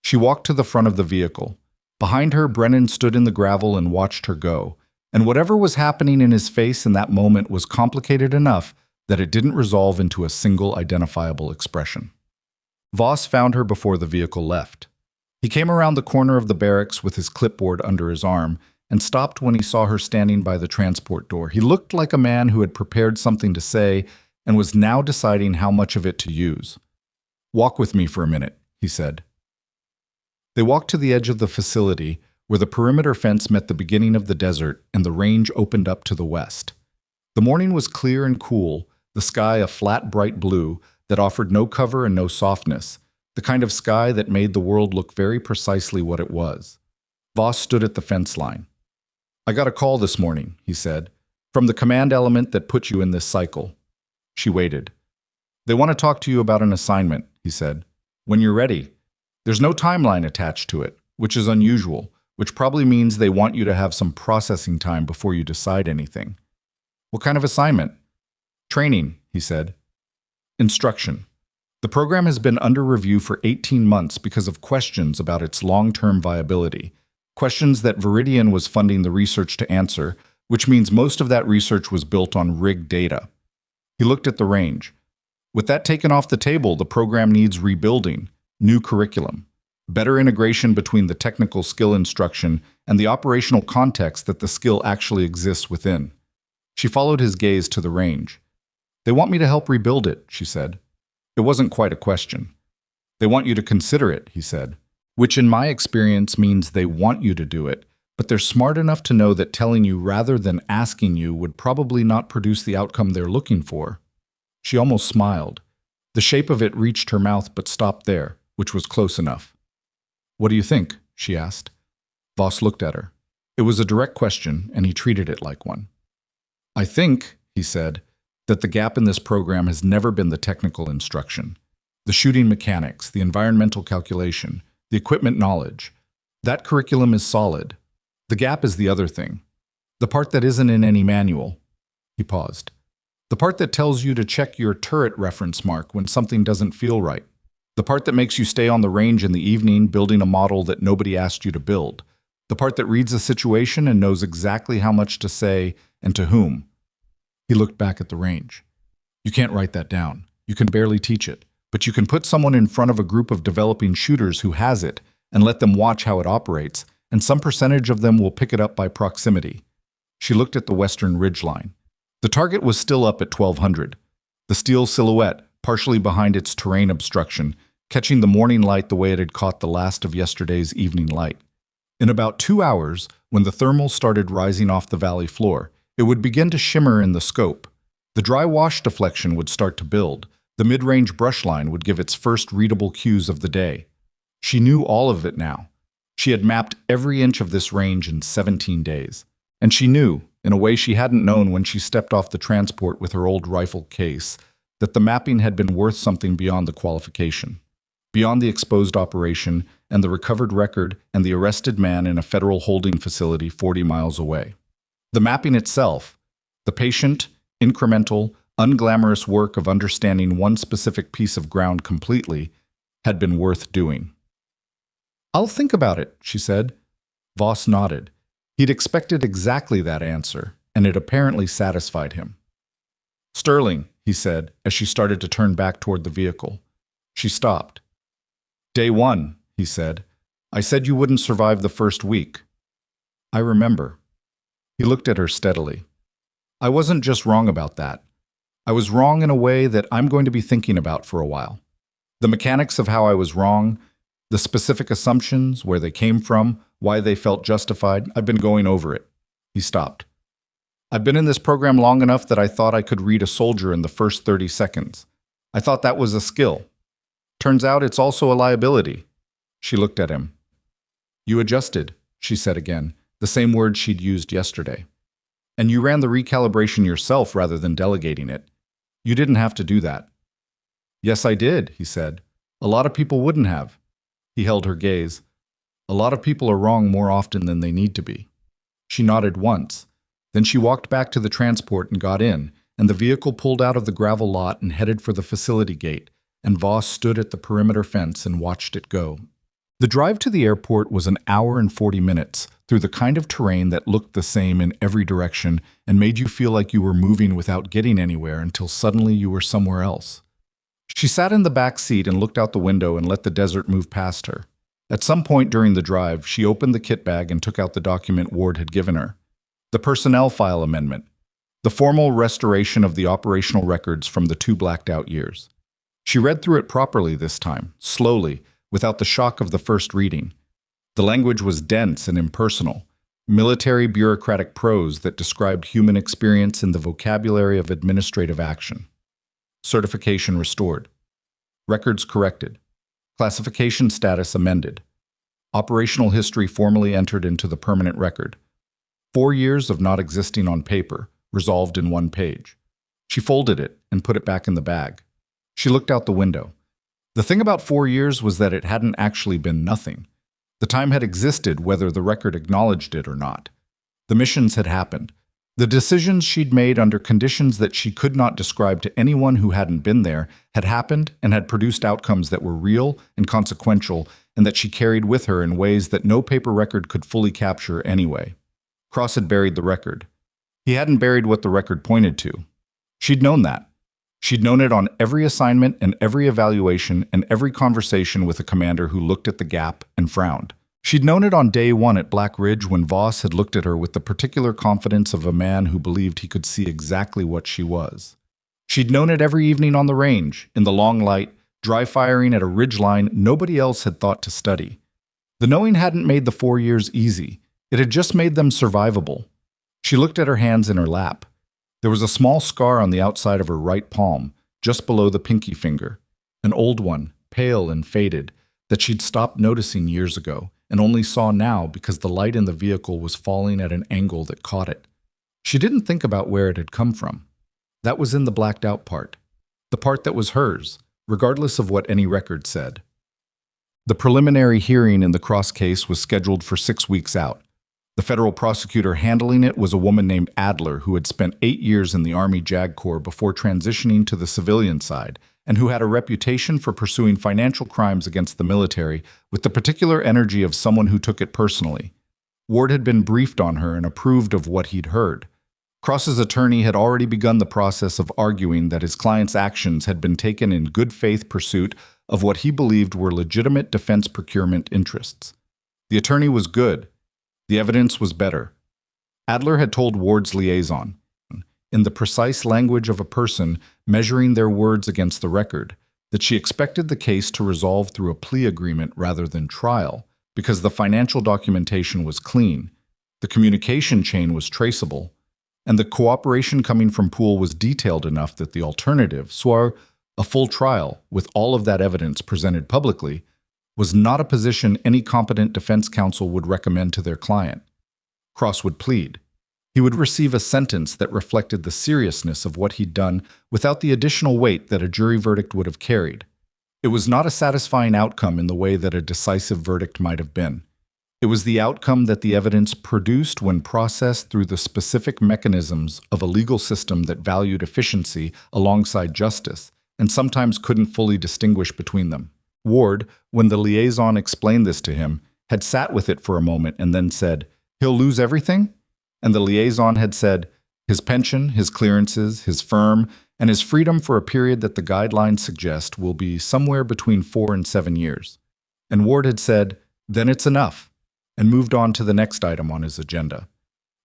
S1: She walked to the front of the vehicle. Behind her, Brennan stood in the gravel and watched her go, and whatever was happening in his face in that moment was complicated enough that it didn't resolve into a single identifiable expression. Voss found her before the vehicle left. He came around the corner of the barracks with his clipboard under his arm and stopped when he saw her standing by the transport door. He looked like a man who had prepared something to say and was now deciding how much of it to use. Walk with me for a minute, he said. They walked to the edge of the facility, where the perimeter fence met the beginning of the desert and the range opened up to the west. The morning was clear and cool, the sky a flat, bright blue that offered no cover and no softness, the kind of sky that made the world look very precisely what it was. Voss stood at the fence line. I got a call this morning, he said, from the command element that put you in this cycle. She waited. They want to talk to you about an assignment, he said. When you're ready. There's no timeline attached to it, which is unusual, which probably means they want you to have some processing time before you decide anything. What kind of assignment? Training, he said. Instruction. The program has been under review for 18 months because of questions about its long-term viability, questions that Viridian was funding the research to answer, which means most of that research was built on rigged data. He looked at the range. With that taken off the table, the program needs rebuilding, new curriculum, better integration between the technical skill instruction and the operational context that the skill actually exists within. She followed his gaze to the range. They want me to help rebuild it, she said. It wasn't quite a question. They want you to consider it, he said, which in my experience means they want you to do it, but they're smart enough to know that telling you rather than asking you would probably not produce the outcome they're looking for. She almost smiled. The shape of it reached her mouth but stopped there, which was close enough. What do you think? She asked. Voss looked at her. It was a direct question, and he treated it like one. I think, he said, that the gap in this program has never been the technical instruction, the shooting mechanics, the environmental calculation, the equipment knowledge. That curriculum is solid. The gap is the other thing, the part that isn't in any manual. He paused. The part that tells you to check your turret reference mark when something doesn't feel right. The part that makes you stay on the range in the evening building a model that nobody asked you to build. The part that reads a situation and knows exactly how much to say and to whom. He looked back at the range. You can't write that down. You can barely teach it. But you can put someone in front of a group of developing shooters who has it and let them watch how it operates, and some percentage of them will pick it up by proximity. She looked at the western ridgeline. The target was still up at 1200. The steel silhouette, partially behind its terrain obstruction, catching the morning light the way it had caught the last of yesterday's evening light. In about 2 hours, when the thermals started rising off the valley floor, it would begin to shimmer in the scope. The dry wash deflection would start to build. The mid-range brush line would give its first readable cues of the day. She knew all of it now. She had mapped every inch of this range in 17 days. And she knew, in a way she hadn't known when she stepped off the transport with her old rifle case, that the mapping had been worth something beyond the qualification, beyond the exposed operation and the recovered record and the arrested man in a federal holding facility 40 miles away. The mapping itself, the patient, incremental, unglamorous work of understanding one specific piece of ground completely, had been worth doing. I'll think about it, she said. Voss nodded. He'd expected exactly that answer, and it apparently satisfied him. Sterling, he said, as she started to turn back toward the vehicle. She stopped. Day 1, he said. I said you wouldn't survive the first week. I remember. He looked at her steadily. I wasn't just wrong about that. I was wrong in a way that I'm going to be thinking about for a while. The mechanics of how I was wrong, the specific assumptions, where they came from, why they felt justified, I've been going over it. He stopped. I've been in this program long enough that I thought I could read a soldier in the first 30 seconds. I thought that was a skill. Turns out it's also a liability. She looked at him. You adjusted, she said again, the same word she'd used yesterday. And you ran the recalibration yourself rather than delegating it. You didn't have to do that. Yes, I did, he said. A lot of people wouldn't have. He held her gaze. A lot of people are wrong more often than they need to be. She nodded once. Then she walked back to the transport and got in, and the vehicle pulled out of the gravel lot and headed for the facility gate, and Voss stood at the perimeter fence and watched it go. The drive to the airport was an hour and 40 minutes through the kind of terrain that looked the same in every direction and made you feel like you were moving without getting anywhere until suddenly you were somewhere else. She sat in the back seat and looked out the window and let the desert move past her. At some point during the drive, she opened the kit bag and took out the document Ward had given her. The personnel file amendment. The formal restoration of the operational records from the 2 blacked-out years. She read through it properly this time, slowly, without the shock of the first reading. The language was dense and impersonal, military bureaucratic prose that described human experience in the vocabulary of administrative action. Certification restored. Records corrected. Classification status amended. Operational history formally entered into the permanent record. 4 years of not existing on paper, resolved in 1 page. She folded it and put it back in the bag. She looked out the window. The thing about 4 years was that it hadn't actually been nothing. The time had existed whether the record acknowledged it or not. The missions had happened. The decisions she'd made under conditions that she could not describe to anyone who hadn't been there had happened and had produced outcomes that were real and consequential and that she carried with her in ways that no paper record could fully capture anyway. Cross had buried the record. He hadn't buried what the record pointed to. She'd known that. She'd known it on every assignment and every evaluation and every conversation with a commander who looked at the gap and frowned. She'd known it on day 1 at Black Ridge when Voss had looked at her with the particular confidence of a man who believed he could see exactly what she was. She'd known it every evening on the range, in the long light, dry firing at a ridgeline nobody else had thought to study. The knowing hadn't made the 4 years easy. It had just made them survivable. She looked at her hands in her lap. There was a small scar on the outside of her right palm, just below the pinky finger. An old one, pale and faded, that she'd stopped noticing years ago, and only saw now because the light in the vehicle was falling at an angle that caught it. She didn't think about where it had come from. That was in the blacked-out part. The part that was hers, regardless of what any record said. The preliminary hearing in the Cross case was scheduled for 6 weeks out. The federal prosecutor handling it was a woman named Adler who had spent 8 years in the Army JAG Corps before transitioning to the civilian side, and who had a reputation for pursuing financial crimes against the military with the particular energy of someone who took it personally. Ward had been briefed on her and approved of what he'd heard. Cross's attorney had already begun the process of arguing that his client's actions had been taken in good faith pursuit of what he believed were legitimate defense procurement interests. The attorney was good. The evidence was better. Adler had told Ward's liaison, in the precise language of a person measuring their words against the record, that she expected the case to resolve through a plea agreement rather than trial, because the financial documentation was clean, the communication chain was traceable, and the cooperation coming from Poole was detailed enough that the alternative, soit a full trial with all of that evidence presented publicly, was not a position any competent defense counsel would recommend to their client. Cross would plead. He would receive a sentence that reflected the seriousness of what he'd done without the additional weight that a jury verdict would have carried. It was not a satisfying outcome in the way that a decisive verdict might have been. It was the outcome that the evidence produced when processed through the specific mechanisms of a legal system that valued efficiency alongside justice and sometimes couldn't fully distinguish between them. Ward, when the liaison explained this to him, had sat with it for a moment and then said, "He'll lose everything?" And the liaison had said, "His pension, his clearances, his firm, and his freedom for a period that the guidelines suggest will be somewhere between 4 and 7 years. And Ward had said, "Then it's enough," and moved on to the next item on his agenda.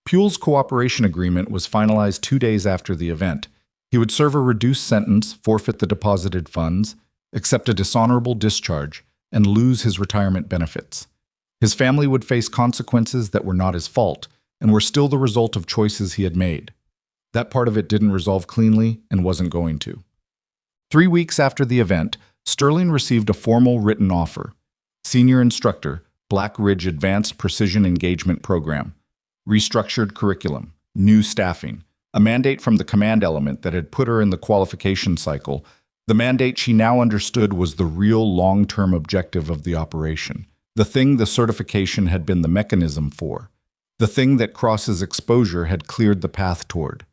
S1: Poole's cooperation agreement was finalized 2 days after the event. He would serve a reduced sentence, forfeit the deposited funds, accept a dishonorable discharge, and lose his retirement benefits. His family would face consequences that were not his fault, and were still the result of choices he had made. That part of it didn't resolve cleanly and wasn't going to. 3 weeks after the event, Sterling received a formal written offer. Senior instructor, Black Ridge Advanced Precision Engagement Program. Restructured curriculum, new staffing, a mandate from the command element that had put her in the qualification cycle. The mandate she now understood was the real long-term objective of the operation, the thing the certification had been the mechanism for, the thing that Cross's exposure had cleared the path toward.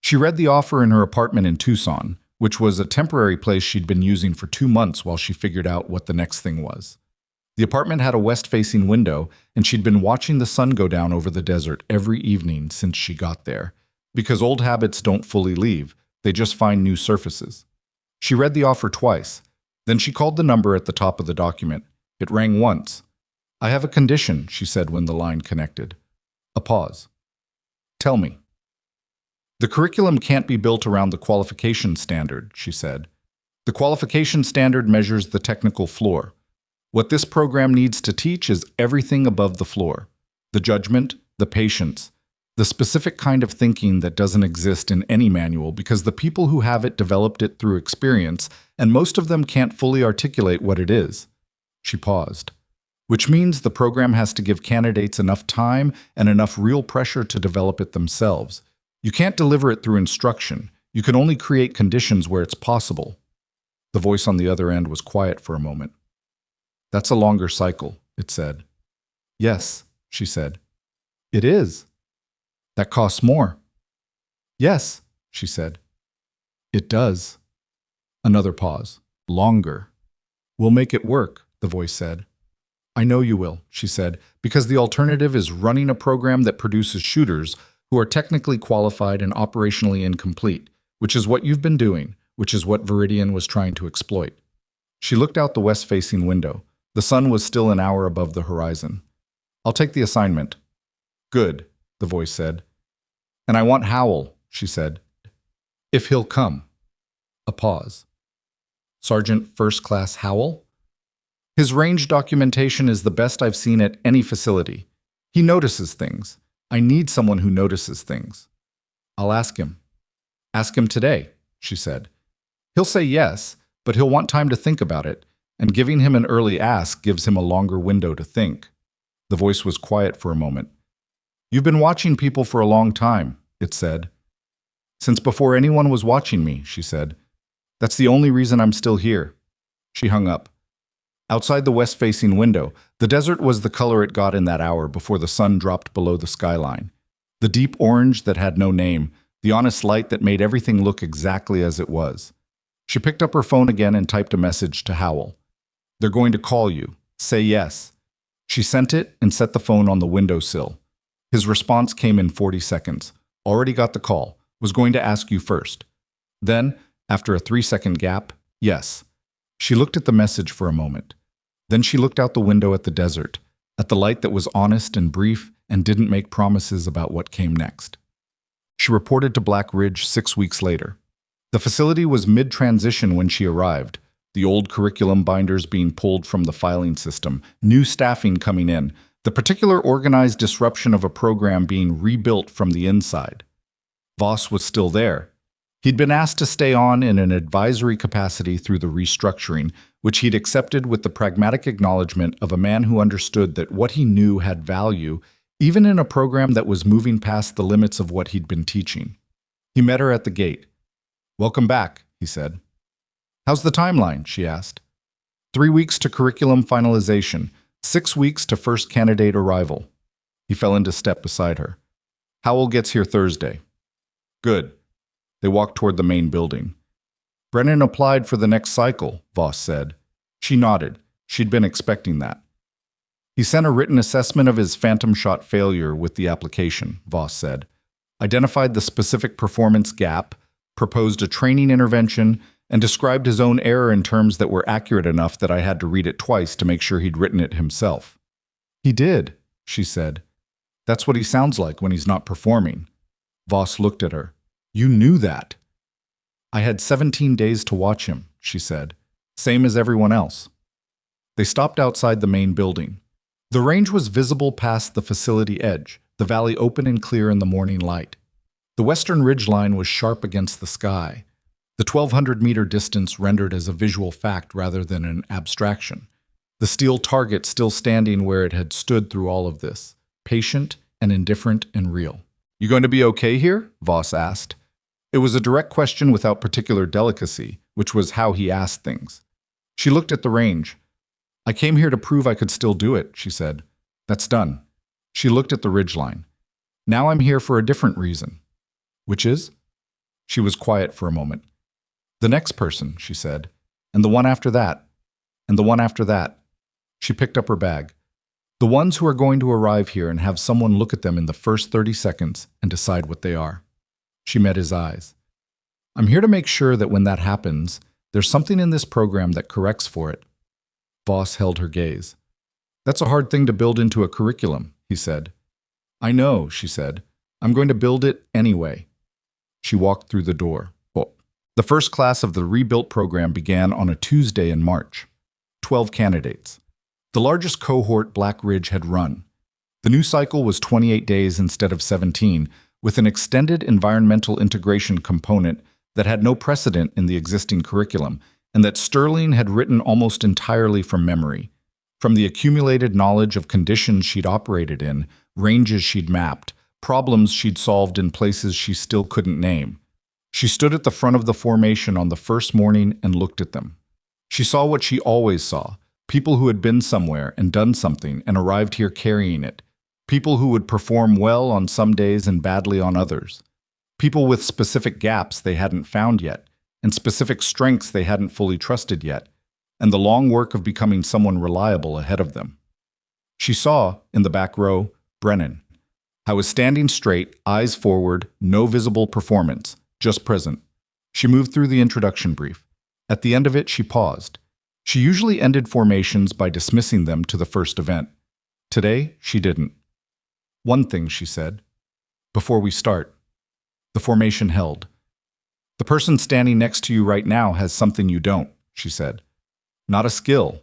S1: She read the offer in her apartment in Tucson, which was a temporary place she'd been using for 2 months while she figured out what the next thing was. The apartment had a west-facing window, and she'd been watching the sun go down over the desert every evening since she got there. Because old habits don't fully leave, they just find new surfaces. She read the offer twice. Then she called the number at the top of the document. It rang once. "I have a condition," she said when the line connected. A pause. "Tell me." "The curriculum can't be built around the qualification standard," she said. "The qualification standard measures the technical floor. What this program needs to teach is everything above the floor. The judgment, the patience, the specific kind of thinking that doesn't exist in any manual because the people who have it developed it through experience, and most of them can't fully articulate what it is." She paused. "Which means the program has to give candidates enough time and enough real pressure to develop it themselves. You can't deliver it through instruction. You can only create conditions where it's possible." The voice on the other end was quiet for a moment. "That's a longer cycle," it said. "Yes," she said. "It is." "That costs more." "Yes," she said. "It does." Another pause. "Longer." "We'll make it work," the voice said. "I know you will," she said, "because the alternative is running a program that produces shooters who are technically qualified and operationally incomplete, which is what you've been doing, which is what Viridian was trying to exploit." She looked out the west-facing window. The sun was still an hour above the horizon. "I'll take the assignment." "Good," the voice said. "And I want Howell," she said. "If he'll come." A pause. "Sergeant First Class Howell?" "His range documentation is the best I've seen at any facility. He notices things. I need someone who notices things." "I'll ask him." "Ask him today," she said. "He'll say yes, but he'll want time to think about it, and giving him an early ask gives him a longer window to think." The voice was quiet for a moment. "You've been watching people for a long time," it said. "Since before anyone was watching me," she said. "That's the only reason I'm still here." She hung up. Outside the west-facing window, the desert was the color it got in that hour before the sun dropped below the skyline. The deep orange that had no name, the honest light that made everything look exactly as it was. She picked up her phone again and typed a message to Howell. "They're going to call you. Say yes." She sent it and set the phone on the windowsill. His response came in 40 seconds. "Already got the call. Was going to ask you first." Then, after a 3-second gap, "Yes." She looked at the message for a moment. Then she looked out the window at the desert, at the light that was honest and brief and didn't make promises about what came next. She reported to Black Ridge 6 weeks later. The facility was mid-transition when she arrived, the old curriculum binders being pulled from the filing system, new staffing coming in, the particular organized disruption of a program being rebuilt from the inside. Voss was still there. He'd been asked to stay on in an advisory capacity through the restructuring, which he'd accepted with the pragmatic acknowledgement of a man who understood that what he knew had value, even in a program that was moving past the limits of what he'd been teaching. He met her at the gate. "Welcome back," he said. "How's the timeline?" she asked. 3 weeks to curriculum finalization, 6 weeks to first candidate arrival. He fell into step beside her. "Howell gets here Thursday." "Good." They walked toward the main building. "Brennan applied for the next cycle," Voss said. She nodded. She'd been expecting that. "He sent a written assessment of his phantom shot failure with the application," Voss said. "Identified the specific performance gap, proposed a training intervention, and described his own error in terms that were accurate enough that I had to read it twice to make sure he'd written it himself." "He did," she said. "That's what he sounds like when he's not performing." Voss looked at her. "You knew that." "I had 17 days to watch him," she said. "Same as everyone else." They stopped outside the main building. The range was visible past the facility edge, the valley open and clear in the morning light. The western ridgeline was sharp against the sky, the 1,200-meter distance rendered as a visual fact rather than an abstraction. The steel target still standing where it had stood through all of this, patient and indifferent and real. "You going to be okay here?" Voss asked. It was a direct question without particular delicacy, which was how he asked things. She looked at the range. "I came here to prove I could still do it," she said. "That's done." She looked at the ridgeline. "Now I'm here for a different reason." "Which is?" She was quiet for a moment. "The next person," she said, "and the one after that, and the one after that." She picked up her bag. "The ones who are going to arrive here and have someone look at them in the first 30 seconds and decide what they are." She met his eyes. "I'm here to make sure that when that happens, there's something in this program that corrects for it." Voss held her gaze. "That's a hard thing to build into a curriculum," he said. "I know," she said. "I'm going to build it anyway." She walked through the door. The first class of the rebuilt program began on a Tuesday in March. 12 candidates. The largest cohort Black Ridge had run. The new cycle was 28 days instead of 17, with an extended environmental integration component that had no precedent in the existing curriculum, and that Sterling had written almost entirely from memory. From the accumulated knowledge of conditions she'd operated in, ranges she'd mapped, problems she'd solved in places she still couldn't name. She stood at the front of the formation on the first morning and looked at them. She saw what she always saw, people who had been somewhere and done something and arrived here carrying it, people who would perform well on some days and badly on others, people with specific gaps they hadn't found yet, and specific strengths they hadn't fully trusted yet, and the long work of becoming someone reliable ahead of them. She saw, in the back row, Brennan. I was standing straight, eyes forward, no visible performance, just present. She moved through the introduction brief. At the end of it, she paused. She usually ended formations by dismissing them to the first event. Today, she didn't. "One thing," she said, "before we start." The formation held. "The person standing next to you right now has something you don't," she said. "Not a skill,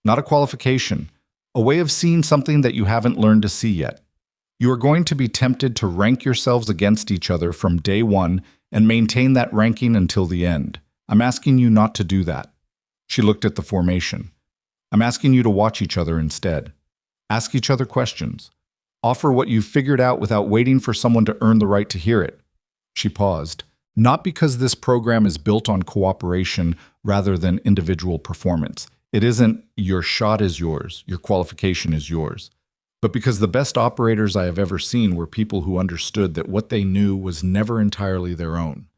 S1: not a qualification, a way of seeing something that you haven't learned to see yet. You are going to be tempted to rank yourselves against each other from day one and maintain that ranking until the end. I'm asking you not to do that." She looked at the formation. "I'm asking you to watch each other instead. Ask each other questions. Offer what you've figured out without waiting for someone to earn the right to hear it." She paused. "Not because this program is built on cooperation rather than individual performance. It isn't your shot is yours, your qualification is yours. But because the best operators I have ever seen were people who understood that what they knew was never entirely their own.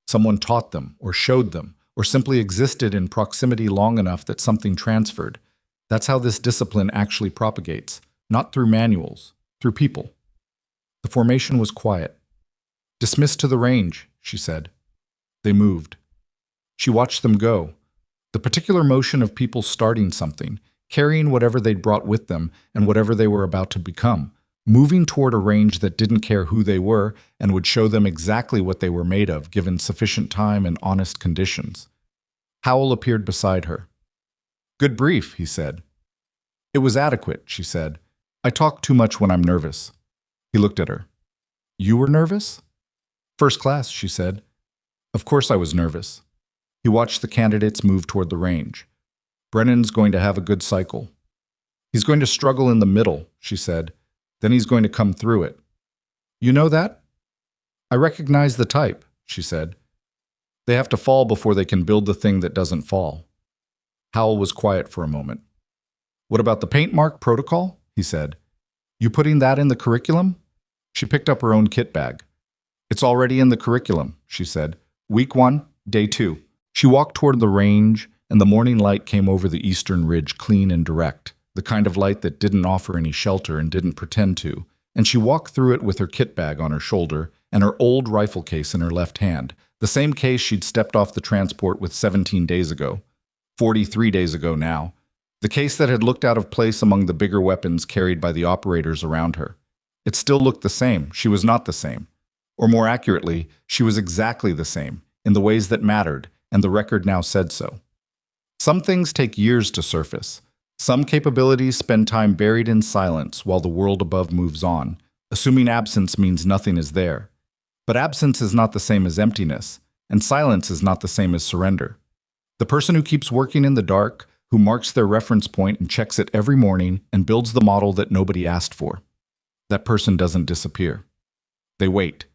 S1: Someone taught them, or showed them, or simply existed in proximity long enough that something transferred. That's how this discipline actually propagates, not through manuals, through people." The formation was quiet. "Dismiss to the range," she said. They moved. She watched them go. The particular motion of people starting something, carrying whatever they'd brought with them and whatever they were about to become, moving toward a range that didn't care who they were and would show them exactly what they were made of given sufficient time and honest conditions. Howell appeared beside her. "Good brief," he said. "It was adequate," she said. "I talk too much when I'm nervous." He looked at her. "You were nervous?" "First class," she said. "Of course I was nervous." He watched the candidates move toward the range. "Brennan's going to have a good cycle." "He's going to struggle in the middle," she said. "Then he's going to come through it." "You know that?" "I recognize the type," she said. "They have to fall before they can build the thing that doesn't fall." Howell was quiet for a moment. "What about the paint mark protocol?" he said. "You putting that in the curriculum?" She picked up her own kit bag. "It's already in the curriculum," she said. "Week 1, day 2. She walked toward the range, and the morning light came over the eastern ridge clean and direct, the kind of light that didn't offer any shelter and didn't pretend to, and she walked through it with her kit bag on her shoulder and her old rifle case in her left hand, the same case she'd stepped off the transport with 17 days ago, 43 days ago now, the case that had looked out of place among the bigger weapons carried by the operators around her. It still looked the same. She was not the same. Or more accurately, she was exactly the same, in the ways that mattered, and the record now said so. Some things take years to surface. Some capabilities spend time buried in silence while the world above moves on. Assuming absence means nothing is there. But absence is not the same as emptiness, and silence is not the same as surrender. The person who keeps working in the dark, who marks their reference point and checks it every morning and builds the model that nobody asked for, that person doesn't disappear. They wait.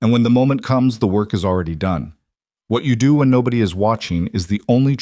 S1: And when the moment comes, the work is already done. What you do when nobody is watching is the only